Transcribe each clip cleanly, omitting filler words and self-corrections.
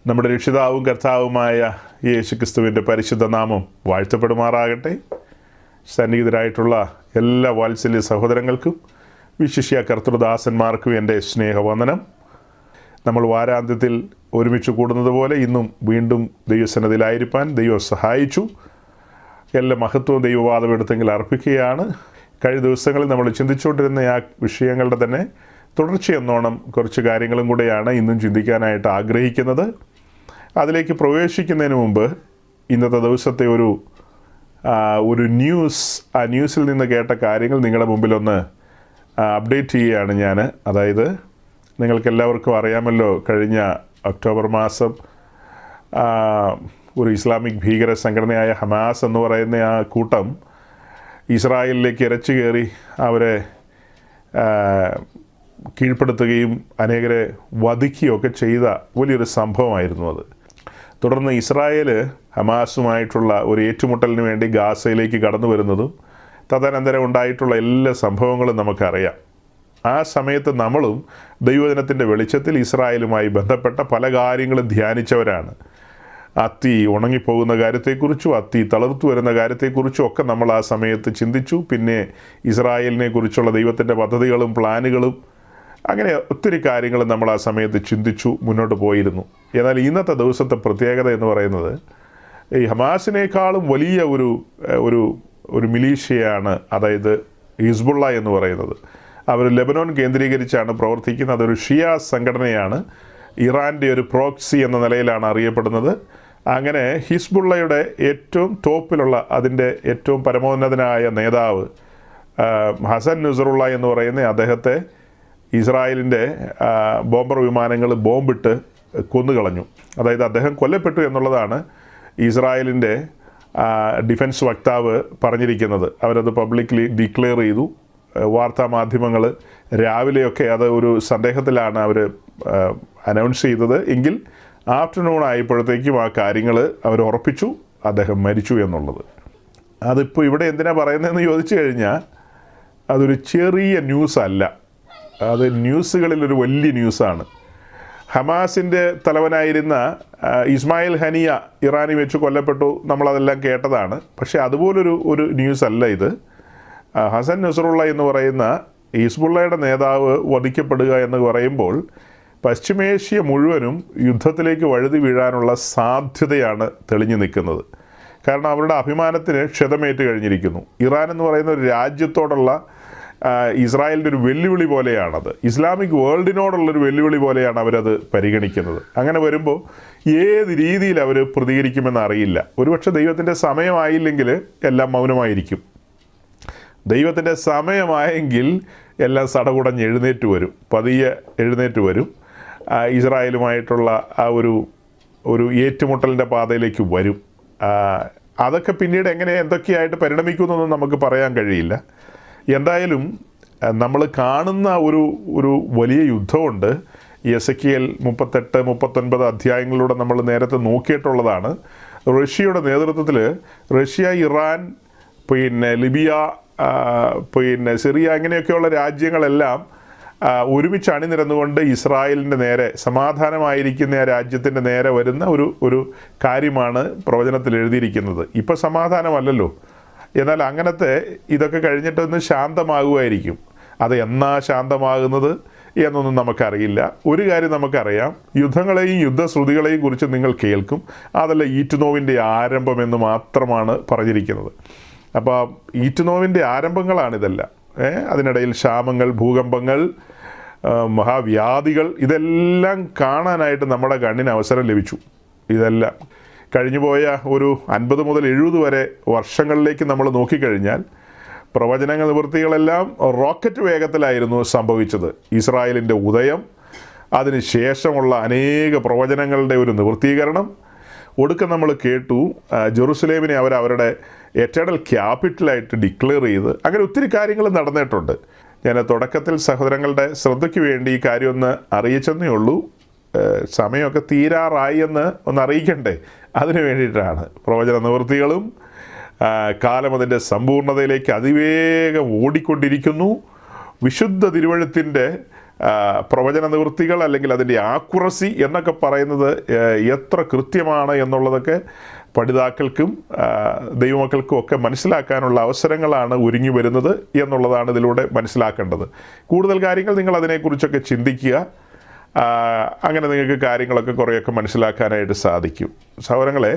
നമ്മുടെ രക്ഷിതാവും കർത്താവുമായ യേശുക്രിസ്തുവിൻ്റെ പരിശുദ്ധ നാമം വാഴ്ത്തപ്പെടുമാറാകട്ടെ. സന്നിഹിതരായിട്ടുള്ള എല്ലാ വാത്സല്യ സഹോദരങ്ങൾക്കും വിശിഷ്യ കർത്തൃദാസന്മാർക്കും എൻ്റെ സ്നേഹവന്ദനം. നമ്മൾ വാരാന്ത്യത്തിൽ ഒരുമിച്ച് കൂടുന്നത് പോലെ ഇന്നും വീണ്ടും ദൈവസന്നിധിയിലായിരിക്കാൻ ദൈവം സഹായിച്ചു. എല്ലാ മഹത്വവും ദൈവവാദമെടുത്തെങ്കിൽ അർപ്പിക്കുകയാണ്. കഴിഞ്ഞ ദിവസങ്ങളിൽ നമ്മൾ ചിന്തിച്ചുകൊണ്ടിരുന്ന ആ വിഷയങ്ങളുടെ തന്നെ തുടർച്ചയെന്നോണം കുറച്ച് കാര്യങ്ങളും കൂടെയാണ് ഇന്നും ചിന്തിക്കാനായിട്ട് ആഗ്രഹിക്കുന്നത്. അതിലേക്ക് പ്രവേശിക്കുന്നതിന് മുമ്പ് ഇന്നത്തെ ദിവസത്തെ ഒരു ന്യൂസിൽ നിന്ന് കേട്ട കാര്യങ്ങൾ നിങ്ങളുടെ മുമ്പിലൊന്ന് അപ്ഡേറ്റ് ചെയ്യുകയാണ് ഞാൻ. അതായത് നിങ്ങൾക്കെല്ലാവർക്കും അറിയാമല്ലോ, കഴിഞ്ഞ ഒക്ടോബർ മാസം ഒരു ഇസ്ലാമിക് ഭീകര സംഘടനയായ ഹമാസ് എന്ന് പറയുന്ന ആ കൂട്ടം ഇസ്രായേലിലേക്ക് ഇരച്ചു കയറി അവരെ കീഴ്പ്പെടുത്തുകയും അനേകരെ വധിക്കുകയൊക്കെ ചെയ്ത വലിയൊരു സംഭവമായിരുന്നു അത്. തുടർന്ന് ഇസ്രായേൽ ഹമാസുമായിട്ടുള്ള ഒരു ഏറ്റുമുട്ടലിന് വേണ്ടി ഗാസയിലേക്ക് കടന്നു വരുന്നതും തദനന്തരം ഉണ്ടായിട്ടുള്ള എല്ലാ സംഭവങ്ങളും നമുക്കറിയാം. ആ സമയത്ത് നമ്മളും ദൈവജനത്തിൻ്റെ വെളിച്ചത്തിൽ ഇസ്രായേലുമായി ബന്ധപ്പെട്ട പല കാര്യങ്ങളും ധ്യാനിച്ചവരാണ്. അത്തി ഉണങ്ങിപ്പോകുന്ന കാര്യത്തെക്കുറിച്ചും അത്തി തളർത്തു വരുന്ന കാര്യത്തെക്കുറിച്ചും ഒക്കെ നമ്മൾ ആ സമയത്ത് ചിന്തിച്ചു. പിന്നെ ഇസ്രായേലിനെ കുറിച്ചുള്ള ദൈവത്തിൻ്റെ പദ്ധതികളും പ്ലാനുകളും അങ്ങനെ ഒത്തിരി കാര്യങ്ങൾ നമ്മൾ ആ സമയത്ത് ചിന്തിച്ചു മുന്നോട്ട് പോയിരുന്നു. എന്നാൽ ഇന്നത്തെ ദിവസത്തെ പ്രത്യേകത എന്ന് പറയുന്നത് ഈ ഹമാസിനേക്കാളും വലിയ ഒരു മിലീഷ്യയാണ്, അതായത് ഹിസ്ബുള്ള എന്ന് പറയുന്നത്. അവർ ലെബനോൻ കേന്ദ്രീകരിച്ചാണ് പ്രവർത്തിക്കുന്നത്. അതൊരു ഷിയ സംഘടനയാണ്. ഇറാൻ്റെ ഒരു പ്രോക്സി എന്ന നിലയിലാണ് അറിയപ്പെടുന്നത്. അങ്ങനെ ഹിസ്ബുള്ളയുടെ ഏറ്റവും ടോപ്പിലുള്ള അതിൻ്റെ ഏറ്റവും പരമോന്നതനായ നേതാവ് ഹസൻ നസറുള്ള എന്ന് പറയുന്ന അദ്ദേഹത്തെ ഇസ്രായേലിൻ്റെ ബോംബർ വിമാനങ്ങൾ ബോംബിട്ട് കൊന്നുകളഞ്ഞു. അതായത് അദ്ദേഹം കൊല്ലപ്പെട്ടു എന്നുള്ളതാണ് ഇസ്രായേലിൻ്റെ ഡിഫൻസ് വക്താവ് പറഞ്ഞിരിക്കുന്നത്. അവരത് പബ്ലിക്കലി ഡിക്ലെയർ ചെയ്തു. വാർത്താ മാധ്യമങ്ങൾ രാവിലെയൊക്കെ അത് ഒരു സന്ദേഹത്തിലാണ് അവർ അനൗൺസ് ചെയ്തത്. എങ്കിൽ ആഫ്റ്റർനൂൺ ആയപ്പോഴത്തേക്കും ആ കാര്യങ്ങൾ അവർ ഉറപ്പിച്ചു, അദ്ദേഹം മരിച്ചു എന്നുള്ളത്. അതിപ്പോൾ ഇവിടെ എന്തിനാണ് പറയുന്നതെന്ന് ചോദിച്ചു കഴിഞ്ഞാൽ അതൊരു ചെറിയ ന്യൂസല്ല, അത് ന്യൂസുകളിലൊരു വലിയ ന്യൂസാണ്. ഹമാസിൻ്റെ തലവനായിരുന്ന ഇസ്മായിൽ ഹനിയ ഇറാനി വെച്ച് കൊല്ലപ്പെട്ടു, നമ്മളതെല്ലാം കേട്ടതാണ്. പക്ഷേ അതുപോലൊരു ന്യൂസ് അല്ല ഇത്. ഹസൻ നസറുള്ള എന്ന് പറയുന്ന ഹിസ്ബുള്ളയുടെ നേതാവ് വധിക്കപ്പെടുക എന്ന് പറയുമ്പോൾ പശ്ചിമേഷ്യ മുഴുവനും യുദ്ധത്തിലേക്ക് വഴുതി വീഴാനുള്ള സാധ്യതയാണ് തെളിഞ്ഞു നിൽക്കുന്നത്. കാരണം അവരുടെ അഭിമാനത്തിന് ക്ഷതമേറ്റ് കഴിഞ്ഞിരിക്കുന്നു. ഇറാൻ എന്ന് പറയുന്ന ഒരു രാജ്യത്തോടുള്ള ഇസ്രായേലിൻ്റെ ഒരു വെല്ലുവിളി പോലെയാണത്. ഇസ്ലാമിക് വേൾഡിനോടുള്ളൊരു വെല്ലുവിളി പോലെയാണ് അവരത് പരിഗണിക്കുന്നത്. അങ്ങനെ വരുമ്പോൾ ഏത് രീതിയിൽ അവർ പ്രതികരിക്കുമെന്ന് അറിയില്ല. ഒരുപക്ഷെ ദൈവത്തിൻ്റെ സമയമായില്ലെങ്കിൽ എല്ലാം മൗനമായിരിക്കും. ദൈവത്തിൻ്റെ സമയമായെങ്കിൽ എല്ലാം സടകുടഞ്ഞ് എഴുന്നേറ്റ് വരും, പതിയെ എഴുന്നേറ്റ് വരും. ഇസ്രായേലുമായിട്ടുള്ള ആ ഒരു ഏറ്റുമുട്ടലിൻ്റെ പാതയിലേക്ക് വരും. അതൊക്കെ പിന്നീട് എന്തൊക്കെയായിട്ട് പരിണമിക്കുമെന്നൊന്നും നമുക്ക് പറയാൻ കഴിയില്ല. എന്തായാലും നമ്മൾ കാണുന്ന ഒരു വലിയ യുദ്ധമുണ്ട്. എസെക്കിയേൽ 38-39 അധ്യായങ്ങളിലൂടെ നമ്മൾ നേരത്തെ നോക്കിയിട്ടുള്ളതാണ്. റഷ്യയുടെ നേതൃത്വത്തിൽ റഷ്യ, ഇറാൻ, പിന്നെ ലിബിയ, പിന്നെ സിറിയ ഇങ്ങനെയൊക്കെയുള്ള രാജ്യങ്ങളെല്ലാം ഒരുമിച്ച് അണിനിരന്നുകൊണ്ട് ഇസ്രായേലിൻ്റെ നേരെ, സമാധാനമായിരിക്കുന്ന ആ രാജ്യത്തിൻ്റെ നേരെ വരുന്ന ഒരു കാര്യമാണ് പ്രവചനത്തിൽ എഴുതിയിരിക്കുന്നത്. ഇപ്പോൾ സമാധാനമല്ലല്ലോ, എന്നാൽ അങ്ങനത്തെ ഇതൊക്കെ കഴിഞ്ഞിട്ടൊന്ന് ശാന്തമാകുമായിരിക്കും. അത് എന്നാ ശാന്തമാകുന്നത് എന്നൊന്നും നമുക്കറിയില്ല. ഒരു കാര്യം നമുക്കറിയാം, യുദ്ധങ്ങളെയും യുദ്ധശ്രുതികളെയും കുറിച്ച് നിങ്ങൾ കേൾക്കും. അതല്ല ഈറ്റുനോവിൻ്റെ ആരംഭം എന്ന് മാത്രമാണ് പറഞ്ഞിരിക്കുന്നത്. അപ്പോൾ ഈറ്റുനോവിൻ്റെ ആരംഭങ്ങളാണിതെല്ലാം. അതിനിടയിൽ ക്ഷാമങ്ങൾ, ഭൂകമ്പങ്ങൾ, മഹാവ്യാധികൾ, ഇതെല്ലാം കാണാനായിട്ട് നമ്മുടെ കണ്ണിന് അവസരം ലഭിച്ചു. ഇതെല്ലാം കഴിഞ്ഞുപോയ ഒരു 50 മുതൽ 70 വരെ വർഷങ്ങളിലേക്ക് നമ്മൾ നോക്കിക്കഴിഞ്ഞാൽ പ്രവചന നിവൃത്തികളെല്ലാം റോക്കറ്റ് വേഗത്തിലായിരുന്നു സംഭവിച്ചത്. ഇസ്രായേലിൻ്റെ ഉദയം, അതിന് ശേഷമുള്ള അനേക പ്രവചനങ്ങളുടെ ഒരു നിവൃത്തീകരണം. ഒടുക്കം നമ്മൾ കേട്ടു ജെറുസലേമിനെ അവരുടെ എറ്റേണൽ ക്യാപിറ്റലായിട്ട് ഡിക്ലെയർ ചെയ്ത്, അങ്ങനെ ഒത്തിരി കാര്യങ്ങൾ നടന്നിട്ടുണ്ട്. ഞാൻ തുടക്കത്തിൽ സഹോദരങ്ങളുടെ ശ്രദ്ധയ്ക്ക് വേണ്ടി ഈ കാര്യം ഒന്ന് അറിയിച്ചെന്നേ ഉള്ളൂ. സമയമൊക്കെ തീരാറായി എന്ന് ഒന്ന് അറിയിക്കണ്ടേ, അതിനു വേണ്ടിയിട്ടാണ്. പ്രവചന നിവൃത്തികളും കാലം അതിൻ്റെ സമ്പൂർണ്ണതയിലേക്ക് അതിവേഗം ഓടിക്കൊണ്ടിരിക്കുന്നു. വിശുദ്ധ തിരുവഴുത്തിൻ്റെ പ്രവചന നിവൃത്തികൾ അല്ലെങ്കിൽ അതിൻ്റെ ആക്യുറസി എന്നൊക്കെ പറയുന്നത് എത്ര കൃത്യമാണ് എന്നുള്ളതൊക്കെ പഠിതാക്കൾക്കും ദൈവമക്കൾക്കും ഒക്കെ മനസ്സിലാക്കാനുള്ള അവസരങ്ങളാണ് ഒരുങ്ങി വരുന്നത് എന്നുള്ളതാണ് ഇതിലൂടെ മനസ്സിലാക്കേണ്ടത്. കൂടുതൽ കാര്യങ്ങൾ നിങ്ങൾ അതിനെക്കുറിച്ചൊക്കെ ചിന്തിക്കുക. അങ്ങനെ നിങ്ങൾക്ക് കാര്യങ്ങളൊക്കെ കുറേയൊക്കെ മനസ്സിലാക്കാനായിട്ട് സാധിക്കും. സഹോദരങ്ങളെ,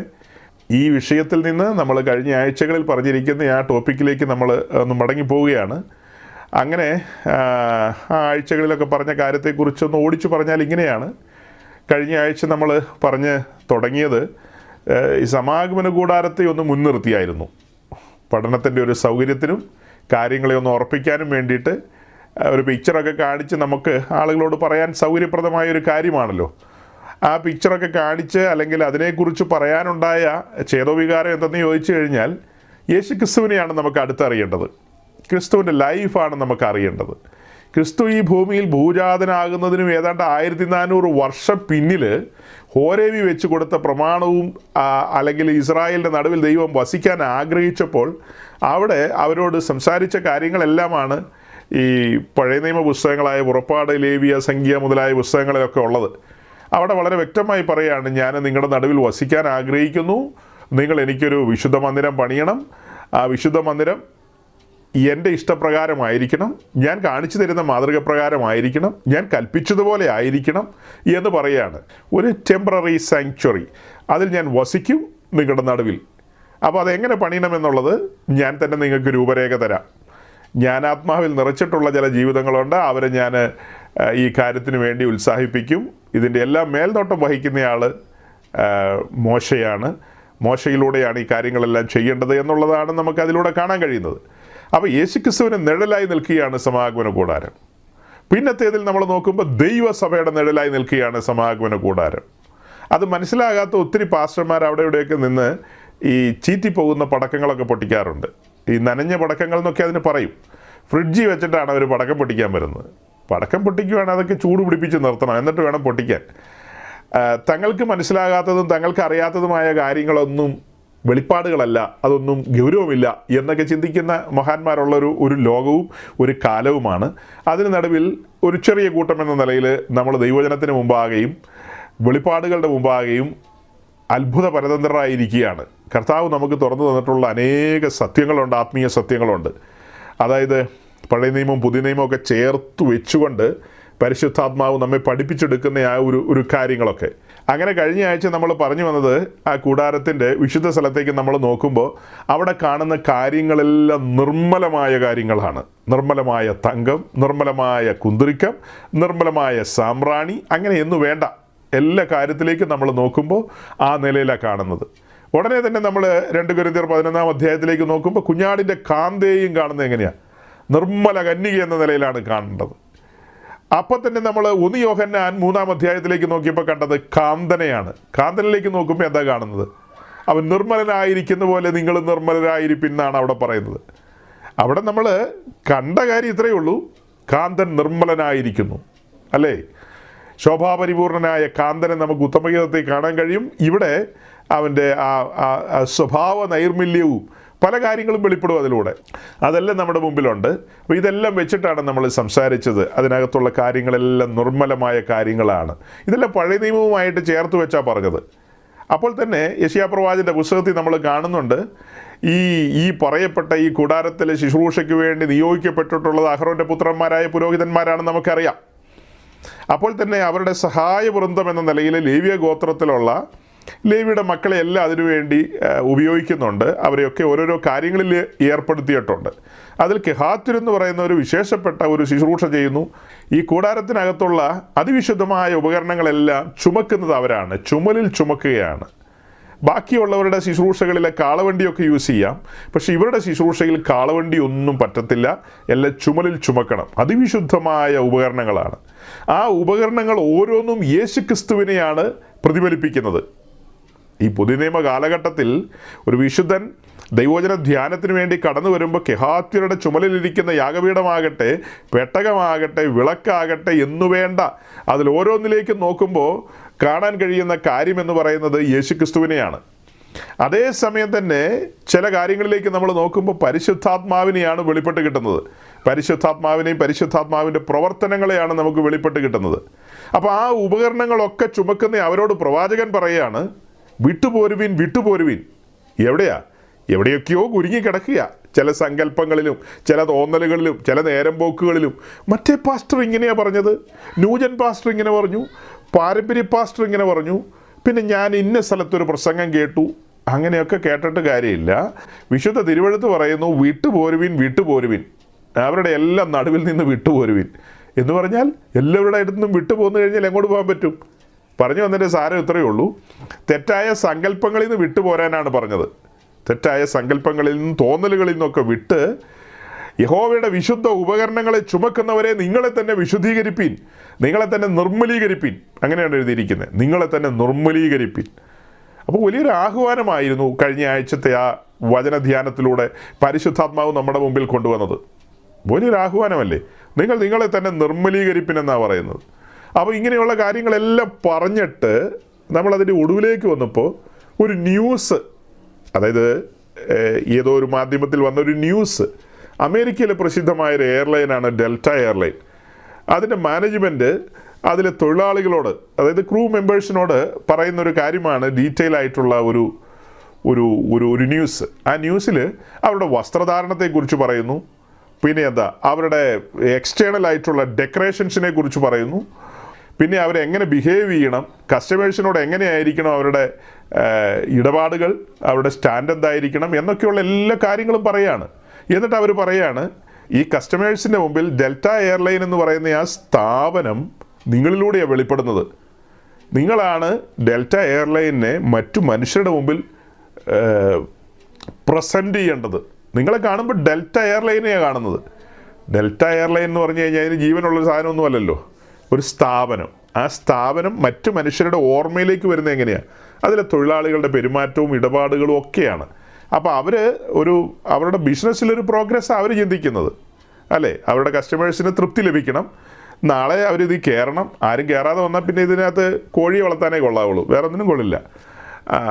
ഈ വിഷയത്തിൽ നിന്ന് നമ്മൾ കഴിഞ്ഞ ആഴ്ചകളിൽ പറഞ്ഞിരിക്കുന്ന ആ ടോപ്പിക്കിലേക്ക് നമ്മൾ ഒന്ന് മടങ്ങി പോവുകയാണ്. അങ്ങനെ ആ ആഴ്ചകളിലൊക്കെ പറഞ്ഞ കാര്യത്തെക്കുറിച്ചൊന്ന് ഓടിച്ചു പറഞ്ഞാൽ ഇങ്ങനെയാണ്. കഴിഞ്ഞ ആഴ്ച നമ്മൾ പറഞ്ഞ് തുടങ്ങിയത് ഈ സമാഗമന കൂടാരത്തെ ഒന്ന് മുൻനിർത്തിയായിരുന്നു. പഠനത്തിൻ്റെ ഒരു സൗകര്യത്തിനും കാര്യങ്ങളെ ഒന്ന് ഉറപ്പിക്കാനും വേണ്ടിയിട്ട് ഒരു പിക്ചറൊക്കെ കാണിച്ച് നമുക്ക് ആളുകളോട് പറയാൻ സൗകര്യപ്രദമായൊരു കാര്യമാണല്ലോ. ആ പിക്ചറൊക്കെ കാണിച്ച് അല്ലെങ്കിൽ അതിനെക്കുറിച്ച് പറയാനുണ്ടായ ചേതോവികാരം എന്തെന്ന് ചോദിച്ചു കഴിഞ്ഞാൽ യേശു ക്രിസ്തുവിനെയാണ് നമുക്ക് അടുത്തറിയേണ്ടത്. ക്രിസ്തുവിൻ്റെ ലൈഫാണ് നമുക്ക് അറിയേണ്ടത്. ക്രിസ്തു ഈ ഭൂമിയിൽ ഭൂജാതനാകുന്നതിനും ഏതാണ്ട് 1400 വർഷം പിന്നിൽ ഹോരേബി വെച്ച് കൊടുത്ത പ്രമാണവും അല്ലെങ്കിൽ ഇസ്രായേലിൻ്റെ നടുവിൽ ദൈവം വസിക്കാൻ ആഗ്രഹിച്ചപ്പോൾ അവിടെ അവരോട് സംസാരിച്ച കാര്യങ്ങളെല്ലാമാണ് ഈ പഴയ നിയമ പുസ്തകങ്ങളായ പുറപ്പാട്, ലേവ്യ, സംഖ്യ മുതലായ പുസ്തകങ്ങളിലൊക്കെ ഉള്ളത്. അവിടെ വളരെ വ്യക്തമായി പറയുകയാണ്, ഞാൻ നിങ്ങളുടെ നടുവിൽ വസിക്കാൻ ആഗ്രഹിക്കുന്നു, നിങ്ങൾ എനിക്കൊരു വിശുദ്ധ മന്ദിരം പണിയണം, ആ വിശുദ്ധ മന്ദിരം എൻ്റെ ഇഷ്ടപ്രകാരമായിരിക്കണം, ഞാൻ കാണിച്ചു തരുന്ന മാതൃക പ്രകാരമായിരിക്കണം, ഞാൻ കൽപ്പിച്ചതുപോലെ ആയിരിക്കണം എന്ന് പറയുകയാണ്. ഒരു ടെമ്പററി സാങ്ച്വറി, അതിൽ ഞാൻ വസിക്കും നിങ്ങളുടെ നടുവിൽ. അപ്പോൾ അതെങ്ങനെ പണിയണമെന്നുള്ളത് ഞാൻ തന്നെ നിങ്ങൾക്ക് രൂപരേഖ തരാം. ഞാൻ ആത്മാവിൽ നിറച്ചിട്ടുള്ള ചില ജീവിതങ്ങളുണ്ട്, അവരെ ഞാൻ ഈ കാര്യത്തിന് വേണ്ടി ഉത്സാഹിപ്പിക്കും. ഇതിൻ്റെ എല്ലാം മേൽനോട്ടം വഹിക്കുന്നയാൾ മോശയാണ്. മോശയിലൂടെയാണ് ഈ കാര്യങ്ങളെല്ലാം ചെയ്യേണ്ടത് എന്നുള്ളതാണ് നമുക്ക് അതിലൂടെ കാണാൻ കഴിയുന്നത്. അപ്പോൾ യേശുക്രിസ്തുവിന് നിഴലായി നിൽക്കുകയാണ് സമാഗമന കൂടാരം. പിന്നത്തേതിൽ നമ്മൾ നോക്കുമ്പോൾ ദൈവസഭയുടെ നിഴലായി നിൽക്കുകയാണ് സമാഗമന കൂടാരം. അത് മനസ്സിലാകാത്ത ഒത്തിരി പാസ്റ്റർമാർ അവിടെ ഇവിടെയൊക്കെ നിന്ന് ഈ ചീറ്റിപ്പോകുന്ന പടക്കങ്ങളൊക്കെ പൊട്ടിക്കാറുണ്ട്. ഈ നനഞ്ഞ പടക്കങ്ങൾ എന്നൊക്കെ അതിന് പറയും. ഫ്രിഡ്ജിൽ വെച്ചിട്ടാണ് അവർ പടക്കം പൊട്ടിക്കാൻ വരുന്നത്. പടക്കം പൊട്ടിക്കുകയാണെങ്കിൽ അതൊക്കെ ചൂട് പിടിപ്പിച്ച് നിർത്തണം, എന്നിട്ട് വേണം പൊട്ടിക്കാൻ. തങ്ങൾക്ക് മനസ്സിലാകാത്തതും തങ്ങൾക്ക് അറിയാത്തതുമായ കാര്യങ്ങളൊന്നും വെളിപ്പാടുകളല്ല, അതൊന്നും ഗൗരവമില്ല എന്നൊക്കെ ചിന്തിക്കുന്ന മഹാന്മാരുള്ളൊരു ലോകവും ഒരു കാലവുമാണ്. അതിന് നടുവിൽ ഒരു ചെറിയ കൂട്ടം എന്ന നിലയിൽ നമ്മൾ ദൈവജനത്തിന് മുമ്പാകെയും വെളിപ്പാടുകളുടെ മുമ്പാകെയും അത്ഭുത പരതന്ത്രരായിരിക്കുകയാണ്. കർത്താവ് നമുക്ക് തുറന്നു തന്നിട്ടുള്ള അനേക സത്യങ്ങളുണ്ട്, ആത്മീയ സത്യങ്ങളുണ്ട്. അതായത് പഴയ നിയമവും പുതിയ നിയമവും ഒക്കെ ചേർത്ത് വെച്ചുകൊണ്ട് പരിശുദ്ധാത്മാവ് നമ്മെ പഠിപ്പിച്ചെടുക്കുന്ന ആ ഒരു കാര്യങ്ങളൊക്കെ. അങ്ങനെ കഴിഞ്ഞ ആഴ്ച നമ്മൾ പറഞ്ഞു വന്നത് ആ കൂടാരത്തിൻ്റെ വിശുദ്ധ സ്ഥലത്തേക്ക് നമ്മൾ നോക്കുമ്പോൾ അവിടെ കാണുന്ന കാര്യങ്ങളെല്ലാം നിർമ്മലമായ കാര്യങ്ങളാണ്. നിർമ്മലമായ തങ്കം, നിർമ്മലമായ കുന്തിരിക്കം, നിർമ്മലമായ സാമ്രാണി, അങ്ങനെ എന്നു വേണ്ട എല്ലാ കാര്യത്തിലേക്കും നമ്മൾ നോക്കുമ്പോൾ ആ നിലയിലാണ് കാണുന്നത്. ഉടനെ തന്നെ നമ്മൾ 2 കൊരിന്ത്യർ 11-ാം അധ്യായത്തിലേക്ക് നോക്കുമ്പോൾ കുഞ്ഞാടിൻ്റെ കാന്തയെയും കാണുന്നത് എങ്ങനെയാണ്? നിർമ്മല കന്യക എന്ന നിലയിലാണ് കാണേണ്ടത്. അപ്പം തന്നെ നമ്മൾ 1 യോഹന്നാൻ 3-ാം അധ്യായത്തിലേക്ക് നോക്കിയപ്പോൾ കണ്ടത് കാന്തനെയാണ്. കാന്തനിലേക്ക് നോക്കുമ്പോൾ എന്താ കാണുന്നത്? അവൻ നിർമ്മലനായിരിക്കുന്ന പോലെ നിങ്ങൾ നിർമ്മലരായിരിപ്പിൻ എന്നാണ് അവിടെ പറയുന്നത്. അവിടെ നമ്മൾ കണ്ട കാര്യം ഇത്രയേ ഉള്ളൂ, കാന്തൻ നിർമ്മലനായിരിക്കുന്നു, അല്ലേ? ശോഭാപരിപൂർണനായ കാന്തനെ നമുക്ക് ഉത്തമഗീതത്തിൽ കാണാൻ കഴിയും. ഇവിടെ അവൻ്റെ ആ സ്വഭാവ നൈർമല്യവും പല കാര്യങ്ങളും വെളിപ്പെടും അതിലൂടെ. അതെല്ലാം നമ്മുടെ മുമ്പിലുണ്ട്. അപ്പോൾ ഇതെല്ലാം വെച്ചിട്ടാണ് നമ്മൾ സംസാരിച്ചത്. അതിനകത്തുള്ള കാര്യങ്ങളെല്ലാം നിർമ്മലമായ കാര്യങ്ങളാണ്. ഇതെല്ലാം പഴയ നിയമവുമായിട്ട് ചേർത്ത് വെച്ചാണ് പറഞ്ഞത്. അപ്പോൾ തന്നെ യെശയ്യാപ്രവാചകന്റെ പുസ്തകത്തിൽ നമ്മൾ കാണുന്നുണ്ട്, ഈ പറയപ്പെട്ട ഈ കൂടാരത്തിലെ ശുശ്രൂഷയ്ക്ക് വേണ്ടി നിയോഗിക്കപ്പെട്ടിട്ടുള്ളത് അഹ്റോന്റെ പുത്രന്മാരായ പുരോഹിതന്മാരാണെന്ന് നമുക്കറിയാം. അപ്പോൾ തന്നെ അവരുടെ സഹായവൃന്ദം എന്ന നിലയിൽ ലേവ്യ ഗോത്രത്തിലുള്ള ലേവിയുടെ മക്കളെ എല്ലാം അതിനുവേണ്ടി ഉപയോഗിക്കുന്നുണ്ട്. അവരെയൊക്കെ ഓരോരോ കാര്യങ്ങളിൽ ഏർപ്പെടുത്തിയിട്ടുണ്ട്. അതിൽ കെഹാത്യർ എന്ന് പറയുന്ന ഒരു വിശേഷപ്പെട്ട ഒരു ശുശ്രൂഷ ചെയ്യുന്നു. ഈ കൂടാരത്തിനകത്തുള്ള അതിവിശുദ്ധമായ ഉപകരണങ്ങളെല്ലാം ചുമക്കുന്നത് അവരാണ്, ചുമലിൽ ചുമക്കുകയാണ്. ബാക്കിയുള്ളവരുടെ ശുശ്രൂഷകളിലെ കാളവണ്ടിയൊക്കെ യൂസ് ചെയ്യാം, പക്ഷേ ഇവരുടെ ശുശ്രൂഷയിൽ കാളവണ്ടി ഒന്നും പറ്റത്തില്ല, എല്ലാം ചുമലിൽ ചുമക്കണം. അതിവിശുദ്ധമായ ഉപകരണങ്ങളാണ്. ആ ഉപകരണങ്ങൾ ഓരോന്നും യേശുക്രിസ്തുവിനെയാണ് പ്രതിഫലിപ്പിക്കുന്നത്. ഈ പുതിയ നിയമ കാലഘട്ടത്തിൽ ഒരു വിശുദ്ധൻ ദൈവവചന ധ്യാനത്തിന് വേണ്ടി കടന്നു വരുമ്പോൾ കെഹാത്യരുടെ ചുമലിലിരിക്കുന്ന യാഗപീഠമാകട്ടെ, പെട്ടകമാകട്ടെ, വിളക്കാകട്ടെ എന്നുവേണ്ട അതിൽ ഓരോന്നിലേക്കും നോക്കുമ്പോൾ കാണാൻ കഴിയുന്ന കാര്യമെന്ന് പറയുന്നത് യേശുക്രിസ്തുവിനെയാണ്. അതേസമയം തന്നെ ചില കാര്യങ്ങളിലേക്ക് നമ്മൾ നോക്കുമ്പോൾ പരിശുദ്ധാത്മാവിനെയാണ് വെളിപ്പെട്ട് കിട്ടുന്നത്. പരിശുദ്ധാത്മാവിനെയും പരിശുദ്ധാത്മാവിൻ്റെ പ്രവർത്തനങ്ങളെയാണ് നമുക്ക് വെളിപ്പെട്ട് കിട്ടുന്നത്. അപ്പോൾ ആ ഉപകരണങ്ങളൊക്കെ ചുമക്കുന്ന അവരോട് പ്രവാചകൻ പറയുകയാണ്, വിട്ടുപോരുവിൻ വിട്ടുപോരുവിൻ. എവിടെയൊക്കെയോ കുരുങ്ങിക്കിടക്കുക, ചില സങ്കല്പങ്ങളിലും ചില തോന്നലുകളിലും ചില നേരം പോക്കുകളിലും. മറ്റേ പാസ്റ്റർ ഇങ്ങനെയാണ് പറഞ്ഞത്, ന്യൂജൻ പാസ്റ്റർ ഇങ്ങനെ പറഞ്ഞു, പാരമ്പര്യ പാസ്റ്റർ ഇങ്ങനെ പറഞ്ഞു, പിന്നെ ഞാൻ ഇന്ന സ്ഥലത്തൊരു പ്രസംഗം കേട്ടു. അങ്ങനെയൊക്കെ കേട്ടിട്ട് കാര്യമില്ല. വിശുദ്ധ തിരുവെഴുത്ത് പറയുന്നു, വിട്ടുപോരുവിൻ വിട്ടുപോരുവിൻ, അവരുടെ എല്ലാം നടുവിൽ നിന്ന് വിട്ടുപോരുവിൻ എന്ന് പറഞ്ഞാൽ എല്ലാവരുടെ അടുത്തു നിന്നും വിട്ടുപോന്നു കഴിഞ്ഞാൽ എങ്ങോട്ട് പോകാൻ പറ്റും? പറഞ്ഞു വന്നതിൻ്റെ സാരം ഇത്രയേ ഉള്ളൂ, തെറ്റായ സങ്കല്പങ്ങളിൽ നിന്ന് വിട്ടുപോരാനാണ് പറഞ്ഞത്. തെറ്റായ സങ്കല്പങ്ങളിൽ നിന്നും തോന്നലുകളിൽ നിന്നൊക്കെ വിട്ട് യഹോവയുടെ വിശുദ്ധ ഉപകരണങ്ങളെ ചുമക്കുന്നവരെ നിങ്ങളെ തന്നെ വിശുദ്ധീകരിപ്പീൻ, നിങ്ങളെ തന്നെ നിർമ്മലീകരിപ്പീൻ. അങ്ങനെയാണ് എഴുതിയിരിക്കുന്നത്, നിങ്ങളെ തന്നെ നിർമ്മലീകരിപ്പീൻ. അപ്പോൾ വലിയൊരു ആഹ്വാനമായിരുന്നു കഴിഞ്ഞ ആഴ്ചത്തെ ആ വചനധ്യാനത്തിലൂടെ പരിശുദ്ധാത്മാവ് നമ്മുടെ മുമ്പിൽ കൊണ്ടുവന്നത്. വലിയൊരു ആഹ്വാനമല്ലേ, നിങ്ങളെ തന്നെ നിർമ്മലീകരിപ്പിൻ എന്നാണ് പറയുന്നത്. അപ്പോൾ ഇങ്ങനെയുള്ള കാര്യങ്ങളെല്ലാം പറഞ്ഞിട്ട് നമ്മളതിൻ്റെ ഒടുവിലേക്ക് വന്നപ്പോൾ ഒരു ന്യൂസ്, അതായത് ഏതോ ഒരു മാധ്യമത്തിൽ വന്നൊരു ന്യൂസ്, അമേരിക്കയിലെ പ്രസിദ്ധമായൊരു എയർലൈനാണ് ഡെൽറ്റ എയർലൈൻ. അതിൻ്റെ മാനേജ്മെൻറ്റ് അതിലെ തൊഴിലാളികളോട്, അതായത് ക്രൂ മെമ്പേഴ്സിനോട് പറയുന്നൊരു കാര്യമാണ് ഡീറ്റെയിൽ ആയിട്ടുള്ള ഒരു ഒരു ഒരു ഒരു ന്യൂസ്. ആ ന്യൂസിൽ അവരുടെ വസ്ത്രധാരണത്തെക്കുറിച്ച് പറയുന്നു, പിന്നെ അവരുടെ എക്സ്റ്റേണൽ ആയിട്ടുള്ള ഡെക്കറേഷൻസിനെ കുറിച്ച് പറയുന്നു, പിന്നെ അവരെങ്ങനെ ബിഹേവ് ചെയ്യണം, കസ്റ്റമേഴ്സിനോട് എങ്ങനെയായിരിക്കണം അവരുടെ ഇടപാടുകൾ, അവരുടെ സ്റ്റാൻഡ് എന്തായിരിക്കണം എന്നൊക്കെയുള്ള എല്ലാ കാര്യങ്ങളും പറയുകയാണ്. എന്നിട്ട് അവർ പറയുകയാണ്, ഈ കസ്റ്റമേഴ്സിൻ്റെ മുമ്പിൽ ഡെൽറ്റ എയർലൈൻ എന്ന് പറയുന്ന ആ സ്ഥാപനം നിങ്ങളിലൂടെയാണ് വെളിപ്പെടുന്നത്. നിങ്ങളാണ് ഡെൽറ്റ എയർലൈനിനെ മറ്റു മനുഷ്യരുടെ മുമ്പിൽ പ്രസൻറ്റ് ചെയ്യേണ്ടത്. നിങ്ങളെ കാണുമ്പോൾ ഡെൽറ്റ എയർലൈനെയാണ് കാണുന്നത്. ഡെൽറ്റ എയർലൈൻ എന്ന് പറഞ്ഞു കഴിഞ്ഞാൽ അതിന് ജീവനുള്ളൊരു സാധനമൊന്നും അല്ലല്ലോ, ഒരു സ്ഥാപനം. ആ സ്ഥാപനം മറ്റു മനുഷ്യരുടെ ഓർമ്മയിലേക്ക് വരുന്നത് എങ്ങനെയാണ്? അതിലെ തൊഴിലാളികളുടെ പെരുമാറ്റവും ഇടപാടുകളും ഒക്കെയാണ്. അപ്പോൾ അവരുടെ ബിസിനസ്സിലൊരു പ്രോഗ്രസ് അവർ ചിന്തിക്കുന്നത് അല്ലേ, അവരുടെ കസ്റ്റമേഴ്സിന് തൃപ്തി ലഭിക്കണം, നാളെ അവരിത് കയറണം. ആരും കയറാതെ വന്നാൽ പിന്നെ ഇതിനകത്ത് കോഴിയെ വളർത്താനേ കൊള്ളാവുള്ളൂ, വേറെ ഒന്നിനും കൊള്ളില്ല.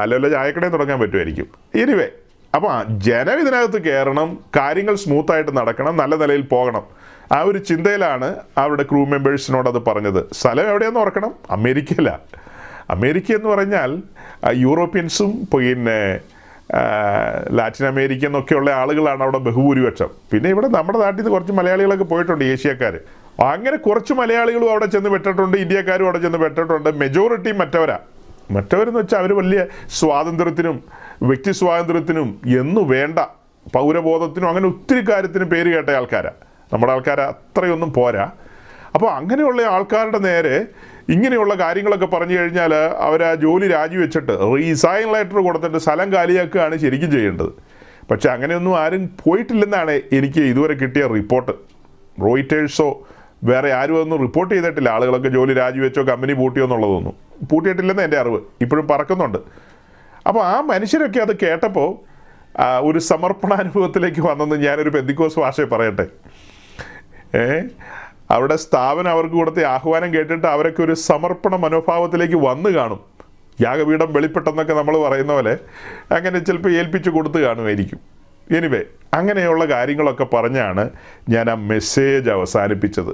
അല്ലല്ലോ ചായക്കടയും തുടങ്ങാൻ പറ്റുമായിരിക്കും. എനിവേ, അപ്പോൾ ജനം ഇതിനകത്ത് കയറണം, കാര്യങ്ങൾ സ്മൂത്തായിട്ട് നടക്കണം, നല്ല നിലയിൽ പോകണം. ആ ഒരു ചിന്തയിലാണ് അവരുടെ ക്രൂ മെമ്പേഴ്സിനോട് അത് പറഞ്ഞത്. സ്ഥലം എവിടെയാണെന്ന് ഓർക്കണം, അമേരിക്കയില. അമേരിക്ക എന്ന് പറഞ്ഞാൽ യൂറോപ്യൻസും പിന്നെ ലാറ്റിൻ അമേരിക്ക എന്നൊക്കെയുള്ള ആളുകളാണ് അവിടെ ബഹുഭൂരിപക്ഷം. പിന്നെ ഇവിടെ നമ്മുടെ നാട്ടിൽ നിന്ന് കുറച്ച് മലയാളികളൊക്കെ പോയിട്ടുണ്ട്, ഏഷ്യക്കാർ. അങ്ങനെ കുറച്ച് മലയാളികളും അവിടെ ചെന്ന് പെട്ടിട്ടുണ്ട്, ഇന്ത്യക്കാരും അവിടെ ചെന്ന് പെട്ടിട്ടുണ്ട്. മെജോറിറ്റി മറ്റവരെന്ന് വെച്ചാൽ അവർ വലിയ സ്വാതന്ത്ര്യത്തിനും വ്യക്തി സ്വാതന്ത്ര്യത്തിനും എന്നു വേണ്ട പൗരബോധത്തിനും അങ്ങനെ ഒത്തിരി കാര്യത്തിന് പേര് കേട്ട ആൾക്കാരാണ്. നമ്മുടെ ആൾക്കാർ അത്രയൊന്നും പോരാ. അപ്പോൾ അങ്ങനെയുള്ള ആൾക്കാരുടെ നേരെ ഇങ്ങനെയുള്ള കാര്യങ്ങളൊക്കെ പറഞ്ഞു കഴിഞ്ഞാൽ അവർ ആ ജോലി രാജിവെച്ചിട്ട് റീസൈൻ ലെറ്റർ കൊടുത്തിട്ട് സ്ഥലം കാലിയാക്കുകയാണ് ശരിക്കും ചെയ്യേണ്ടത്. പക്ഷെ അങ്ങനെയൊന്നും ആരും പോയിട്ടില്ലെന്നാണ് എനിക്ക് ഇതുവരെ കിട്ടിയ റിപ്പോർട്ട്. റോയിറ്റേഴ്സോ വേറെ ആരും ഒന്നും റിപ്പോർട്ട് ചെയ്തിട്ടില്ല ആളുകളൊക്കെ ജോലി രാജിവെച്ചോ കമ്പനി പൂട്ടിയോ എന്നുള്ളതൊന്നും. പൂട്ടിയിട്ടില്ലെന്ന് എൻ്റെ അറിവ്, ഇപ്പോഴും പറക്കുന്നുണ്ട്. അപ്പോൾ ആ മനുഷ്യരൊക്കെ അത് കേട്ടപ്പോൾ ഒരു സമർപ്പണാനുഭവത്തിലേക്ക് വന്നെന്ന് ഞാനൊരു പെന്തിക്കോസ് ഭാഷയെ പറയട്ടെ. അവിടെ സ്ഥാപനം അവർക്ക് കൊടുത്ത ആഹ്വാനം കേട്ടിട്ട് അവരൊക്കെ ഒരു സമർപ്പണ മനോഭാവത്തിലേക്ക് വന്നു കാണും. യാഗപീഠം വെളിപ്പെട്ടെന്നൊക്കെ നമ്മൾ പറയുന്ന പോലെ അങ്ങനെ ചിലപ്പോൾ ഏൽപ്പിച്ച് കൊടുത്ത് കാണുമായിരിക്കും. എനിവേ, അങ്ങനെയുള്ള കാര്യങ്ങളൊക്കെ പറഞ്ഞാണ് ഞാൻ ആ മെസ്സേജ് അവസാനിപ്പിച്ചത്.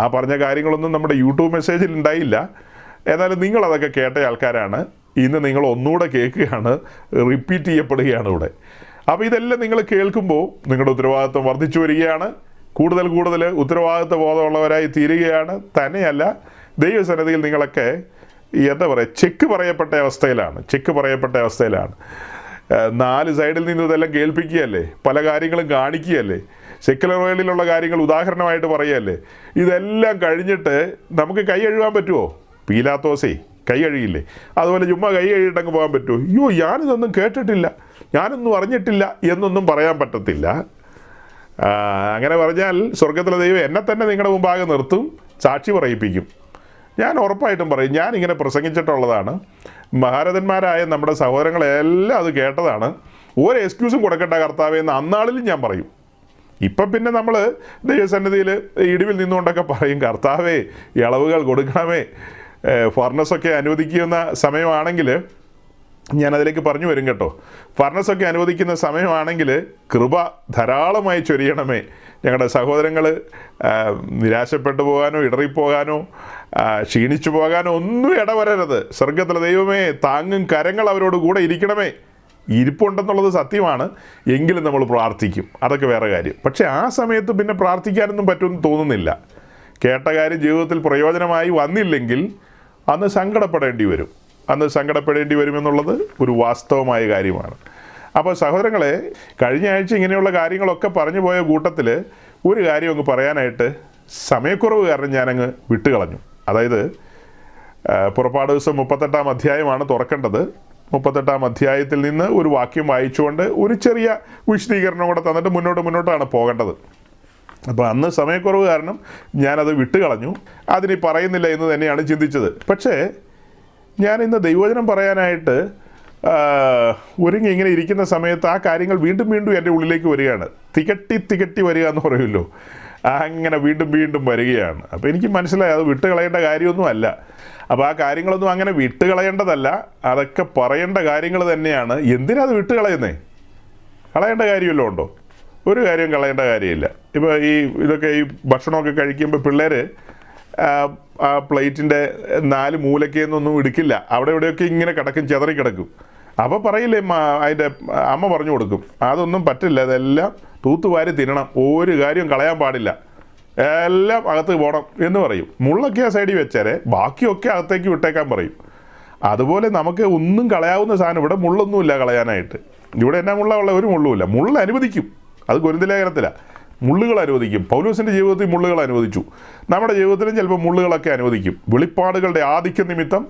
ആ പറഞ്ഞ കാര്യങ്ങളൊന്നും നമ്മുടെ യൂട്യൂബ് മെസ്സേജിൽ ഉണ്ടായില്ല. എന്നാലും നിങ്ങളതൊക്കെ കേട്ട ആൾക്കാരാണ്. ഇന്ന് നിങ്ങൾ ഒന്നുകൂടെ കേൾക്കുകയാണ്, റിപ്പീറ്റ് ചെയ്യപ്പെടുകയാണ് ഇവിടെ. അപ്പോൾ ഇതെല്ലാം നിങ്ങൾ കേൾക്കുമ്പോൾ നിങ്ങളുടെ ഉത്തരവാദിത്വം വർദ്ധിച്ചു വരികയാണ്, കൂടുതൽ ഉത്തരവാദിത്വ ബോധമുള്ളവരായി തീരുകയാണ്. തന്നെയല്ല, ദൈവസന്നിധിയിൽ നിങ്ങളൊക്കെ ചെക്ക് പറയപ്പെട്ട അവസ്ഥയിലാണ്. 4 സൈഡിൽ നിന്ന് ഇതെല്ലാം കേൾപ്പിക്കുകയല്ലേ, പല കാര്യങ്ങളും കാണിക്കുകയല്ലേ, സെക്കുലർ വേൾഡിലുള്ള കാര്യങ്ങൾ ഉദാഹരണമായിട്ട് പറയുകയല്ലേ. ഇതെല്ലാം കഴിഞ്ഞിട്ട് നമുക്ക് കൈ കഴുകാൻ പറ്റുമോ? പീലാത്തോസേ കൈ കഴുകിയില്ലേ? അതുപോലെ ചുമ്മാ കൈ കഴുകിയിട്ടങ്ങ് പോകാൻ പറ്റുമോ? അയ്യോ, ഞാനിതൊന്നും കേട്ടിട്ടില്ല, ഞാനൊന്നും അറിഞ്ഞിട്ടില്ല എന്നൊന്നും പറയാൻ പറ്റത്തില്ല. അങ്ങനെ പറഞ്ഞാൽ സ്വർഗത്തിലെ ദൈവം എന്നെ തന്നെ നിങ്ങളുടെ മുമ്പാകെ നിർത്തും, സാക്ഷി പറയിപ്പിക്കും. ഞാൻ ഉറപ്പായിട്ടും പറയും, ഞാനിങ്ങനെ പ്രസംഗിച്ചിട്ടുള്ളതാണ്. മഹാരഥന്മാരായ നമ്മുടെ സഹോദരങ്ങളെല്ലാം അത് കേട്ടതാണ്. ഒരു എക്സ്ക്യൂസും കൊടുക്കണ്ട കർത്താവേ എന്ന് അന്നാളിലും ഞാൻ പറയും. ഇപ്പം പിന്നെ നമ്മൾ ദൈവസന്നിധിയിൽ ഇടിവിൽ നിന്നുകൊണ്ടൊക്കെ പറയും, കർത്താവേ ഇളവുകൾ കൊടുക്കണമേ, ഫർണസൊക്കെ അനുവദിക്കുന്ന സമയമാണെങ്കിൽ ഞാനതിലേക്ക് പറഞ്ഞു വരും കേട്ടോ. ഫർണസൊക്കെ അനുവദിക്കുന്ന സമയമാണെങ്കിൽ കൃപ ധാരാളമായി ചൊരിയണമേ. ഞങ്ങളുടെ സഹോദരങ്ങൾ നിരാശപ്പെട്ടു പോകാനോ ഇടറിപ്പോകാനോ ക്ഷീണിച്ചു പോകാനോ ഒന്നും ഇടവരരുത്. സ്വർഗത്തിലെ ദൈവമേ, താങ്ങും കരങ്ങൾ അവരോട് കൂടെ ഇരിക്കണമേ. ഇരിപ്പുണ്ടെന്നുള്ളത് സത്യമാണ്, എങ്കിലും നമ്മൾ പ്രാർത്ഥിക്കും, അതൊക്കെ വേറെ കാര്യം. പക്ഷേ ആ സമയത്ത് പിന്നെ പ്രാർത്ഥിക്കാനൊന്നും പറ്റുമെന്ന് തോന്നുന്നില്ല. കേട്ട കാര്യം ജീവിതത്തിൽ പ്രയോജനമായി വന്നില്ലെങ്കിൽ അന്ന് സങ്കടപ്പെടേണ്ടി വരുമെന്നുള്ളത് ഒരു വാസ്തവമായ കാര്യമാണ്. അപ്പോൾ സഹോദരങ്ങളെ, കഴിഞ്ഞ ആഴ്ച ഇങ്ങനെയുള്ള കാര്യങ്ങളൊക്കെ പറഞ്ഞു പോയ കൂട്ടത്തിൽ ഒരു കാര്യം അങ്ങ് പറയാനായിട്ട് സമയക്കുറവ് കാരണം ഞാനങ്ങ് വിട്ടുകളഞ്ഞു. അതായത് പുറപ്പാട് ദിവസം 38-ാം അധ്യായമാണ് തുറക്കേണ്ടത്. 38-ാം അധ്യായത്തിൽ നിന്ന് ഒരു വാക്യം വായിച്ചുകൊണ്ട് ഒരു ചെറിയ വിശദീകരണം കൂടെ തന്നിട്ട് മുന്നോട്ടാണ് പോകേണ്ടത്. അപ്പോൾ അന്ന് സമയക്കുറവ് കാരണം ഞാനത് വിട്ടുകളഞ്ഞു. അതിനി പറയുന്നില്ല എന്ന് തന്നെയാണ് ചിന്തിച്ചത്. പക്ഷേ ഞാൻ ഇന്ന് ദൈവവചനം പറയാനായിട്ട് ഒരുങ്ങി ഇങ്ങനെ ഇരിക്കുന്ന സമയത്ത് ആ കാര്യങ്ങൾ വീണ്ടും എൻ്റെ ഉള്ളിലേക്ക് വരികയാണ്. തികട്ടി വരിക എന്ന് പറയുമല്ലോ, അങ്ങനെ വീണ്ടും വരികയാണ്. അപ്പോൾ എനിക്ക് മനസ്സിലായി അത് വിട്ടുകളയേണ്ട കാര്യമൊന്നും അല്ല. അപ്പോൾ ആ കാര്യങ്ങളൊന്നും അങ്ങനെ വിട്ടുകളയേണ്ടതല്ല, അതൊക്കെ പറയേണ്ട കാര്യങ്ങൾ തന്നെയാണ്. എന്തിനാ അത് വിട്ടുകളയുന്നേ? കളയേണ്ട കാര്യമല്ലോ ഉണ്ടോ? ഒരു കാര്യം കളയേണ്ട കാര്യമില്ല. ഇപ്പോൾ ഇതൊക്കെ ഈ ഭക്ഷണമൊക്കെ കഴിക്കുമ്പോൾ പിള്ളേർ ആ പ്ലേറ്റിൻ്റെ 4 മൂലക്കേന്നൊന്നും എടുക്കില്ല, അവിടെ ഇവിടെയൊക്കെ ഇങ്ങനെ ചിതറിക്കിടക്കും. അപ്പോൾ പറയില്ലേ, അതിൻ്റെ അമ്മ പറഞ്ഞു കൊടുക്കും, അതൊന്നും പറ്റില്ല, അതെല്ലാം തൂത്തുവാരി തിന്നണം, ഒരു കാര്യവും കളയാൻ പാടില്ല, എല്ലാം അകത്ത് പോകണം എന്ന് പറയും. മുള്ളൊക്കെ ആ സൈഡിൽ വെച്ചാലേ ബാക്കിയൊക്കെ അകത്തേക്ക് വിട്ടേക്കാൻ പറയും. അതുപോലെ നമുക്ക് ഒന്നും കളയാവുന്ന സാധനം, ഇവിടെ മുള്ളൊന്നുമില്ല കളയാനായിട്ട്. ഇവിടെ എന്നാ മുള്ള ഒരു മുള്ളുമില്ല. മുള്ള അനുവദിക്കും, അത് കൊരിന്ത്യലേഖനത്തിലാണ്. മുള്ളുകൾ അനുവദിക്കും. പൗലോസിൻ്റെ ജീവിതത്തിൽ മുള്ളുകൾ അനുവദിച്ചു. നമ്മുടെ ജീവിതത്തിലും ചിലപ്പോൾ മുള്ളുകളൊക്കെ അനുവദിക്കും, വെളിപ്പാടുകളുടെ ആധിക്യ നിമിത്തം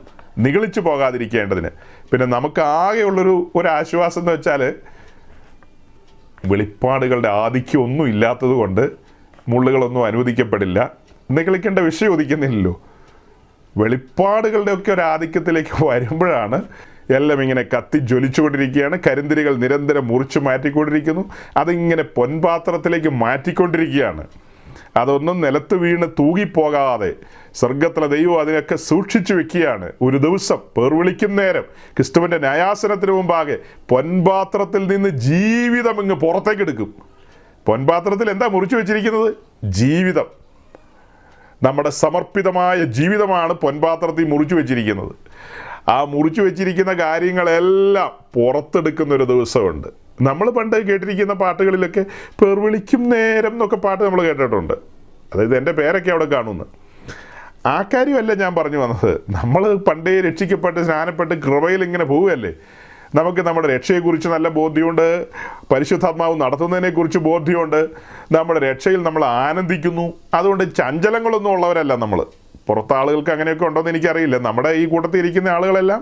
നിഗളിച്ചു പോകാതിരിക്കേണ്ടതിന്. പിന്നെ നമുക്ക് ആകെയുള്ളൊരു ആശ്വാസം എന്ന് വെച്ചാൽ വെളിപ്പാടുകളുടെ ആധിക്യം ഒന്നും ഇല്ലാത്തത് കൊണ്ട് മുള്ളുകളൊന്നും അനുവദിക്കപ്പെടില്ല. നിഗളിക്കേണ്ട വിഷയം ഉദിക്കുന്നില്ലല്ലോ. വെളിപ്പാടുകളുടെയൊക്കെ ഒരു ആധിക്യത്തിലേക്ക് വരുമ്പോഴാണ് എല്ലാം ഇങ്ങനെ കത്തി ജ്വലിച്ചുകൊണ്ടിരിക്കുകയാണ്. കരിന്തിരികൾ നിരന്തരം മുറിച്ച് മാറ്റിക്കൊണ്ടിരിക്കുന്നു. അതിങ്ങനെ പൊൻപാത്രത്തിലേക്ക് മാറ്റിക്കൊണ്ടിരിക്കുകയാണ്. അതൊന്നും നിലത്ത് വീണ് തൂകിപ്പോകാതെ സ്വർഗത്തിലെ ദൈവം അതിനൊക്കെ സൂക്ഷിച്ചു വെക്കുകയാണ്. ഒരു ദിവസം പേർവിളിക്കും നേരം ക്രിസ്തുവിൻ്റെ ന്യായാസനത്തിന് മുമ്പാകെ പൊൻപാത്രത്തിൽ നിന്ന് ജീവിതം ഇങ്ങ് പുറത്തേക്ക് എടുക്കും. പൊൻപാത്രത്തിൽ എന്താ മുറിച്ചു വെച്ചിരിക്കുന്നത്? ജീവിതം. നമ്മുടെ സമർപ്പിതമായ ജീവിതമാണ് പൊൻപാത്രത്തിൽ മുറിച്ചു വെച്ചിരിക്കുന്നത്. ആ മുറിച്ചു വെച്ചിരിക്കുന്ന കാര്യങ്ങളെല്ലാം പുറത്തെടുക്കുന്നൊരു ദിവസമുണ്ട്. നമ്മൾ പണ്ട് കേട്ടിരിക്കുന്ന പാട്ടുകളിലൊക്കെ പേർവിളിക്കും നേരം എന്നൊക്കെ പാട്ട് നമ്മൾ കേട്ടിട്ടുണ്ട്. അതായത് എൻ്റെ പേരൊക്കെ അവിടെ കാണുന്നു. ആ കാര്യമല്ല ഞാൻ പറഞ്ഞു വന്നത്. നമ്മൾ പണ്ടേ രക്ഷിക്കപ്പെട്ട് സ്നാനപ്പെട്ട് കൃപയിൽ ഇങ്ങനെ പോവുകയല്ലേ. നമുക്ക് നമ്മുടെ രക്ഷയെക്കുറിച്ച് നല്ല ബോധ്യമുണ്ട്, പരിശുദ്ധാത്മാവ് നടത്തുന്നതിനെക്കുറിച്ച് ബോധ്യമുണ്ട്, നമ്മുടെ രക്ഷയിൽ നമ്മൾ ആനന്ദിക്കുന്നു. അതുകൊണ്ട് ചഞ്ചലങ്ങളൊന്നും ഉള്ളവരല്ല നമ്മൾ. പുറത്തെ ആളുകൾക്ക് അങ്ങനെയൊക്കെ ഉണ്ടോയെന്ന് എനിക്കറിയില്ല. നമ്മുടെ ഈ കൂട്ടത്തിൽ ഇരിക്കുന്ന ആളുകളെല്ലാം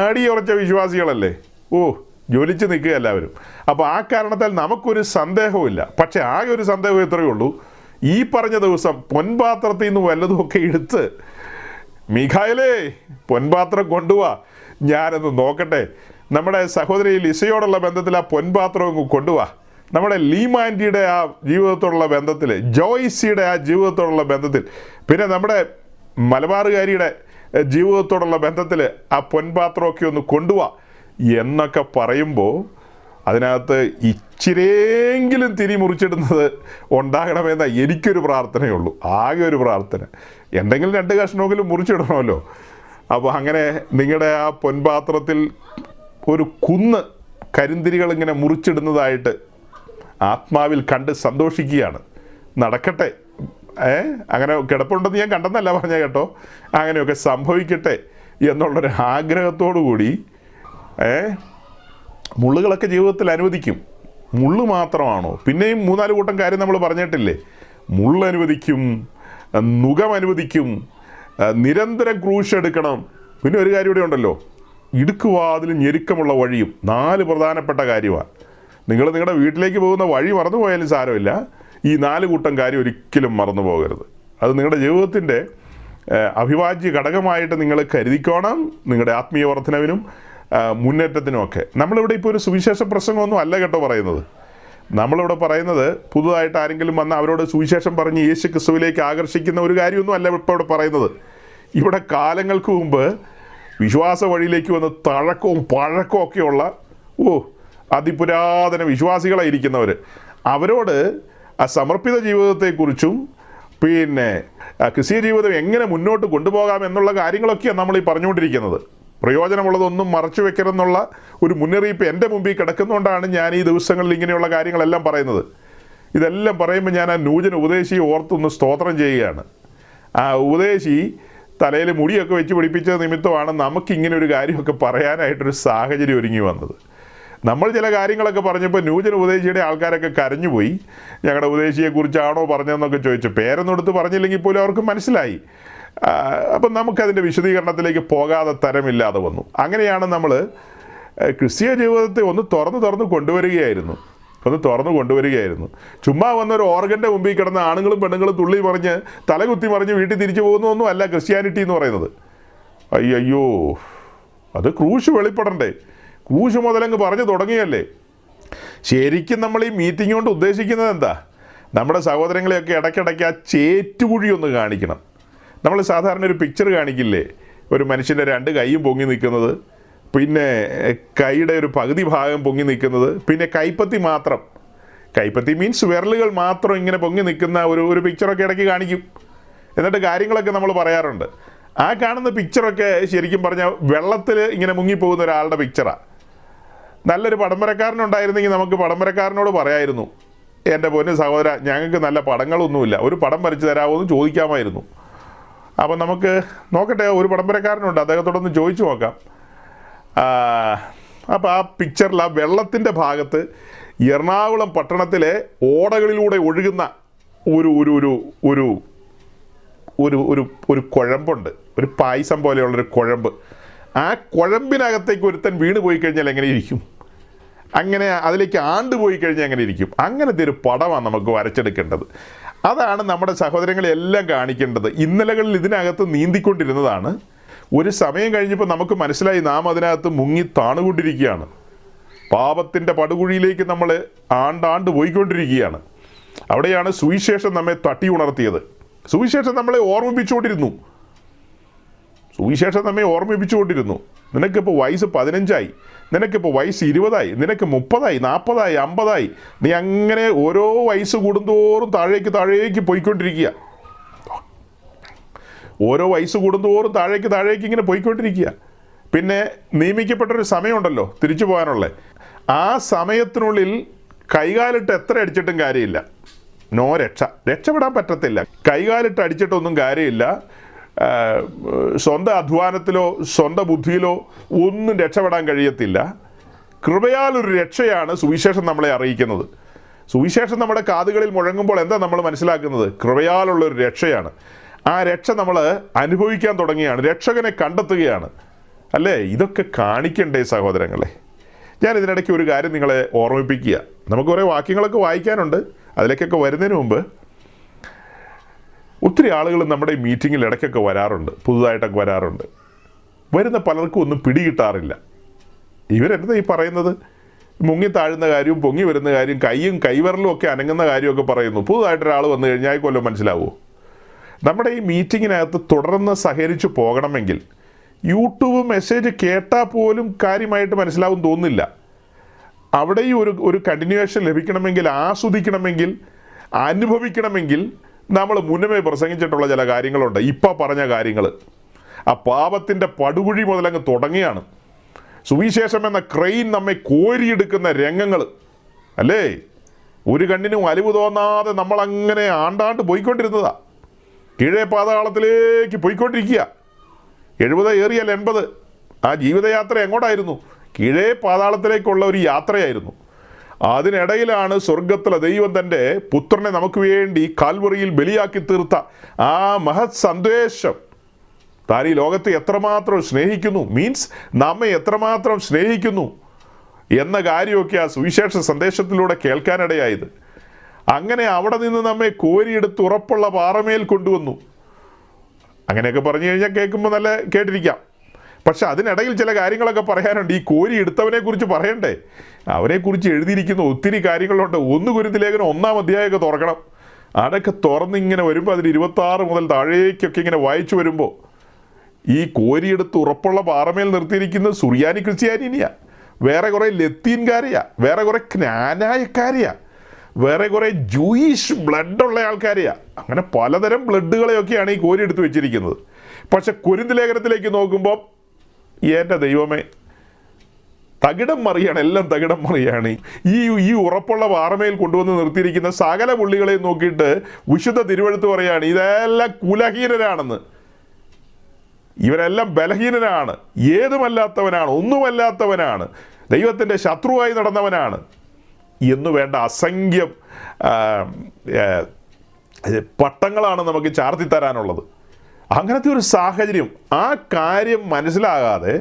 അടിയുറച്ച വിശ്വാസികളല്ലേ. ജ്വലിച്ച് നിൽക്കുക എല്ലാവരും. അപ്പോൾ ആ കാരണത്താൽ നമുക്കൊരു സന്ദേഹവുമില്ല. പക്ഷേ ആകെ ഒരു സന്ദേഹം ഇത്രയേ ഉള്ളൂ, ഈ പറഞ്ഞ ദിവസം പൊൻപാത്രത്തിൽ നിന്ന് വല്ലതുമൊക്കെ എടുത്ത് മിഖായേലേ പൊൻപാത്രം കൊണ്ടുപോവാ, ഞാനൊന്ന് നോക്കട്ടെ. നമ്മുടെ സഹോദരി ലിസയോടുള്ള ബന്ധത്തിൽ ആ പൊൻപാത്രം അങ്ങ് കൊണ്ടുപോവാ. നമ്മുടെ ലീമാൻറ്റിയുടെ ആ ജീവിതത്തോടുള്ള ബന്ധത്തിൽ, ജോയ്സിയുടെ ആ ജീവിതത്തോടുള്ള ബന്ധത്തിൽ, പിന്നെ നമ്മുടെ മലബാറുകാരിയുടെ ജീവിതത്തോടുള്ള ബന്ധത്തിൽ ആ പൊൻപാത്രമൊക്കെ ഒന്ന് കൊണ്ടുപോവാ എന്നൊക്കെ പറയുമ്പോൾ അതിനകത്ത് ഇച്ചിരെങ്കിലും തിരി മുറിച്ചിടുന്നത് ഉണ്ടാകണമെന്ന എനിക്കൊരു പ്രാർത്ഥനയുള്ളൂ. ആകെ ഒരു പ്രാർത്ഥന, എന്തെങ്കിലും 2 കഷ്ണമെങ്കിലും മുറിച്ചിടണമല്ലോ. അപ്പോൾ അങ്ങനെ നിങ്ങളുടെ ആ പൊൻപാത്രത്തിൽ ഒരു കുന്ന് കരിന്തിരികൾ ഇങ്ങനെ മുറിച്ചിടുന്നതായിട്ട് ആത്മാവിൽ കണ്ട് സന്തോഷിക്കുകയാണ്. നടക്കട്ടെ. അങ്ങനെ കിടപ്പുണ്ടെന്ന് ഞാൻ കണ്ടെന്നല്ല പറഞ്ഞ കേട്ടോ, അങ്ങനെയൊക്കെ സംഭവിക്കട്ടെ എന്നുള്ളൊരു ആഗ്രഹത്തോടു കൂടി മുള്ളുകളൊക്കെ ജീവിതത്തിൽ അനുവദിക്കും. മുള്ളു മാത്രമാണോ? പിന്നെയും 3-4 കൂട്ടം കാര്യം നമ്മൾ പറഞ്ഞിട്ടില്ലേ. മുള്ള് അനുവദിക്കും, നുകം അനുവദിക്കും, നിരന്തരം ക്രൂശ് എടുക്കണം. പിന്നെ ഒരു കാര്യം ഇവിടെ ഉണ്ടല്ലോ, ഇടുക്കുവാതിലും ഞെരുക്കമുള്ള വഴിയും. 4 പ്രധാനപ്പെട്ട കാര്യമാണ്. നിങ്ങൾ നിങ്ങളുടെ വീട്ടിലേക്ക് പോകുന്ന വഴി മറന്നു പോയാലും സാരമില്ല, ഈ 4 കൂട്ടം കാര്യം ഒരിക്കലും മറന്നു പോകരുത്. അത് നിങ്ങളുടെ ജീവിതത്തിൻ്റെ അവിഭാജ്യ ഘടകമായിട്ട് നിങ്ങൾ കരുതിക്കോണം, നിങ്ങളുടെ ആത്മീയ വർധനവിനും മുന്നേറ്റത്തിനുമൊക്കെ. നമ്മളിവിടെ ഇപ്പോൾ ഒരു സുവിശേഷ പ്രസംഗമൊന്നും അല്ല കേട്ടോ പറയുന്നത്. നമ്മളിവിടെ പറയുന്നത് പുതുതായിട്ട് ആരെങ്കിലും വന്ന് അവരോട് സുവിശേഷം പറഞ്ഞ് യേശു ക്രിസ്തുവിലേക്ക് ആകർഷിക്കുന്ന ഒരു കാര്യമൊന്നും അല്ല ഇപ്പോൾ ഇവിടെ പറയുന്നത്. ഇവിടെ കാലങ്ങൾക്ക് മുമ്പ് വിശ്വാസ വഴിയിലേക്ക് വന്ന് തഴക്കവും പഴക്കവും ഒക്കെയുള്ള അതിപുരാതന വിശ്വാസികളായിരിക്കുന്നവർ, അവരോട് ആ സമർപ്പിത ജീവിതത്തെക്കുറിച്ചും പിന്നെ ക്രിസ്തീയ ജീവിതം എങ്ങനെ മുന്നോട്ട് കൊണ്ടുപോകാം എന്നുള്ള കാര്യങ്ങളൊക്കെയാണ് നമ്മൾ ഈ പറഞ്ഞുകൊണ്ടിരിക്കുന്നത്. പ്രയോജനമുള്ളതൊന്നും മറച്ചു വെക്കരുതെന്നുള്ള ഒരു മുന്നറിയിപ്പ് എൻ്റെ മുമ്പിൽ കിടക്കുന്നതുകൊണ്ടാണ് ഞാൻ ഈ ദിവസങ്ങളിൽ ഇങ്ങനെയുള്ള കാര്യങ്ങളെല്ലാം പറയുന്നത്. ഇതെല്ലാം പറയുമ്പോൾ ഞാൻ ആ നൂതന ഉപദേശിയെ ഓർത്തൊന്ന് സ്തോത്രം ചെയ്യുകയാണ്. ആ ഉപദേശി തലയിൽ മുടിയൊക്കെ വെച്ച് പിടിപ്പിച്ച നിമിത്തമാണ് നമുക്കിങ്ങനെ ഒരു കാര്യമൊക്കെ പറയാനായിട്ടൊരു സാഹചര്യം ഒരുങ്ങി വന്നത്. നമ്മൾ ചില കാര്യങ്ങളൊക്കെ പറഞ്ഞപ്പോൾ നൂതന ഉപദേശിയുടെ ആൾക്കാരൊക്കെ കരഞ്ഞുപോയി. ഞങ്ങളുടെ ഉപദേശിയെക്കുറിച്ചാണോ പറഞ്ഞതെന്നൊക്കെ ചോദിച്ചു. പേരൊന്നും എടുത്ത് പറഞ്ഞില്ലെങ്കിൽ പോലും അവർക്ക് മനസ്സിലായി. അപ്പം നമുക്കതിൻ്റെ വിശദീകരണത്തിലേക്ക് പോകാതെ തരമില്ലാതെ വന്നു. അങ്ങനെയാണ് നമ്മൾ ക്രിസ്തീയ ജീവിതത്തെ ഒന്ന് തുറന്ന് കൊണ്ടുവരികയായിരുന്നു. ചുമ്മാ വന്നൊരു ഓർഗൻ്റെ മുമ്പിൽ കിടന്ന ആണുങ്ങളും പെണ്ണുങ്ങളും തുള്ളി പറഞ്ഞ് തലകുത്തി മറിഞ്ഞ് വീട്ടിൽ തിരിച്ചു പോകുന്നതൊന്നും അല്ല ക്രിസ്ത്യാനിറ്റി എന്ന് പറയുന്നത്. അയ്യോ, അത് ക്രൂശ് വെളിപ്പെടണ്ടേ? ക്രൂശ് മുതലങ്ങ് പറഞ്ഞു തുടങ്ങിയല്ലേ. ശരിക്കും നമ്മൾ ഈ മീറ്റിംഗ് കൊണ്ട് ഉദ്ദേശിക്കുന്നത് എന്താ? നമ്മുടെ സഹോദരങ്ങളെയൊക്കെ ഇടയ്ക്കിടയ്ക്ക് ആ ചേറ്റുകുഴി ഒന്ന് കാണിക്കണം. നമ്മൾ സാധാരണ ഒരു പിക്ചർ കാണിക്കില്ലേ, ഒരു മനുഷ്യൻ്റെ 2 കൈയും പൊങ്ങി നിൽക്കുന്നത്, പിന്നെ കൈയുടെ ഒരു പകുതി ഭാഗം പൊങ്ങി നിൽക്കുന്നത്, പിന്നെ കൈപ്പത്തി മീൻസ് വിരലുകൾ മാത്രം ഇങ്ങനെ പൊങ്ങി നിൽക്കുന്ന ഒരു പിക്ചറൊക്കെ ഇടയ്ക്ക് കാണിക്കും. എന്നിട്ട് കാര്യങ്ങളൊക്കെ നമ്മൾ പറയാറുണ്ട്. ആ കാണുന്ന പിക്ചറൊക്കെ ശരിക്കും പറഞ്ഞാൽ വെള്ളത്തിൽ ഇങ്ങനെ മുങ്ങിപ്പോകുന്ന ഒരാളുടെ പിക്ചറാണ്. നല്ലൊരു പടംവരക്കാരനുണ്ടായിരുന്നെങ്കിൽ നമുക്ക് പടംവരക്കാരനോട് പറയായിരുന്നു, എൻ്റെ പൊന്നു സഹോദര, ഞങ്ങൾക്ക് നല്ല പടങ്ങളൊന്നുമില്ല, ഒരു പടം വരച്ച് തരാമോ എന്ന് ചോദിക്കാമായിരുന്നു. അപ്പം നമുക്ക് നോക്കട്ടെ, ഒരു പടംവരക്കാരനുണ്ട്, അദ്ദേഹത്തോടൊന്ന് ചോദിച്ചു നോക്കാം. അപ്പോൾ ആ പിക്ചറിൽ ആ വെള്ളത്തിൻ്റെ ഭാഗത്ത് എറണാകുളം പട്ടണത്തിലെ ഓടകളിലൂടെ ഒഴുകുന്ന ഒരു ഒരു ഒരു ഒരു ഒരു ഒരു കുഴമ്പുണ്ട്, ഒരു പായസം പോലെയുള്ളൊരു കുഴമ്പ്. ആ കുഴമ്പിനകത്തേക്ക് ഒരുത്തൻ വീണ് പോയി കഴിഞ്ഞാൽ എങ്ങനെ ഇരിക്കും? അങ്ങനെ അതിലേക്ക് ആണ്ടുപോയി കഴിഞ്ഞാൽ എങ്ങനെ ഇരിക്കും? അങ്ങനത്തെ ഒരു പടമാണ് നമുക്ക് വരച്ചെടുക്കേണ്ടത്. അതാണ് നമ്മുടെ സഹോദരങ്ങളെല്ലാം കാണിക്കേണ്ടത്. ഇന്നലകളിൽ ഇതിനകത്ത് നീന്തിക്കൊണ്ടിരുന്നതാണ്. ഒരു സമയം കഴിഞ്ഞപ്പോൾ നമുക്ക് മനസ്സിലായി നാം അതിനകത്ത് മുങ്ങി താണുകൊണ്ടിരിക്കുകയാണ്. പാപത്തിൻ്റെ പടുകുഴിയിലേക്ക് നമ്മൾ ആണ്ടാണ്ട് പോയിക്കൊണ്ടിരിക്കുകയാണ്. അവിടെയാണ് സുവിശേഷം നമ്മെ തട്ടി ഉണർത്തിയത്. സുവിശേഷം നമ്മളെ ഓർമ്മിപ്പിച്ചുകൊണ്ടിരുന്നു. നിനക്കിപ്പോൾ വയസ്സ് 15ആയി, നിനക്കിപ്പോൾ വയസ്സ് 20ആയി, നിനക്ക് 30ആയി, 40ആയി, 50ആയി. നീ അങ്ങനെ ഓരോ വയസ്സ് കൂടുന്തോറും താഴേക്ക് പോയിക്കൊണ്ടിരിക്കുക. ഇങ്ങനെ പോയിക്കൊണ്ടിരിക്കുക. പിന്നെ നിയമിക്കപ്പെട്ടൊരു സമയമുണ്ടല്ലോ തിരിച്ചു പോകാനുള്ള. ആ സമയത്തിനുള്ളിൽ കൈകാലിട്ട് എത്ര അടിച്ചിട്ടും കാര്യമില്ല. രക്ഷപ്പെടാൻ പറ്റത്തില്ല. കൈകാലിട്ട് അടിച്ചിട്ടൊന്നും കാര്യമില്ല. സ്വന്തം അധ്വാനത്തിലോ സ്വന്തം ബുദ്ധിയിലോ ഒന്നും രക്ഷപ്പെടാൻ കഴിയത്തില്ല. കൃപയാലൊരു രക്ഷയാണ് സുവിശേഷം നമ്മളെ അറിയിക്കുന്നത്. സുവിശേഷം നമ്മുടെ കാതുകളിൽ മുഴങ്ങുമ്പോൾ എന്താ നമ്മൾ മനസ്സിലാക്കുന്നത്? കൃപയാലുള്ളൊരു രക്ഷയാണ്. ആ രക്ഷ നമ്മൾ അനുഭവിക്കാൻ തുടങ്ങിയാണ്, രക്ഷകനെ കണ്ടെത്തുകയാണ്. അല്ലേ? ഇതൊക്കെ കാണിക്കണ്ടേ സഹോദരങ്ങളെ? ഞാൻ ഇതിനിടയ്ക്ക് ഒരു കാര്യം നിങ്ങളെ ഓർമ്മിപ്പിക്കുക. നമുക്ക് കുറേ വാക്യങ്ങളൊക്കെ വായിക്കാനുണ്ട്. അതിലേക്കൊക്കെ വരുന്നതിന് മുമ്പ് ഒത്തിരി ആളുകൾ നമ്മുടെ ഈ മീറ്റിങ്ങിൽ ഇടയ്ക്കൊക്കെ വരാറുണ്ട്, പുതുതായിട്ടൊക്കെ വരാറുണ്ട്. വരുന്ന പലർക്കും ഒന്നും പിടികിട്ടാറില്ല. ഇവരെന്താ ഈ പറയുന്നത്? മുങ്ങി താഴുന്ന കാര്യവും പൊങ്ങി വരുന്ന കാര്യം, കൈയും കൈവിരലും ഒക്കെ അനങ്ങുന്ന കാര്യമൊക്കെ പറയുന്നു. പുതുതായിട്ടൊരാൾ വന്നു കഴിഞ്ഞാൽ കൊല്ലം മനസ്സിലാവുമോ? നമ്മുടെ ഈ മീറ്റിങ്ങിനകത്ത് തുടർന്ന് സഹകരിച്ചു പോകണമെങ്കിൽ യൂട്യൂബ് മെസ്സേജ് കേട്ടാൽ പോലും കാര്യമായിട്ട് മനസ്സിലാവും തോന്നുന്നില്ല. അവിടെയും ഒരു കണ്ടിന്യൂവേഷൻ ലഭിക്കണമെങ്കിൽ, ആസ്വദിക്കണമെങ്കിൽ, അനുഭവിക്കണമെങ്കിൽ നമ്മൾ മുന്നമേ പ്രസംഗിച്ചിട്ടുള്ള ചില കാര്യങ്ങളുണ്ട്. ഇപ്പം പറഞ്ഞ കാര്യങ്ങൾ ആ പാപത്തിൻ്റെ പടുകുഴി മുതലങ്ങ് തുടങ്ങിയാണ്. സുവിശേഷം എന്ന ക്രെയിൻ നമ്മെ കോരിയെടുക്കുന്ന രംഗങ്ങൾ അല്ലേ? ഒരു കണ്ണിനും അലിവ് തോന്നാതെ നമ്മളങ്ങനെ ആണ്ടാണ്ട് പോയിക്കൊണ്ടിരുന്നതാ. കീഴേ പാതാളത്തിലേക്ക് പോയിക്കൊണ്ടിരിക്കുക. 70 ഏറിയാൽ 80. ആ ജീവിതയാത്ര എങ്ങോട്ടായിരുന്നു? കീഴേ പാതാളത്തിലേക്കുള്ള ഒരു യാത്രയായിരുന്നു. അതിനിടയിലാണ് സ്വർഗത്തിലെ ദൈവം തൻ്റെ പുത്രനെ നമുക്ക് വേണ്ടി കാൽവറിയിൽ ബലിയാക്കി തീർത്ത ആ മഹത് സന്ദേശം. താൻ ഈ ലോകത്തെ എത്രമാത്രം സ്നേഹിക്കുന്നു, മീൻസ് നമ്മെ എത്രമാത്രം സ്നേഹിക്കുന്നു എന്ന കാര്യമൊക്കെ ആ സുവിശേഷ സന്ദേശത്തിലൂടെ കേൾക്കാനിടയായത്. അങ്ങനെ അവിടെ നിന്ന് നമ്മെ കോരിയെടുത്ത് ഉറപ്പുള്ള പാറമേൽ കൊണ്ടുവന്നു. അങ്ങനെയൊക്കെ പറഞ്ഞു കഴിഞ്ഞാൽ കേൾക്കുമ്പോൾ നല്ല കേട്ടിരിക്കാം. പക്ഷെ അതിനിടയിൽ ചില കാര്യങ്ങളൊക്കെ പറയാനുണ്ട്. ഈ കോരി എടുത്തവനെക്കുറിച്ച് പറയണ്ടേ? അവനെക്കുറിച്ച് എഴുതിയിരിക്കുന്ന ഒത്തിരി കാര്യങ്ങളുണ്ട്. 1 കൊരിന്ത്യർ ലേഖനം 1-ാം അധ്യായമൊക്കെ തുറക്കണം. അതൊക്കെ തുറന്നിങ്ങനെ വരുമ്പോൾ അതിൽ 26 മുതൽ താഴേക്കൊക്കെ ഇങ്ങനെ വായിച്ചു വരുമ്പോൾ ഈ കോരിയെടുത്ത് ഉറപ്പുള്ള പാറമേൽ നിർത്തിയിരിക്കുന്നത് സുറിയാനി ക്രിസ്ത്യാനിനെയാണ്, വേറെ കുറേ ലത്തീൻകാരെയാണ്, വേറെ കുറേ ക്നാനായക്കാരെയാണ്, വേറെ കുറേ ജൂയിഷ് ബ്ലഡുള്ള ആൾക്കാരെയാണ്. അങ്ങനെ പലതരം ബ്ലഡുകളെയൊക്കെയാണ് ഈ കോരിയെടുത്ത് വെച്ചിരിക്കുന്നത്. പക്ഷെ കൊരിന്ത് ലേഖനത്തിലേക്ക് നോക്കുമ്പോൾ എൻ്റെ ദൈവമേ, തകിടം മറിയാണ്, എല്ലാം തകിടം മറിയാണ്. ഈ ഉറപ്പുള്ള പാറമേൽ കൊണ്ടുവന്ന് നിർത്തിയിരിക്കുന്ന സകല പുള്ളികളെയും നോക്കിയിട്ട് വിശുദ്ധ തിരുവെഴുത്ത് പറയാണ് ഇതെല്ലാം കുലഹീനരാണെന്ന്, ഇവരെല്ലാം ബലഹീനനാണ്, ഏതുമല്ലാത്തവനാണ്, ഒന്നുമല്ലാത്തവനാണ്, ദൈവത്തിൻ്റെ ശത്രുവായി നടന്നവനാണ് എന്നു വേണ്ട അസംഖ്യം പട്ടങ്ങളാണ് നമുക്ക് ചാർത്തി തരാനുള്ളത്. അങ്ങനത്തെ ഒരു സാഹചര്യം, ആ കാര്യം മനസ്സിലാകാതെ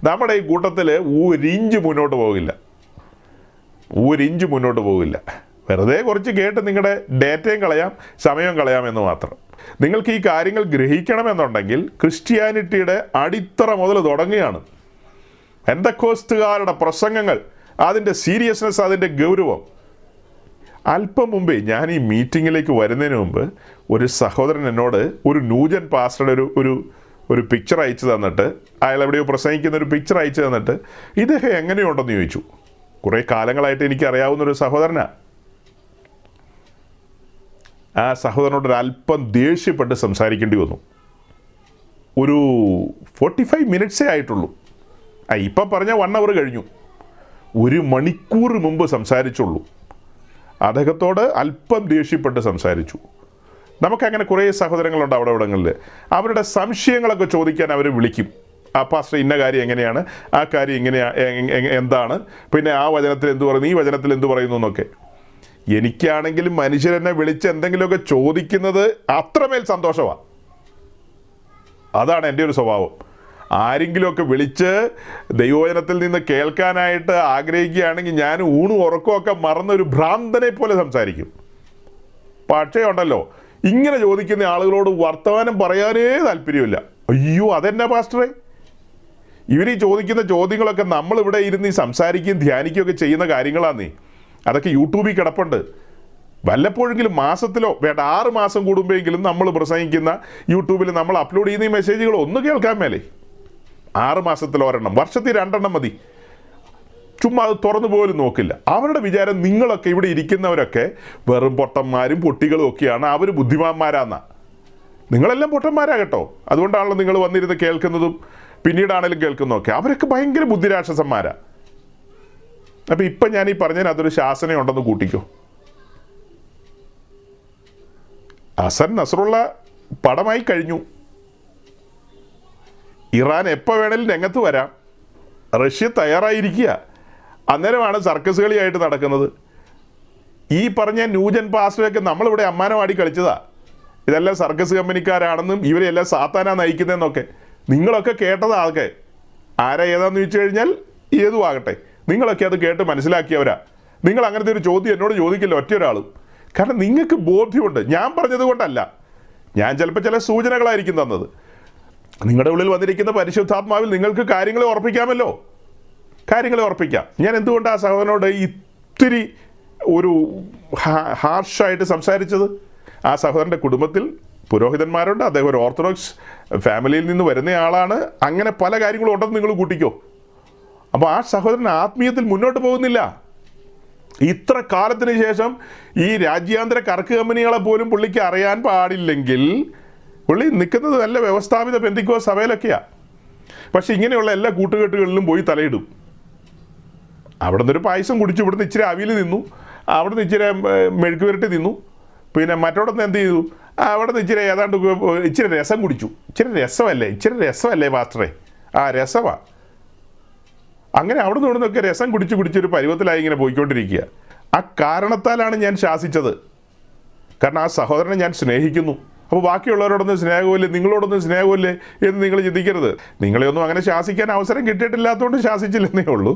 നമ്മുടെ ഈ കൂട്ടത്തിൽ ഒരിഞ്ച് മുന്നോട്ട് പോകില്ല. വെറുതെ കുറച്ച് കേട്ട് നിങ്ങളുടെ ഡേറ്റയും കളയാം, സമയം കളയാം എന്ന് മാത്രം. നിങ്ങൾക്ക് ഈ കാര്യങ്ങൾ ഗ്രഹിക്കണമെന്നുണ്ടെങ്കിൽ ക്രിസ്ത്യാനിറ്റിയുടെ അടിത്തറ മുതൽ തുടങ്ങുകയാണ്. പെന്തക്കോസ്തുകാരുടെ പ്രസംഗങ്ങൾ, അതിൻ്റെ സീരിയസ്നെസ്, അതിൻ്റെ ഗൗരവം. അല്പം മുമ്പേ ഞാൻ ഈ മീറ്റിങ്ങിലേക്ക് വരുന്നതിന് മുമ്പ് ഒരു സഹോദരൻ എന്നോട് ഒരു ന്യൂജൻ പാസ്റ്ററുടെ ഒരു പിക്ചർ അയച്ചു തന്നിട്ട്, അയാൾ എവിടെയോ പ്രസംഗിക്കുന്ന ഒരു പിക്ചർ അയച്ചു തന്നിട്ട് ഇദ്ദേഹം എങ്ങനെയുണ്ടെന്ന് ചോദിച്ചു. കുറേ കാലങ്ങളായിട്ട് എനിക്കറിയാവുന്നൊരു സഹോദരനാണ്. ആ സഹോദരനോട് ഒരു അല്പം ദേഷ്യപ്പെട്ട് സംസാരിക്കേണ്ടി വന്നു. ഒരു 45 മിനിറ്റ്സേ ആയിട്ടുള്ളൂ. ഇപ്പം പറഞ്ഞാൽ 1 അവർ കഴിഞ്ഞു. 1 മണിക്കൂർ മുമ്പ് സംസാരിച്ചുള്ളൂ. അദ്ദേഹത്തോട് അല്പം ദേഷ്യപ്പെട്ട് സംസാരിച്ചു. നമുക്കങ്ങനെ കുറേ സഹോദരങ്ങളുണ്ട് അവിടെ ഇവിടങ്ങളിൽ. അവരുടെ സംശയങ്ങളൊക്കെ ചോദിക്കാൻ അവർ വിളിക്കും. ആ പാസ്റ്റർ ഇന്ന കാര്യം എങ്ങനെയാണ്, ആ കാര്യം എന്താണ്, പിന്നെ ആ വചനത്തിൽ എന്ത് പറയുന്നു, ഈ വചനത്തിൽ എന്ത് പറയുന്നു എന്നൊക്കെ. എനിക്കാണെങ്കിലും മനുഷ്യരെന്നെ വിളിച്ച് എന്തെങ്കിലുമൊക്കെ ചോദിക്കുന്നത് അത്രമേൽ സന്തോഷമാണ്. അതാണ് എൻ്റെ ഒരു സ്വഭാവം. ആരെങ്കിലുമൊക്കെ വിളിച്ച് ദൈവവചനത്തിൽ നിന്ന് കേൾക്കാനായിട്ട് ആഗ്രഹിക്കുകയാണെങ്കിൽ ഞാൻ ഊണും ഉറക്കമൊക്കെ മറന്നൊരു ഭ്രാന്തനെ പോലെ സംസാരിക്കും. പക്ഷേ ഉണ്ടല്ലോ, ഇങ്ങനെ ചോദിക്കുന്ന ആളുകളോട് വർത്തമാനം പറയാനേ താല്പര്യമില്ല. അയ്യോ അതെന്നാ പാസ്റ്ററെ, ഇവർ ഈ ചോദിക്കുന്ന ചോദ്യങ്ങളൊക്കെ നമ്മളിവിടെ ഇരുന്ന് ഈ സംസാരിക്കുകയും ധ്യാനിക്കുകയൊക്കെ ചെയ്യുന്ന കാര്യങ്ങളാന്നേ. അതൊക്കെ യൂട്യൂബിൽ കിടപ്പുണ്ട്. വല്ലപ്പോഴെങ്കിലും മാസത്തിലോ വേണ്ട 6 മാസം കൂടുമ്പോഴെങ്കിലും നമ്മൾ പ്രസംഗിക്കുന്ന യൂട്യൂബിൽ നമ്മൾ അപ്ലോഡ് ചെയ്യുന്ന ഈ മെസ്സേജുകൾ ഒന്ന് കേൾക്കാൻ മേലേ. 6 മാസത്തിൽ ഒരെണ്ണം, വർഷത്തിൽ 2 എണ്ണം മതി. ചുമ്മാ അത് തുറന്നു പോലും നോക്കില്ല. അവരുടെ വിചാരം നിങ്ങളൊക്കെ ഇവിടെ ഇരിക്കുന്നവരൊക്കെ വെറും പൊട്ടന്മാരും പൊട്ടികളും ഒക്കെയാണ്, അവർ ബുദ്ധിമാന്മാരാന്ന. നിങ്ങളെല്ലാം പൊട്ടന്മാരാ കേട്ടോ. അതുകൊണ്ടാണല്ലോ നിങ്ങൾ വന്നിരുന്ന് കേൾക്കുന്നതും പിന്നീടാണേലും കേൾക്കുന്നതൊക്കെ. അവരൊക്കെ ഭയങ്കര ബുദ്ധിരാക്ഷസന്മാരാ. അപ്പം ഇപ്പം ഞാൻ ഈ പറഞ്ഞതിന് അതൊരു ശാസനയുണ്ടെന്ന് കൂട്ടിക്കോ. ഹസൻ നസ്രുള്ള പടമായി കഴിഞ്ഞു. ഇറാൻ എപ്പോൾ വേണേലും രംഗത്ത് വരാം. റഷ്യ തയ്യാറായിരിക്കുക. അന്നേരമാണ് സർക്കസ് കളിയായിട്ട് നടക്കുന്നത്. ഈ പറഞ്ഞ ന്യൂജൻ പാസ്റ്ററൊക്കെ നമ്മളിവിടെ അമ്മാനമാടി കളിച്ചതാ. ഇതെല്ലാം സർക്കസ് കമ്പനിക്കാരാണെന്നും ഇവരെല്ലാം സാത്താനാ നയിക്കുന്നതെന്നൊക്കെ നിങ്ങളൊക്കെ കേട്ടതാ. അതൊക്കെ ആരാ ഏതാന്ന് ചോദിച്ചു കഴിഞ്ഞാൽ ഏതും ആകട്ടെ, നിങ്ങളൊക്കെ അത് കേട്ട് മനസ്സിലാക്കിയവരാ. നിങ്ങൾ അങ്ങനത്തെ ഒരു ചോദ്യം എന്നോട് ചോദിക്കില്ല ഒറ്റ ഒരാളും. കാരണം നിങ്ങൾക്ക് ബോധ്യമുണ്ട്. ഞാൻ പറഞ്ഞത് കൊണ്ടല്ല, ഞാൻ ചിലപ്പോൾ ചില സൂചനകളായിരിക്കും തന്നത്. നിങ്ങളുടെ ഉള്ളിൽ വന്നിരിക്കുന്ന പരിശുദ്ധാത്മാവിൽ നിങ്ങൾക്ക് കാര്യങ്ങളെ ഉറപ്പിക്കാമല്ലോ. കാര്യങ്ങളെ ഉറപ്പിക്കാം. ഞാൻ എന്തുകൊണ്ട് ആ സഹോദരനോട് ഇത്തിരി ഒരു ഹാർഷായിട്ട് സംസാരിച്ചത്? ആ സഹോദരൻ്റെ കുടുംബത്തിൽ പുരോഹിതന്മാരുണ്ട്. അദ്ദേഹം ഒരു ഓർത്തഡോക്സ് ഫാമിലിയിൽ നിന്ന് വരുന്ന ആളാണ്. അങ്ങനെ പല കാര്യങ്ങളും ഉണ്ടെന്ന് നിങ്ങൾ കൂട്ടിക്കോ. അപ്പോൾ ആ സഹോദരൻ ആത്മീയത്തിൽ മുന്നോട്ട് പോകുന്നില്ല. ഇത്ര കാലത്തിന് ശേഷം ഈ രാജ്യാന്തര കറക്ക് കമ്പനികളെ പോലും പുള്ളിക്ക് അറിയാൻ പാടില്ലെങ്കിൽ പുള്ളി നിൽക്കുന്നത് നല്ല വ്യവസ്ഥാപിത പെന്തിക്കോസ് സഭയിലൊക്കെയാണ്. പക്ഷെ ഇങ്ങനെയുള്ള എല്ലാ കൂട്ടുകെട്ടുകളിലും പോയി തലയിടും. അവിടെ നിന്നൊരു പായസം കുടിച്ചു, ഇവിടുന്ന് ഇച്ചിരി അവിയിൽ നിന്നു, അവിടെ നിന്ന് ഇച്ചിരി മെഴുക്ക് പുരട്ടി തിന്നു, പിന്നെ മറ്റോടൊന്ന് എന്ത് ചെയ്തു, അവിടെ നിന്ന് ഇച്ചിരി ഏതാണ്ട് ഇച്ചിരി രസം കുടിച്ചു. ഇച്ചിരി രസമല്ലേ പാസ്റ്ററെ? ആ രസമാണ്. അങ്ങനെ അവിടെ നിന്ന് ഇവിടുന്നൊക്കെ രസം കുടിച്ചൊരു പരുവത്തിലായി ഇങ്ങനെ പോയിക്കൊണ്ടിരിക്കുക. ആ കാരണത്താലാണ് ഞാൻ ശാസിച്ചത്. കാരണം ആ സഹോദരനെ ഞാൻ സ്നേഹിക്കുന്നു. അപ്പോൾ ബാക്കിയുള്ളവരോടൊന്നും സ്നേഹമില്ലേ, നിങ്ങളോടൊന്നും സ്നേഹമില്ലേ എന്ന് നിങ്ങൾ ചിന്തിക്കരുത്. നിങ്ങളെയൊന്നും അങ്ങനെ ശാസിക്കാൻ അവസരം കിട്ടിയിട്ടില്ലാത്തതുകൊണ്ട് ശാസിച്ചില്ലെന്നേ ഉള്ളൂ.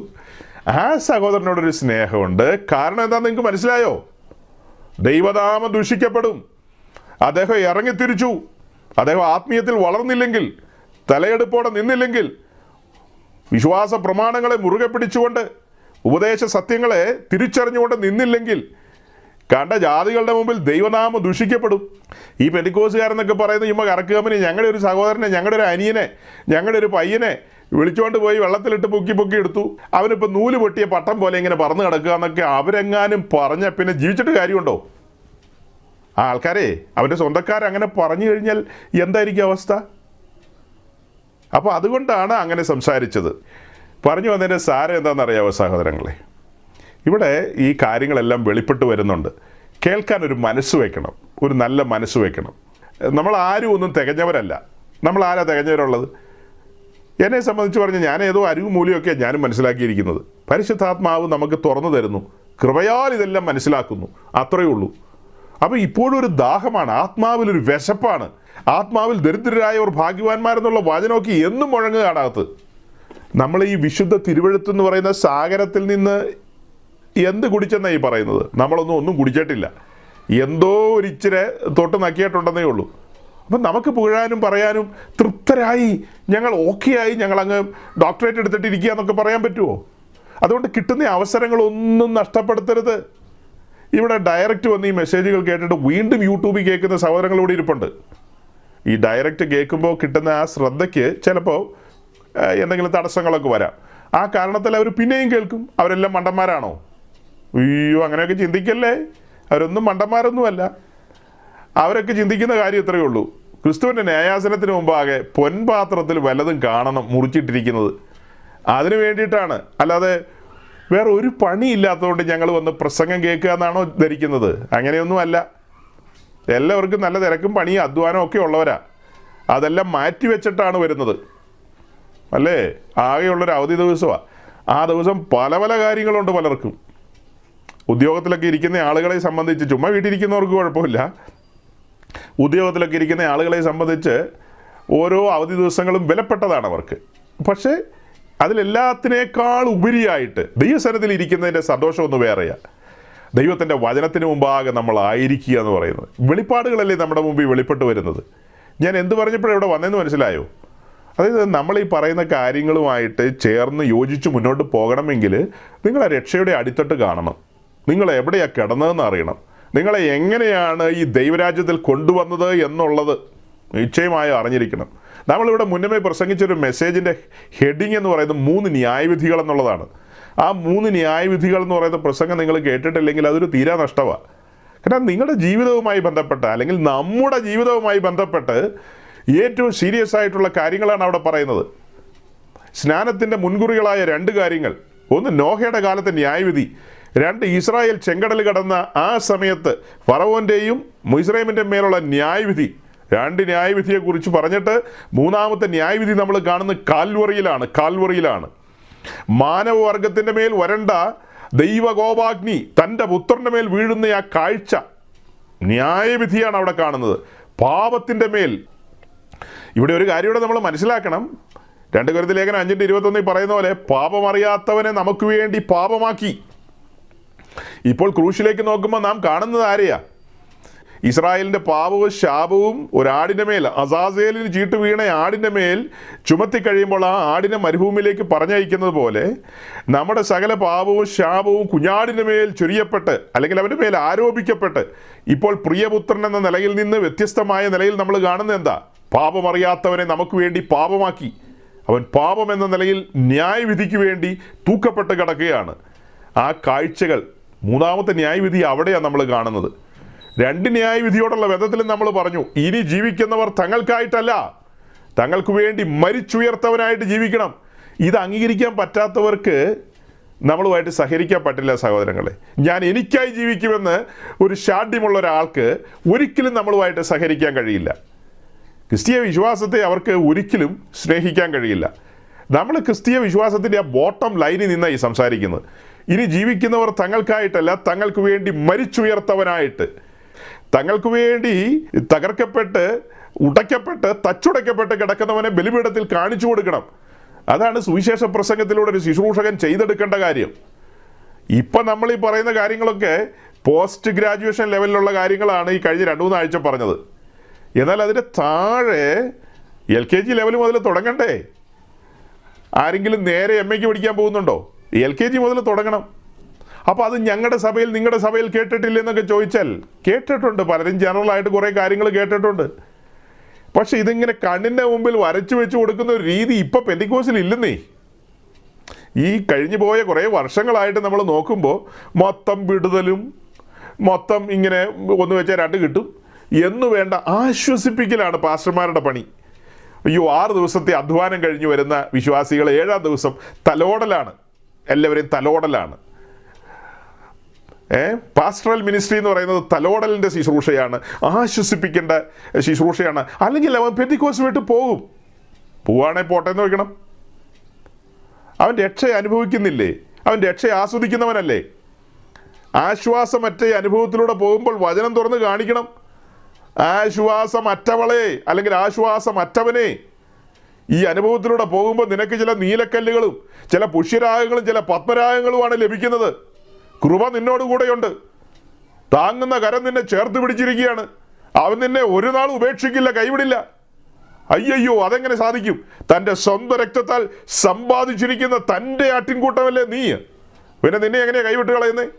ആ സഹോദരനോടൊരു സ്നേഹമുണ്ട്. കാരണം എന്താണെന്ന് നിങ്ങൾക്ക് മനസ്സിലായോ? ദൈവനാമം ദൂഷിക്കപ്പെടും. അദ്ദേഹം ഇറങ്ങിത്തിരിച്ചു. അദ്ദേഹം ആത്മീയത്തിൽ വളർന്നില്ലെങ്കിൽ, തലയെടുപ്പോടെ നിന്നില്ലെങ്കിൽ, വിശ്വാസ പ്രമാണങ്ങളെ മുറുകെ പിടിച്ചുകൊണ്ട് ഉപദേശ സത്യങ്ങളെ തിരിച്ചറിഞ്ഞുകൊണ്ട് നിന്നില്ലെങ്കിൽ കണ്ട ജാതികളുടെ മുമ്പിൽ ദൈവനാമം ദുഷിക്കപ്പെടും. ഈ പെന്തിക്കോസുകാരെന്നൊക്കെ പറയുന്ന ചുമ്മാ കറക്ക് കമ്പനി ഞങ്ങളുടെ ഒരു സഹോദരനെ, ഞങ്ങളുടെ ഒരു അനിയനെ, ഞങ്ങളുടെ ഒരു പയ്യനെ വിളിച്ചുകൊണ്ട് പോയി വെള്ളത്തിലിട്ട് പൊക്കി എടുത്തു, അവനിപ്പോൾ നൂല് പൊട്ടിയ പട്ടം പോലെ ഇങ്ങനെ പറന്ന് കിടക്കുക എന്നൊക്കെ അവരെങ്ങാനും പറഞ്ഞ പിന്നെ ജീവിച്ചിട്ട് കാര്യമുണ്ടോ? ആ ആൾക്കാരെ, അവൻ്റെ സ്വന്തക്കാരങ്ങനെ പറഞ്ഞു കഴിഞ്ഞാൽ എന്തായിരിക്കും അവസ്ഥ? അപ്പോൾ അതുകൊണ്ടാണ് അങ്ങനെ സംസാരിച്ചത്. പറഞ്ഞു വന്നതിൻ്റെ സാരം എന്താണെന്നറിയാമോ സഹോദരങ്ങളെ? ഇവിടെ ഈ കാര്യങ്ങളെല്ലാം വെളിപ്പെട്ട് വരുന്നുണ്ട്. കേൾക്കാൻ ഒരു മനസ്സ് വയ്ക്കണം, ഒരു നല്ല മനസ്സ് വയ്ക്കണം. നമ്മൾ ആരും ഒന്നും തികഞ്ഞവരല്ല. നമ്മൾ ആരാ തികഞ്ഞവരുള്ളത്? എന്നെ സംബന്ധിച്ച് പറഞ്ഞാൽ ഞാൻ ഏതോ അരിവും മൂല്യമൊക്കെയാണ് ഞാനും മനസ്സിലാക്കിയിരിക്കുന്നത്. പരിശുദ്ധാത്മാവ് നമുക്ക് തുറന്നു തരുന്നു, കൃപയാൽ ഇതെല്ലാം മനസ്സിലാക്കുന്നു, അത്രയേ ഉള്ളൂ. അപ്പോൾ ഇപ്പോഴും ഒരു ദാഹമാണ്, ആത്മാവിലൊരു വിശപ്പാണ്. ആത്മാവിൽ ദരിദ്രരായവർ ഭാഗ്യവാന്മാരെന്നുള്ള വചനമൊക്കെ എന്നും മുഴങ്ങുകയാണ് അകത്ത്. നമ്മൾ ഈ വിശുദ്ധ തിരുവെഴുത്ത് എന്ന് പറയുന്ന സാഗരത്തിൽ നിന്ന് എന്ത് കുടിച്ചെന്നാണ് ഈ പറയുന്നത്? ഒന്നും കുടിച്ചിട്ടില്ല, എന്തോ ഒരിച്ചിരി തൊട്ട് നക്കിയിട്ടുണ്ടെന്നേ ഉള്ളൂ. അപ്പം നമുക്ക് പുകഴാനും പറയാനും തൃപ്തരായി ഞങ്ങൾ ഓക്കെയായി ഞങ്ങളങ്ങ് ഡോക്ടറേറ്റ് എടുത്തിട്ടിരിക്കുക എന്നൊക്കെ പറയാൻ പറ്റുമോ? അതുകൊണ്ട് കിട്ടുന്ന അവസരങ്ങളൊന്നും നഷ്ടപ്പെടുത്തരുത്. ഇവിടെ ഡയറക്റ്റ് വന്ന് ഈ മെസ്സേജുകൾ കേട്ടിട്ട് വീണ്ടും യൂട്യൂബിൽ കേൾക്കുന്ന സഹോദരങ്ങളോട് ഇരിപ്പുണ്ട്. ഈ ഡയറക്റ്റ് കേൾക്കുമ്പോൾ കിട്ടുന്ന ആ ശ്രദ്ധയ്ക്ക് ചിലപ്പോൾ എന്തെങ്കിലും തടസ്സങ്ങളൊക്കെ വരാം. ആ കാരണത്തിൽ അവർ പിന്നെയും കേൾക്കും. അവരെല്ലാം മണ്ടന്മാരാണോ? അയ്യോ, അങ്ങനെയൊക്കെ ചിന്തിക്കല്ലേ. അവരൊന്നും മണ്ടന്മാരൊന്നുമല്ല. അവരൊക്കെ ചിന്തിക്കുന്ന കാര്യം ഇത്രയേ ഉള്ളൂ: ക്രിസ്തുവിൻ്റെ ന്യായാസനത്തിന് മുമ്പാകെ പൊൻപാത്രത്തിൽ വല്ലതും കാണണം മുറിച്ചിട്ടിരിക്കുന്നത്. അതിനു വേണ്ടിയിട്ടാണ്. അല്ലാതെ വേറെ ഒരു പണിയില്ലാത്തതുകൊണ്ട് ഞങ്ങൾ വന്ന് പ്രസംഗം കേൾക്കുക എന്നാണോ ധരിക്കുന്നത്? അങ്ങനെയൊന്നുമല്ല. എല്ലാവർക്കും നല്ല തിരക്കും പണിയും അധ്വാനവും ഒക്കെ ഉള്ളവരാ. അതെല്ലാം മാറ്റി വെച്ചിട്ടാണ് വരുന്നത്, അല്ലേ? ആകെയുള്ളൊരു അവധി ദിവസമാണ്. ആ ദിവസം പല പല കാര്യങ്ങളുണ്ട് പലർക്കും. ഉദ്യോഗത്തിലൊക്കെ ഇരിക്കുന്ന ആളുകളെ സംബന്ധിച്ച്, ചുമ്മാ വീട്ടിലിരിക്കുന്നവർക്ക് കുഴപ്പമില്ല, ഉദ്യോഗത്തിലൊക്കെ ഇരിക്കുന്ന ആളുകളെ സംബന്ധിച്ച് ഓരോ അവധി ദിവസങ്ങളും വിലപ്പെട്ടതാണ് അവർക്ക്. പക്ഷേ അതിലെല്ലാത്തിനേക്കാൾ ഉപരിയായിട്ട് ദൈവസന്നിധിയിൽ ഇരിക്കുന്നതിൻ്റെ സന്തോഷം ഒന്ന് വേറെയാണ്. ദൈവത്തിൻ്റെ വചനത്തിന് മുമ്പാകെ നമ്മളായിരിക്കുക എന്ന് പറയുന്നത്. വെളിപ്പാടുകളല്ലേ നമ്മുടെ മുമ്പിൽ വെളിപ്പെട്ട് വരുന്നത്. ഞാൻ എന്ത് പറഞ്ഞപ്പോഴും ഇവിടെ വന്നതെന്ന് മനസ്സിലായോ? അതായത് നമ്മൾ ഈ പറയുന്ന കാര്യങ്ങളുമായിട്ട് ചേർന്ന് യോജിച്ച് മുന്നോട്ട് പോകണമെങ്കിൽ നിങ്ങളെ രക്ഷയുടെ അടിത്തട്ട് കാണണം. നിങ്ങൾ എവിടെയാണ് കിടന്നതെന്ന് അറിയണം. നിങ്ങളെ എങ്ങനെയാണ് ഈ ദൈവരാജ്യത്തിൽ കൊണ്ടുവന്നത് എന്നുള്ളത് നിശ്ചയമായി അറിഞ്ഞിരിക്കണം. നമ്മളിവിടെ മുന്നമേ പ്രസംഗിച്ചൊരു മെസ്സേജിൻ്റെ ഹെഡിങ് എന്ന് പറയുന്നത് 3 ന്യായവിധികൾ എന്നുള്ളതാണ്. ആ 3 ന്യായവിധികൾ എന്ന് പറയുന്ന പ്രസംഗം നിങ്ങൾ കേട്ടിട്ടില്ലെങ്കിൽ അതൊരു തീരാ നഷ്ടമാണ്. കാരണം നിങ്ങളുടെ ജീവിതവുമായി ബന്ധപ്പെട്ട്, അല്ലെങ്കിൽ നമ്മുടെ ജീവിതവുമായി ബന്ധപ്പെട്ട് ഏറ്റവും സീരിയസ് ആയിട്ടുള്ള കാര്യങ്ങളാണ് അവിടെ പറയുന്നത്. സ്നാനത്തിൻ്റെ മുൻകുറികളായ 2 കാര്യങ്ങൾ: ഒന്ന് നോഹയുടെ കാലത്തെ ന്യായവിധി, 2 ഇസ്രായേൽ ചെങ്കടൽ കടന്ന ആ സമയത്ത് ഫറവോൻ്റെയും മിസ്രൈമിൻ്റെ മേലുള്ള ന്യായവിധി. 2 ന്യായവിധിയെക്കുറിച്ച് പറഞ്ഞിട്ട് 3-ാമത്തെ ന്യായവിധി നമ്മൾ കാണുന്നത് കാൽവറിയിലാണ്. മാനവവർഗത്തിൻ്റെ മേൽ വരണ്ട ദൈവകോപാഗ്നി തൻ്റെ പുത്രൻ്റെ മേൽ വീഴുന്ന ആ കാഴ്ച, ന്യായവിധിയാണ് അവിടെ കാണുന്നത്. പാപത്തിൻ്റെ മേൽ. ഇവിടെ ഒരു കാര്യം കൂടെ നമ്മൾ മനസ്സിലാക്കണം. 2 കൊരിന്ത്യർ ലേഖനം 5:21 പറയുന്ന പോലെ പാപമറിയാത്തവനെ നമുക്ക് വേണ്ടി പാപമാക്കി. ഇപ്പോൾ ക്രൂശിലേക്ക് നോക്കുമ്പോൾ നാം കാണുന്നത് ആരെയാ? ഇസ്രായേലിൻ്റെ പാപവും ശാപവും ഒരാടിൻ്റെ മേൽ, അസാസേലിന് ചീട്ട് വീണ ആടിൻ്റെ മേൽ ചുമത്തി കഴിയുമ്പോൾ ആ ആടിനെ മരുഭൂമിയിലേക്ക് പറഞ്ഞയക്കുന്നത് പോലെ നമ്മുടെ സകല പാപവും ശാപവും കുഞ്ഞാടിൻ്റെ മേൽ ചൊരിയപ്പെട്ട്, അല്ലെങ്കിൽ അവൻ്റെ മേൽ ആരോപിക്കപ്പെട്ട്, ഇപ്പോൾ പ്രിയപുത്രൻ എന്ന നിലയിൽ നിന്ന് വ്യത്യസ്തമായ നിലയിൽ നമ്മൾ കാണുന്നത് എന്താ? പാപമറിയാത്തവനെ നമുക്ക് വേണ്ടി പാപമാക്കി. അവൻ പാപം എന്ന നിലയിൽ ന്യായവിധിക്ക് വേണ്ടി തൂക്കപ്പെട്ട് കിടക്കുകയാണ്. ആ കാഴ്ചകൾ 3-ാമത്തെ ന്യായവിധി അവിടെയാണ് നമ്മൾ കാണുന്നത്. 2 ന്യായവിധിയോടുള്ള ബന്ധത്തിലും നമ്മൾ പറഞ്ഞു, ഇനി ജീവിക്കുന്നവർ തങ്ങൾക്കായിട്ടല്ല, തങ്ങൾക്ക് വേണ്ടി മരിച്ചുയർത്തവനായിട്ട് ജീവിക്കണം. ഇത് അംഗീകരിക്കാൻ പറ്റാത്തവർക്ക് നമ്മളുമായിട്ട് സഹകരിക്കാൻ പറ്റില്ല സഹോദരങ്ങളെ. ഞാൻ എനിക്കായി ജീവിക്കുമെന്ന് ഒരു ശാഠ്യമുള്ള ഒരാൾക്ക് ഒരിക്കലും നമ്മളുമായിട്ട് സഹകരിക്കാൻ കഴിയില്ല. ക്രിസ്തീയ വിശ്വാസത്തെ അവർക്ക് ഒരിക്കലും സ്നേഹിക്കാൻ കഴിയില്ല. നമ്മൾ ക്രിസ്തീയ വിശ്വാസത്തിൻ്റെ ആ ബോട്ടം ലൈനിൽ നിന്നായി സംസാരിക്കുന്നത്. ഇനി ജീവിക്കുന്നവർ തങ്ങൾക്കായിട്ടല്ല, തങ്ങൾക്ക് വേണ്ടി മരിച്ചുയർത്തവനായിട്ട്, തങ്ങൾക്ക് വേണ്ടി തകർക്കപ്പെട്ട് ഉടയ്ക്കപ്പെട്ട് തച്ചുടയ്ക്കപ്പെട്ട് കിടക്കുന്നവനെ ബലിപീഠത്തിൽ കാണിച്ചു കൊടുക്കണം. അതാണ് സുവിശേഷ പ്രസംഗത്തിലൂടെ ഒരു ശുശ്രൂഷകൻ ചെയ്തെടുക്കേണ്ട കാര്യം. ഇപ്പം നമ്മൾ ഈ പറയുന്ന കാര്യങ്ങളൊക്കെ പോസ്റ്റ് ഗ്രാജുവേഷൻ ലെവലിലുള്ള കാര്യങ്ങളാണ് ഈ കഴിഞ്ഞ 2-3 ആഴ്ച പറഞ്ഞത്. എന്നാൽ അതിൻ്റെ താഴെ LKG ലെവൽ മുതൽ തുടങ്ങണ്ടേ? ആരെങ്കിലും നേരെ MAക്ക് പഠിക്കാൻ പോകുന്നുണ്ടോ? LKG മുതൽ തുടങ്ങണം. അപ്പോൾ അത് ഞങ്ങളുടെ സഭയിൽ നിങ്ങളുടെ സഭയിൽ കേട്ടിട്ടില്ലെന്നൊക്കെ ചോദിച്ചാൽ കേട്ടിട്ടുണ്ട്, പലരും ജനറലായിട്ട് കുറേ കാര്യങ്ങൾ കേട്ടിട്ടുണ്ട്. പക്ഷെ ഇതിങ്ങനെ കണ്ണിൻ്റെ മുമ്പിൽ വരച്ചു വെച്ച് കൊടുക്കുന്ന ഒരു രീതി ഇപ്പം പെന്തിക്കോസിൽ ഇല്ലെന്നേ. ഈ കഴിഞ്ഞു പോയ കുറേ വർഷങ്ങളായിട്ട് നമ്മൾ നോക്കുമ്പോൾ മൊത്തം വിടുതലും മൊത്തം ഇങ്ങനെ ഒന്ന് വെച്ചാൽ രണ്ട് കിട്ടും എന്ന് വേണ്ട ആശ്വസിപ്പിക്കലാണ് പാസ്റ്റർമാരുടെ പണി. അയ്യോ, 6 ദിവസത്തെ അധ്വാനം കഴിഞ്ഞു വരുന്ന വിശ്വാസികൾ 7-ാം ദിവസം തലോടലാണ്, എല്ലാവരെയും തലോടലാണ്. പാസ്റ്ററൽ മിനിസ്ട്രി എന്ന് പറയുന്നത് തലോടലിൻ്റെ ശുശ്രൂഷയാണ്, ആശ്വസിപ്പിക്കേണ്ട ശുശ്രൂഷയാണ്. അല്ലെങ്കിൽ അവൻ പെന്തിക്കോസ് വിട്ട് പോവുകയാണെങ്കിൽ പോട്ടെ എന്ന് വയ്ക്കണം. അവൻ രക്ഷ അനുഭവിക്കുന്നില്ലേ? അവൻ രക്ഷ ആസ്വദിക്കുന്നവനല്ലേ? ആശ്വാസമറ്റ അനുഭവത്തിലൂടെ പോകുമ്പോൾ വചനം തുറന്ന് കാണിക്കണം. ആശ്വാസമറ്റവളെ അല്ലെങ്കിൽ ആശ്വാസമറ്റവനെ, ഈ അനുഭവത്തിലൂടെ പോകുമ്പോൾ നിനക്ക് ചില നീലക്കല്ലുകളും ചില പുഷ്യരാഗങ്ങളും ചില പത്മരാഗങ്ങളുമാണ് ലഭിക്കുന്നത്. കൃപ നിന്നോടുകൂടെയുണ്ട്. താങ്ങുന്ന കരം നിന്നെ ചേർത്ത് പിടിച്ചിരിക്കുകയാണ്. അവൻ നിന്നെ ഒരു നാൾ ഉപേക്ഷിക്കില്ല, കൈവിടില്ല. അയ്യോ, അതെങ്ങനെ സാധിക്കും? തൻ്റെ സ്വന്തം രക്തത്താൽ സമ്പാദിച്ചിരിക്കുന്ന തൻ്റെ ആട്ടിൻകൂട്ടമല്ലേ നീ? പിന്നെ നിന്നെ എങ്ങനെയാണ് കൈവിട്ട് കളയുന്നത്?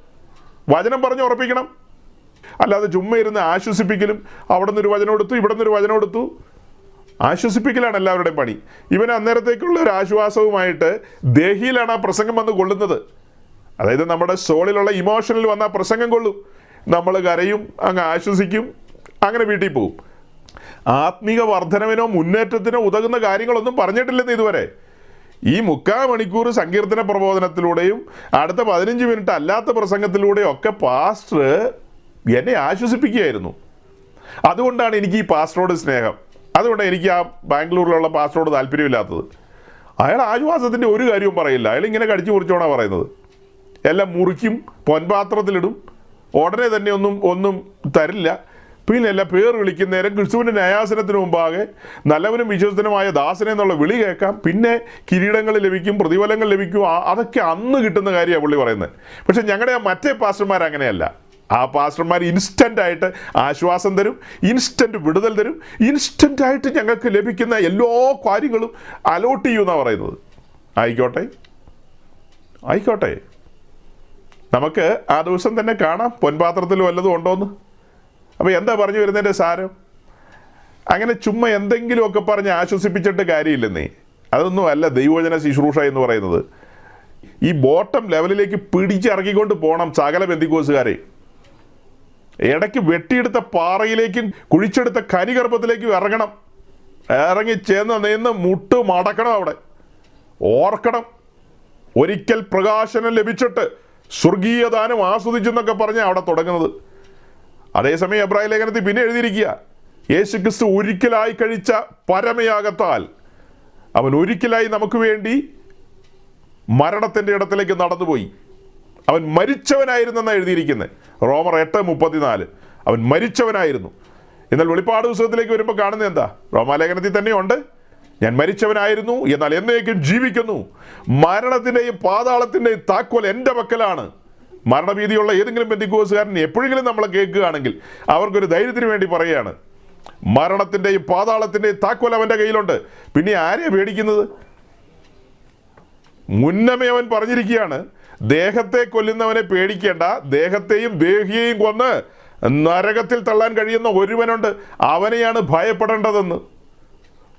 വചനം പറഞ്ഞ് ഉറപ്പിക്കണം. അല്ലാതെ ചുമ്മാ ഇരുന്ന് ആശ്വസിപ്പിക്കലും, അവിടെ നിന്നൊരു വചനം എടുത്തു ഇവിടെ നിന്നൊരു വചനം എടുത്തു, ആശ്വസിപ്പിക്കലാണ് എല്ലാവരുടെയും പണി. ഇവന് അന്നേരത്തേക്കുള്ള ഒരു ആശ്വാസവുമായിട്ട് ദേഹിയിലാണ് ആ പ്രസംഗം വന്ന് കൊള്ളുന്നത്. അതായത് നമ്മുടെ സോളിലുള്ള ഇമോഷനിൽ വന്ന ആ പ്രസംഗം കൊള്ളും. നമ്മൾ കരയും, അങ്ങ് ആശ്വസിക്കും, അങ്ങനെ വീട്ടിൽ പോവും. ആത്മീക വർധനവിനോ മുന്നേറ്റത്തിനോ ഉതകുന്ന കാര്യങ്ങളൊന്നും പറഞ്ഞിട്ടില്ലെന്ന് ഇതുവരെ. ഈ 3/4 മണിക്കൂർ സങ്കീർത്തന പ്രബോധനത്തിലൂടെയും അടുത്ത 15 മിനിറ്റ് അല്ലാത്ത പ്രസംഗത്തിലൂടെയും ഒക്കെ പാസ്റ്റർ എന്നെ ആശ്വസിപ്പിക്കുകയായിരുന്നു. അതുകൊണ്ടാണ് എനിക്ക് ഈ പാസ്റ്ററോട് സ്നേഹം. അതുകൊണ്ടാണ് എനിക്ക് ആ ബാംഗ്ലൂരിലുള്ള പാസ്റ്ററോട് താല്പര്യമില്ലാത്തത്. അയാൾ ആശ്വാസത്തിൻ്റെ ഒരു കാര്യവും പറയില്ല. അയാൾ ഇങ്ങനെ കടിച്ചു മുറിച്ചോണാണ് പറയുന്നത്. എല്ലാം മുറിക്കും, പൊൻപാത്രത്തിലിടും, ഉടനെ തന്നെ ഒന്നും തരില്ല. പിന്നെ എല്ലാ പേർ വിളിക്കുന്നേരം ക്രിസ്തുവിൻ്റെ ന്യായാസനത്തിന് മുമ്പാകെ നല്ലവനും വിശ്വസ്തനുമായ ദാസനെ എന്നുള്ള വിളി കേൾക്കാം. പിന്നെ കിരീടങ്ങൾ ലഭിക്കും, പ്രതിഫലങ്ങൾ ലഭിക്കും. അതൊക്കെ അന്ന് കിട്ടുന്ന കാര്യമാണ് പുള്ളി പറയുന്നത്. പക്ഷെ ഞങ്ങളുടെ മറ്റേ പാസ്റ്റർമാർ അങ്ങനെയല്ല. ആ പാസ്റ്റർമാർ ഇൻസ്റ്റൻ്റായിട്ട് ആശ്വാസം തരും, ഇൻസ്റ്റൻ്റ് വിടുതൽ തരും, ഇൻസ്റ്റൻ്റായിട്ട് ഞങ്ങൾക്ക് ലഭിക്കുന്ന എല്ലാ കാര്യങ്ങളും അലോട്ട് ചെയ്യുമെന്നാണ് പറയുന്നത്. ആയിക്കോട്ടെ, നമുക്ക് ആ ദിവസം തന്നെ കാണാം പൊൻപാത്രത്തിൽ വല്ലതും ഉണ്ടോയെന്ന്. അപ്പോൾ എന്താ പറഞ്ഞു വരുന്നതിൻ്റെ സാരം? അങ്ങനെ ചുമ്മാ എന്തെങ്കിലുമൊക്കെ പറഞ്ഞ് ആശ്വസിപ്പിച്ചിട്ട് കാര്യമില്ലെന്നേ. അതൊന്നും അല്ല ദൈവവചന ശുശ്രൂഷ എന്ന് പറയുന്നത്. ഈ ബോട്ടം ലെവലിലേക്ക് പിടിച്ചിറക്കിക്കൊണ്ട് പോകണം സകല പെന്തിക്കോസുകാരെ. ഇടയ്ക്ക് വെട്ടിയെടുത്ത പാറയിലേക്കും കുഴിച്ചെടുത്ത ഖനിഗർഭത്തിലേക്കും ഇറങ്ങണം. ഇറങ്ങി നിന്ന് മുട്ട് മടക്കണം. അവിടെ ഓർക്കണം, ഒരിക്കൽ പ്രകാശനം ലഭിച്ചിട്ട് സ്വർഗീയ ദാനം ആസ്വദിച്ചെന്നൊക്കെ പറഞ്ഞാൽ അവിടെ തുടങ്ങുന്നത്. അതേസമയം എബ്രായ ലേഖനത്തിൽ പിന്നെ എഴുതിയിരിക്കുക, യേശുക്രിസ്തു ഒരിക്കലായി കഴിച്ച പരമയാഗത്താൽ അവൻ ഒരിക്കലായി നമുക്ക് വേണ്ടി മരണത്തിൻ്റെ ഇടത്തിലേക്ക് നടന്നുപോയി. അവൻ മരിച്ചവനായിരുന്നെന്നാണ് എഴുതിയിരിക്കുന്നത്. റോമർ 8:34. അവൻ മരിച്ചവനായിരുന്നു. എന്നാൽ വെളിപ്പാട് പുസ്തകത്തിലേക്ക് വരുമ്പോൾ കാണുന്നത് എന്താ? റോമാലേഖനത്തിൽ തന്നെയുണ്ട്, ഞാൻ മരിച്ചവനായിരുന്നു എന്നാൽ എന്നേക്കും ജീവിക്കുന്നു, മരണത്തിൻ്റെയും പാതാളത്തിൻ്റെയും താക്കോൽ എൻ്റെ പക്കലാണ്. മരണഭീതിയുള്ള ഏതെങ്കിലും പെന്തിക്കോസുകാരൻ എപ്പോഴെങ്കിലും നമ്മളെ കേൾക്കുകയാണെങ്കിൽ അവർക്കൊരു ധൈര്യത്തിന് വേണ്ടി പറയുകയാണ്, മരണത്തിൻ്റെയും പാതാളത്തിൻ്റെയും താക്കോൽ അവൻ്റെ കയ്യിലുണ്ട്. പിന്നെ ആരെയാണ് പേടിക്കുന്നത്? മുന്നമേ അവൻ പറഞ്ഞിരിക്കുകയാണ്, ദേഹത്തെ കൊല്ലുന്നവനെ പേടിക്കേണ്ട, ദേഹത്തെയും ദേഹിയെയും കൊന്ന് നരകത്തിൽ തള്ളാൻ കഴിയുന്ന ഒരുവനുണ്ട്, അവനെയാണ് ഭയപ്പെടേണ്ടതെന്ന്.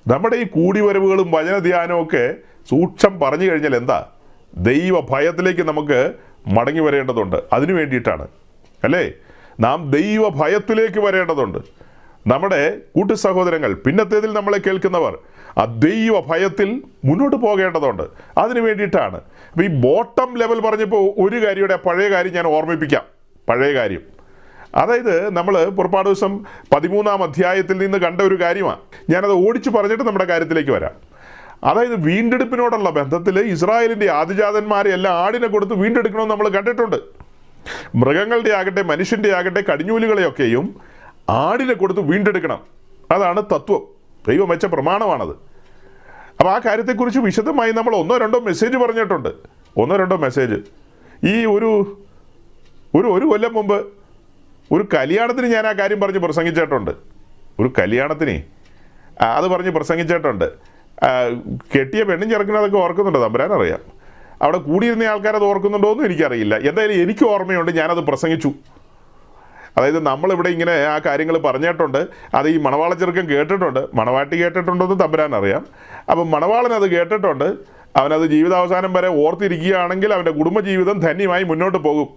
നമ്മുടെ ഈ കൂടിവരവുകളും വചനധ്യാനവും ഒക്കെ സൂക്ഷം പറഞ്ഞു കഴിഞ്ഞാൽ എന്താ? ദൈവ ഭയത്തിലേക്ക് നമുക്ക് മടങ്ങി വരേണ്ടതുണ്ട്. അതിനു വേണ്ടിയിട്ടാണ് അല്ലേ? നാം ദൈവ ഭയത്തിലേക്ക് വരേണ്ടതുണ്ട്. നമ്മുടെ കൂട്ടു സഹോദരങ്ങൾ, പിന്നത്തേതിൽ നമ്മളെ കേൾക്കുന്നവർ ആ ദൈവ ഭയത്തിൽ മുന്നോട്ട് പോകേണ്ടതുണ്ട്. അതിനു വേണ്ടിയിട്ടാണ്. അപ്പോൾ ഈ ബോട്ടം ലെവൽ പറഞ്ഞപ്പോൾ ഒരു കാര്യയുടെ പഴയ കാര്യം ഞാൻ ഓർമ്മിപ്പിക്കാം. പഴയ കാര്യം, അതായത് നമ്മൾ പുറപ്പാട് ദിവസം 13-ാം അധ്യായത്തിൽ നിന്ന് കണ്ട ഒരു കാര്യമാണ്. ഞാനത് ഓടിച്ചു പറഞ്ഞിട്ട് നമ്മുടെ കാര്യത്തിലേക്ക് വരാം. അതായത് വീണ്ടെടുപ്പിനോടുള്ള ബന്ധത്തിൽ ഇസ്രായേലിൻ്റെ ആദിജാതന്മാരെ എല്ലാം ആടിനെ കൊടുത്ത് വീണ്ടെടുക്കണമെന്ന് നമ്മൾ കണ്ടിട്ടുണ്ട്. മൃഗങ്ങളുടെ ആകട്ടെ മനുഷ്യൻ്റെ ആകട്ടെ കടിഞ്ഞൂലുകളെയൊക്കെയും ആടിനെ കൊടുത്ത് വീണ്ടെടുക്കണം. അതാണ് തത്വം. ദൈവം വെച്ച പ്രമാണമാണത്. അപ്പോൾ ആ കാര്യത്തെക്കുറിച്ച് വിശദമായി നമ്മൾ 1-2 മെസ്സേജ് പറഞ്ഞിട്ടുണ്ട്. 1-2 മെസ്സേജ്. ഈ ഒരു കൊല്ലം മുമ്പ് ഒരു കല്യാണത്തിന് ഞാൻ ആ കാര്യം പറഞ്ഞ് പ്രസംഗിച്ചിട്ടുണ്ട്. ഒരു കല്യാണത്തിന് അത് പറഞ്ഞ് പ്രസംഗിച്ചിട്ടുണ്ട്. കെട്ടിയ പെണ്ണും ചെറുക്കനും അതൊക്കെ ഓർക്കുന്നുണ്ട്, തമ്പുരാനറിയാം. അവിടെ കൂടിയിരുന്ന ആൾക്കാരത് ഓർക്കുന്നുണ്ടോ എന്നും എനിക്കറിയില്ല. എന്തായാലും എനിക്ക് ഓർമ്മയുണ്ട്, ഞാനത് പ്രസംഗിച്ചു. അതായത് നമ്മളിവിടെ ഇങ്ങനെ ആ കാര്യങ്ങൾ പറഞ്ഞിട്ടുണ്ട്, അത് ഈ മണവാള ചെറുക്കൻ കേട്ടിട്ടുണ്ട്, മണവാട്ടി കേട്ടിട്ടുണ്ടെന്ന് തമ്പുരാൻ അറിയാം. അപ്പം മണവാളൻ അത് കേട്ടിട്ടുണ്ട്. അവനത് ജീവിതാവസാനം വരെ ഓർത്തിരിക്കുകയാണെങ്കിൽ അവൻ്റെ കുടുംബജീവിതം ധന്യമായി മുന്നോട്ട് പോകും.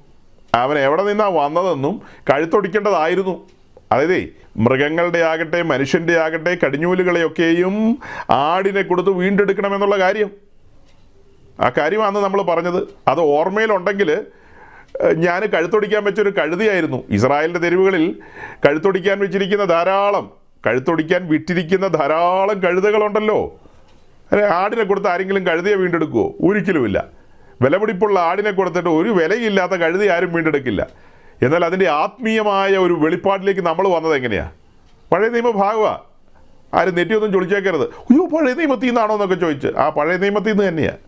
അവൻ എവിടെ നിന്നാണ് വന്നതെന്നും കഴുത്തൊടിക്കേണ്ടതായിരുന്നു. അതായത് മൃഗങ്ങളുടെ ആകട്ടെ മനുഷ്യൻ്റെ ആകട്ടെ കടിഞ്ഞൂലുകളെയൊക്കെയും ആടിനെ കൊടുത്ത് വീണ്ടെടുക്കണമെന്നുള്ള കാര്യം, ആ കാര്യമാണ് നമ്മൾ പറഞ്ഞത്. അത് ഓർമ്മയിലുണ്ടെങ്കിൽ ഞാൻ കഴുത്തൊടിക്കാൻ വെച്ചൊരു കഴുതിയായിരുന്നു. ഇസ്രായേലിൻ്റെ തെരുവുകളിൽ കഴുത്തൊടിക്കാൻ വിട്ടിരിക്കുന്ന ധാരാളം കഴുതകളുണ്ടല്ലോ. ആടിനെ കൊടുത്ത് ആരെങ്കിലും കഴുതിയെ വീണ്ടെടുക്കുമോ? ഒരിക്കലുമില്ല. വിലപിടിപ്പുള്ള ആടിനെ കൊടുത്തിട്ട് ഒരു വിലയില്ലാത്ത കഴുതി ആരും വീണ്ടെടുക്കില്ല. എന്നാൽ അതിൻ്റെ ആത്മീയമായ ഒരു വെളിപ്പാടിലേക്ക് നമ്മൾ വന്നത് എങ്ങനെയാണ്? പഴയ നിയമ ഭാഗമാണ്. ആരും നെറ്റിയൊന്നും ചൊളിച്ചേക്കരുത്, അയ്യോ പഴയ നിയമത്തിൽ നിന്നാണോ എന്നൊക്കെ ചോദിച്ച്. ആ പഴയ നിയമത്തിൽ നിന്ന് തന്നെയാണ്.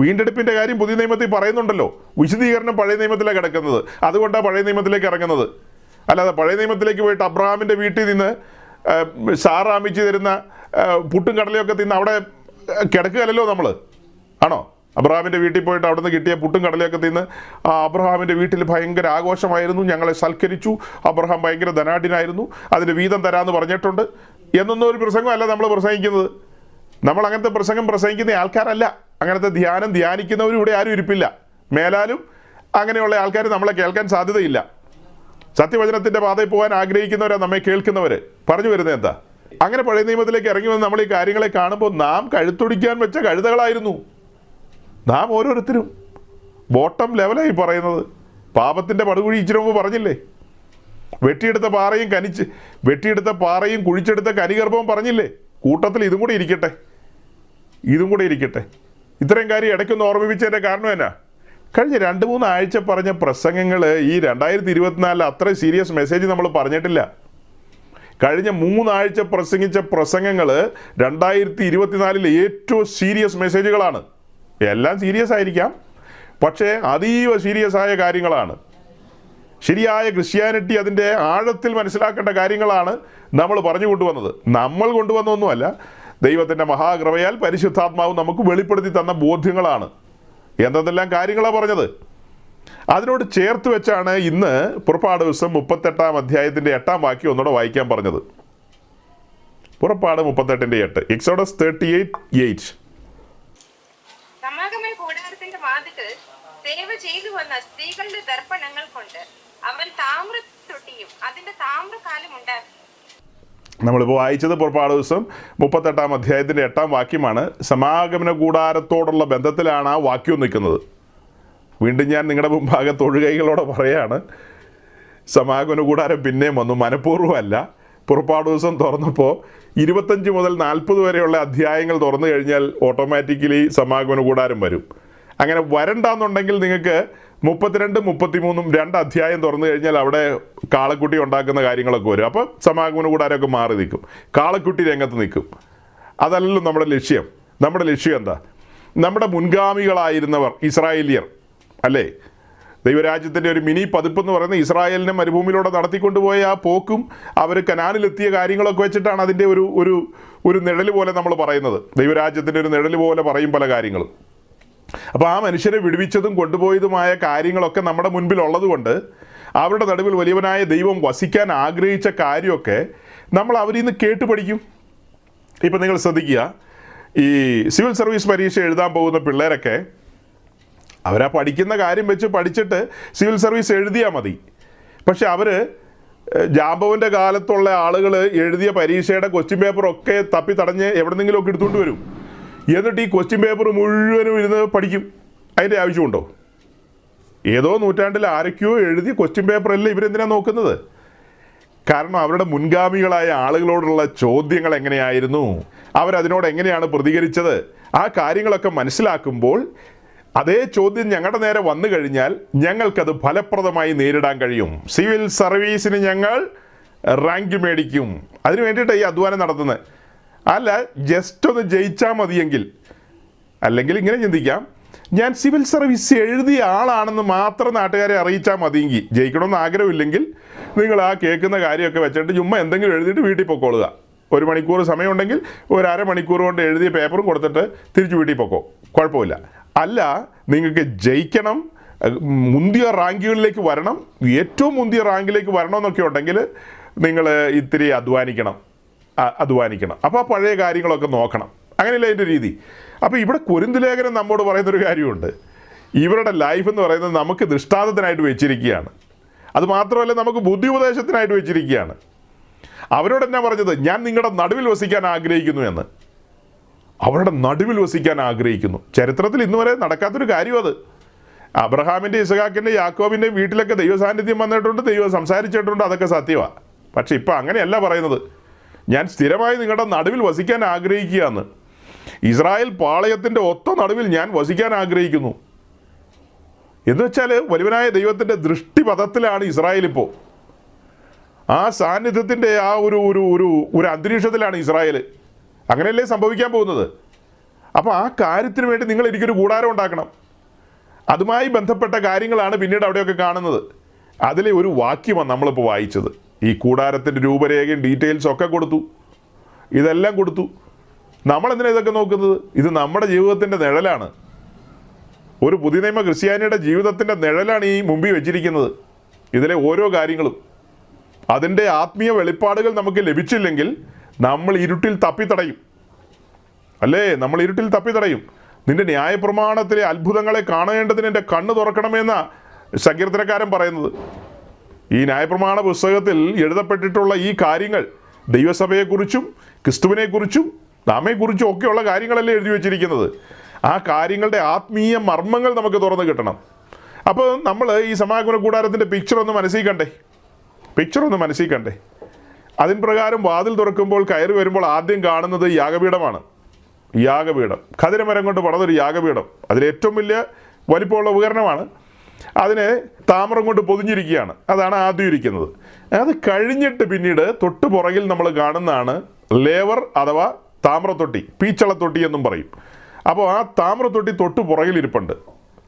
വീണ്ടെടുപ്പിൻ്റെ കാര്യം പുതിയ നിയമത്തിൽ പറയുന്നുണ്ടല്ലോ. വിശദീകരണം പഴയ നിയമത്തിലാണ് കിടക്കുന്നത്. അതുകൊണ്ടാണ് പഴയ നിയമത്തിലേക്ക് ഇറങ്ങുന്നത്. അല്ലാതെ പഴയ നിയമത്തിലേക്ക് പോയിട്ട് അബ്രഹാമിൻ്റെ വീട്ടിൽ നിന്ന് സാറ അമ്മിച്ച് തരുന്ന പുട്ടും കടലയൊക്കെ തിന്ന് അവിടെ കിടക്കുകയല്ലോ നമ്മൾ. ആണോ? അബ്രഹാമിൻ്റെ വീട്ടിൽ പോയിട്ട് അവിടെ നിന്ന് കിട്ടിയ പുട്ടും കടലയൊക്കെ തിന്ന് അബ്രഹാമിൻ്റെ വീട്ടിൽ ഭയങ്കര ആഘോഷമായിരുന്നു, ഞങ്ങളെ സൽക്കരിച്ചു, അബ്രഹാം ഭയങ്കര ധനാഢ്യനായിരുന്നു, അതിൻ്റെ വീതം തരാമെന്ന് പറഞ്ഞിട്ടുണ്ട് എന്നൊന്നും ഒരു പ്രസംഗമല്ല നമ്മൾ പ്രസംഗിക്കുന്നത്. നമ്മൾ അങ്ങനത്തെ പ്രസംഗം പ്രസംഗിക്കുന്ന ആൾക്കാരല്ല. അങ്ങനത്തെ ധ്യാനിക്കുന്നവരും ഇവിടെ ആരും ഇരിപ്പില്ല. മേലാലും അങ്ങനെയുള്ള ആൾക്കാർ നമ്മളെ കേൾക്കാൻ സാധ്യതയില്ല. സത്യവചനത്തിൻ്റെ പാതയിൽ പോകാൻ ആഗ്രഹിക്കുന്നവരാണ് നമ്മെ കേൾക്കുന്നവർ. പറഞ്ഞു വരുന്നത് എന്താ? അങ്ങനെ പഴയ നിയമത്തിലേക്ക് ഇറങ്ങി വന്ന് നമ്മൾ ഈ കാര്യങ്ങളെ കാണുമ്പോൾ നാം കഴുത്തൊടിക്കാൻ വെച്ച കഴുതകളായിരുന്നു. നാം ഓരോരുത്തരും ബോട്ടം ലെവലായി പറയുന്നത്. പാപത്തിൻ്റെ പടുകുഴി ഇച്ചിരി മുമ്പ് പറഞ്ഞില്ലേ? വെട്ടിയെടുത്ത പാറയും കുഴിച്ചെടുത്ത കനിഗർഭവും പറഞ്ഞില്ലേ? കൂട്ടത്തിൽ ഇതും കൂടെ ഇരിക്കട്ടെ. ഇത്രയും കാര്യം ഇടയ്ക്കൊന്ന് ഓർമ്മിപ്പിച്ചതിൻ്റെ കാരണം എന്നാ? കഴിഞ്ഞ 2-3 ആഴ്ച പറഞ്ഞ പ്രസംഗങ്ങൾ ഈ 2024 അത്ര സീരിയസ് മെസ്സേജ് നമ്മൾ പറഞ്ഞിട്ടില്ല. കഴിഞ്ഞ 3 ആഴ്ച പ്രസംഗിച്ച പ്രസംഗങ്ങൾ 2024 ഏറ്റവും സീരിയസ് മെസ്സേജുകളാണ്. എല്ലാം സീരിയസ് ആയിരിക്കാം, പക്ഷേ അതീവ സീരിയസ് ആയ കാര്യങ്ങളാണ്. ശരിയായ ക്രിസ്ത്യാനിറ്റി അതിൻ്റെ ആഴത്തിൽ മനസ്സിലാക്കേണ്ട കാര്യങ്ങളാണ് നമ്മൾ പറഞ്ഞു കൊണ്ടുവന്നത്. നമ്മൾ കൊണ്ടുവന്നൊന്നുമല്ല, ദൈവത്തിൻ്റെ മഹാകൃപയാൽ പരിശുദ്ധാത്മാവ് നമുക്ക് വെളിപ്പെടുത്തി തന്ന ബോധ്യങ്ങളാണ്. എന്തെല്ലാം കാര്യങ്ങളാണ് പറഞ്ഞത്. അതിനോട് ചേർത്ത് വെച്ചാണ് ഇന്ന് പുറപ്പാട് ദിവസം 38-ാം അധ്യായത്തിൻ്റെ 8-ാം വാക്യം ഒന്നുകൂടെ വായിക്കാൻ പറഞ്ഞത്. പുറപ്പാട് 38:8. എക്സോഡസ് 38:8. സമാഗമന കൂടാരത്തിന്റെ വാതിൽക്കൽ സേവ ചെയ്തു വന്ന സ്ത്രീകളുടെ ദർപ്പണങ്ങൾ കൊണ്ട് അവൻ താമ്ര തൊട്ടിയും അതിന്റെ താമ്രകാലും ഉണ്ടാക്കി. നമ്മളിപ്പോൾ വായിച്ചത് പുറപ്പാട് ദിവസം 38-ാം അധ്യായത്തിൻ്റെ 8-ാം വാക്യമാണ്. സമാഗമന കൂടാരത്തോടുള്ള ബന്ധത്തിലാണ് ആ വാക്യം നിൽക്കുന്നത്. വീണ്ടും ഞാൻ നിങ്ങളുടെ മുമ്പാകെ തൊഴുകൈകളോടെ പറയാണ്, സമാഗമന കൂടാരം പിന്നെയും വന്നു. മനഃപൂർവ്വമല്ല. പുറപ്പാട് ദിവസം തുറന്നപ്പോൾ 25 മുതൽ 40 വരെയുള്ള അധ്യായങ്ങൾ തുറന്നു കഴിഞ്ഞാൽ ഓട്ടോമാറ്റിക്കലി സമാഗമന കൂടാരം വരും. അങ്ങനെ വരണ്ടെന്നുണ്ടെങ്കിൽ നിങ്ങൾക്ക് 32, 33 2 അധ്യായം തുറന്നു കഴിഞ്ഞാൽ അവിടെ കാളക്കുട്ടി ഉണ്ടാക്കുന്ന കാര്യങ്ങളൊക്കെ വരും. അപ്പോൾ സമാഗമന കൂടാരമൊക്കെ മാറി നിൽക്കും, കാളക്കുട്ടി രംഗത്ത് നിൽക്കും. അതല്ലല്ലോ നമ്മുടെ ലക്ഷ്യം. നമ്മുടെ ലക്ഷ്യം എന്താ? നമ്മുടെ മുൻഗാമികളായിരുന്നവർ ഇസ്രായേലിയർ അല്ലേ? ദൈവരാജ്യത്തിൻ്റെ ഒരു മിനി പതിപ്പെന്ന് പറയുന്ന ഇസ്രായേലിനെ മരുഭൂമിയിലൂടെ നടത്തിക്കൊണ്ടുപോയ ആ പോക്കും അവർ കനാനിലെത്തിയ കാര്യങ്ങളൊക്കെ വെച്ചിട്ടാണ് അതിൻ്റെ ഒരു നിഴൽ പോലെ നമ്മൾ പറയുന്നത്. ദൈവരാജ്യത്തിൻ്റെ ഒരു നിഴൽ പോലെ പറയും പല കാര്യങ്ങളും. അപ്പോൾ ആ മനുഷ്യരെ വിടുവിച്ചതും കൊണ്ടുപോയതുമായ കാര്യങ്ങളൊക്കെ നമ്മുടെ മുൻപിലുള്ളത് കൊണ്ട് അവരുടെ നടുവിൽ വലിയവനായ ദൈവം വസിക്കാൻ ആഗ്രഹിച്ച കാര്യമൊക്കെ നമ്മൾ അവരിൽ നിന്ന് കേട്ട് പഠിക്കും. ഇപ്പം നിങ്ങൾ ശ്രദ്ധിക്കുക, ഈ സിവിൽ സർവീസ് പരീക്ഷ എഴുതാൻ പോകുന്ന പിള്ളേരൊക്കെ അവരാ പഠിക്കുന്ന കാര്യം വെച്ച് പഠിച്ചിട്ട് സിവിൽ സർവീസ് എഴുതിയാൽ മതി. പക്ഷെ അവർ ജാമ്പവൻ്റെ കാലത്തുള്ള ആളുകൾ എഴുതിയ പരീക്ഷയുടെ ക്വസ്റ്റ്യൻ പേപ്പറൊക്കെ തപ്പി തടഞ്ഞ് എവിടെന്നെങ്കിലുമൊക്കെ എടുത്തുകൊണ്ട് വരും. എന്നിട്ട് ഈ ക്വസ്റ്റ്യൻ പേപ്പർ മുഴുവനും ഇരുന്ന് പഠിക്കും. അതിൻ്റെ ആവശ്യമുണ്ടോ? ഏതോ നൂറ്റാണ്ടിൽ ആരൊക്കെയോ എഴുതിയ ക്വസ്റ്റ്യൻ പേപ്പറല്ല ഇവരെന്തിനാണ് നോക്കുന്നത്? കാരണം അവരുടെ മുൻഗാമികളായ ആളുകളോടുള്ള ചോദ്യങ്ങൾ എങ്ങനെയായിരുന്നു, അവരതിനോട് എങ്ങനെയാണ് പ്രതികരിച്ചത്, ആ കാര്യങ്ങളൊക്കെ മനസ്സിലാക്കുമ്പോൾ അതേ ചോദ്യം ഞങ്ങളുടെ നേരെ വന്നു കഴിഞ്ഞാൽ ഞങ്ങൾക്കത് ഫലപ്രദമായി നേരിടാൻ കഴിയും. സിവിൽ സർവീസിന് ഞങ്ങൾ റാങ്ക് മേടിക്കും. അതിന് വേണ്ടിയിട്ടാണ് ഈ അധ്വാനം നടത്തുന്നത്. അല്ല ജസ്റ്റ് ഒന്ന് ജയിച്ചാൽ മതിയെങ്കിൽ, അല്ലെങ്കിൽ ഇങ്ങനെ ചിന്തിക്കാം, ഞാൻ സിവിൽ സർവീസ് എഴുതിയ ആളാണെന്ന് മാത്രം നാട്ടുകാരെ അറിയിച്ചാൽ മതിയെങ്കിൽ, ജയിക്കണമെന്ന് ആഗ്രഹമില്ലെങ്കിൽ നിങ്ങൾ ആ കേൾക്കുന്ന കാര്യമൊക്കെ വെച്ചിട്ട് ചുമ്മാ എന്തെങ്കിലും എഴുതിയിട്ട് വീട്ടിൽ പൊക്കോളുക. 1 മണിക്കൂർ സമയമുണ്ടെങ്കിൽ 1 അരമണിക്കൂർ കൊണ്ട് എഴുതിയ പേപ്പറും കൊടുത്തിട്ട് തിരിച്ച് വീട്ടിൽ പൊക്കോ, കുഴപ്പമില്ല. അല്ല, നിങ്ങൾക്ക് ജയിക്കണം, മുന്തിയ റാങ്കുകളിലേക്ക് വരണം, ഏറ്റവും മുന്തിയ റാങ്കിലേക്ക് വരണമെന്നൊക്കെ ഉണ്ടെങ്കിൽ നിങ്ങൾ ഇത്തിരി അധ്വാനിക്കണം. അപ്പോൾ ആ പഴയ കാര്യങ്ങളൊക്കെ നോക്കണം. അങ്ങനെയല്ല അതിൻ്റെ രീതി. അപ്പോൾ ഇവിടെ കൊരിന്ത് ലേഖനം നമ്മോട് പറയുന്നൊരു കാര്യമുണ്ട്. ഇവരുടെ ലൈഫ് എന്ന് പറയുന്നത് നമുക്ക് ദൃഷ്ടാന്തത്തിനായിട്ട് വെച്ചിരിക്കുകയാണ്. അതുമാത്രമല്ല, നമുക്ക് ബുദ്ധി ഉപദേശത്തിനായിട്ട് വെച്ചിരിക്കുകയാണ്. അവരോട് എന്നാ പറഞ്ഞത്? ഞാൻ നിങ്ങളുടെ നടുവിൽ വസിക്കാൻ ആഗ്രഹിക്കുന്നു എന്ന്. അവരുടെ നടുവിൽ വസിക്കാൻ ആഗ്രഹിക്കുന്നു. ചരിത്രത്തിൽ ഇന്ന് വരെ നടക്കാത്തൊരു കാര്യം അത്. അബ്രഹാമിൻ്റെ, ഇസഹാക്കിൻ്റെ, യാക്കോബിൻ്റെയും വീട്ടിലൊക്കെ ദൈവ സാന്നിധ്യം വന്നിട്ടുണ്ട്, ദൈവം സംസാരിച്ചിട്ടുണ്ട്, അതൊക്കെ സത്യമാണ്. പക്ഷെ ഇപ്പം അങ്ങനെയല്ല പറയുന്നത്. ഞാൻ സ്ഥിരമായി നിങ്ങളുടെ നടുവിൽ വസിക്കാൻ ആഗ്രഹിക്കുകയെന്ന്. ഇസ്രായേൽ പാളയത്തിൻ്റെ ഒത്ത നടുവിൽ ഞാൻ വസിക്കാൻ ആഗ്രഹിക്കുന്നു എന്ന് വെച്ചാൽ വലുവനായ ദൈവത്തിൻ്റെ ദൃഷ്ടിപഥത്തിലാണ് ഇസ്രായേൽ ഇപ്പോൾ. ആ സാന്നിധ്യത്തിൻ്റെ ആ ഒരു അന്തരീക്ഷത്തിലാണ് ഇസ്രായേൽ. അങ്ങനെയല്ലേ സംഭവിക്കാൻ പോകുന്നത്? അപ്പോൾ ആ കാര്യത്തിന് വേണ്ടി നിങ്ങൾ എനിക്കൊരു കൂടാരം ഉണ്ടാക്കണം. അതുമായി ബന്ധപ്പെട്ട കാര്യങ്ങളാണ് പിന്നീട് അവിടെയൊക്കെ കാണുന്നത്. അതിലെ ഒരു വാക്യമാണ് നമ്മളിപ്പോൾ വായിച്ചത്. ഈ കൂടാരത്തിൻ്റെ രൂപരേഖയും ഡീറ്റെയിൽസും ഒക്കെ കൊടുത്തു, ഇതെല്ലാം കൊടുത്തു. നമ്മളെന്തിനാണ് ഇതൊക്കെ നോക്കുന്നത്? ഇത് നമ്മുടെ ജീവിതത്തിൻ്റെ നിഴലാണ്. ഒരു പുതിയ നിയമ ക്രിസ്ത്യാനിയുടെ ജീവിതത്തിൻ്റെ നിഴലാണ് ഈ മുമ്പിൽ വെച്ചിരിക്കുന്നത്. ഇതിലെ ഓരോ കാര്യങ്ങളും. അതിൻ്റെ ആത്മീയ വെളിപ്പാടുകൾ നമുക്ക് ലഭിച്ചില്ലെങ്കിൽ നമ്മൾ ഇരുട്ടിൽ തപ്പിത്തടയും. അല്ലേ? നമ്മൾ ഇരുട്ടിൽ തപ്പിത്തടയും. നിന്റെ ന്യായപ്രമാണത്തിലെ അത്ഭുതങ്ങളെ കാണേണ്ടതിന് എൻ്റെ കണ്ണ് തുറക്കണമെന്നാണ് സങ്കീർത്തനക്കാരൻ പറയുന്നത്. ഈ ന്യായപ്രമാണ പുസ്തകത്തിൽ എഴുതപ്പെട്ടിട്ടുള്ള ഈ കാര്യങ്ങൾ ദൈവസഭയെക്കുറിച്ചും ക്രിസ്തുവിനെക്കുറിച്ചും നമ്മെക്കുറിച്ചും ഒക്കെയുള്ള കാര്യങ്ങളല്ലേ എഴുതി വച്ചിരിക്കുന്നത്. ആ കാര്യങ്ങളുടെ ആത്മീയ മർമ്മങ്ങൾ നമുക്ക് തുറന്നു കിട്ടണം. അപ്പോൾ നമ്മൾ ഈ സമാഗമന കൂടാരത്തിൻ്റെ പിക്ചർ ഒന്ന് മനസ്സിൽ കണ്ടേ. അതിൻ പ്രകാരം വാതിൽ തുറക്കുമ്പോൾ കയറി വരുമ്പോൾ ആദ്യം കാണുന്നത് യാഗപീഠമാണ്. യാഗപീഠം ഖദിരമരം കൊണ്ട് പണിതൊരു യാഗപീഠം. അതിലേറ്റവും വലിയ വലിപ്പമുള്ള ഉപകരണമാണ്. അതിനെ താമരം കൊണ്ട് പൊതിഞ്ഞിരിക്കുകയാണ്. അതാണ് ആദ്യം ഇരിക്കുന്നത്. അത് കഴിഞ്ഞിട്ട് പിന്നീട് തൊട്ട് പുറകിൽ നമ്മൾ കാണുന്നതാണ് ലേവർ അഥവാ താമ്രത്തൊട്ടി, പീച്ചളത്തൊട്ടി എന്നും പറയും. അപ്പോൾ ആ താമ്രത്തൊട്ടി തൊട്ട് പുറകിലിരിപ്പുണ്ട്.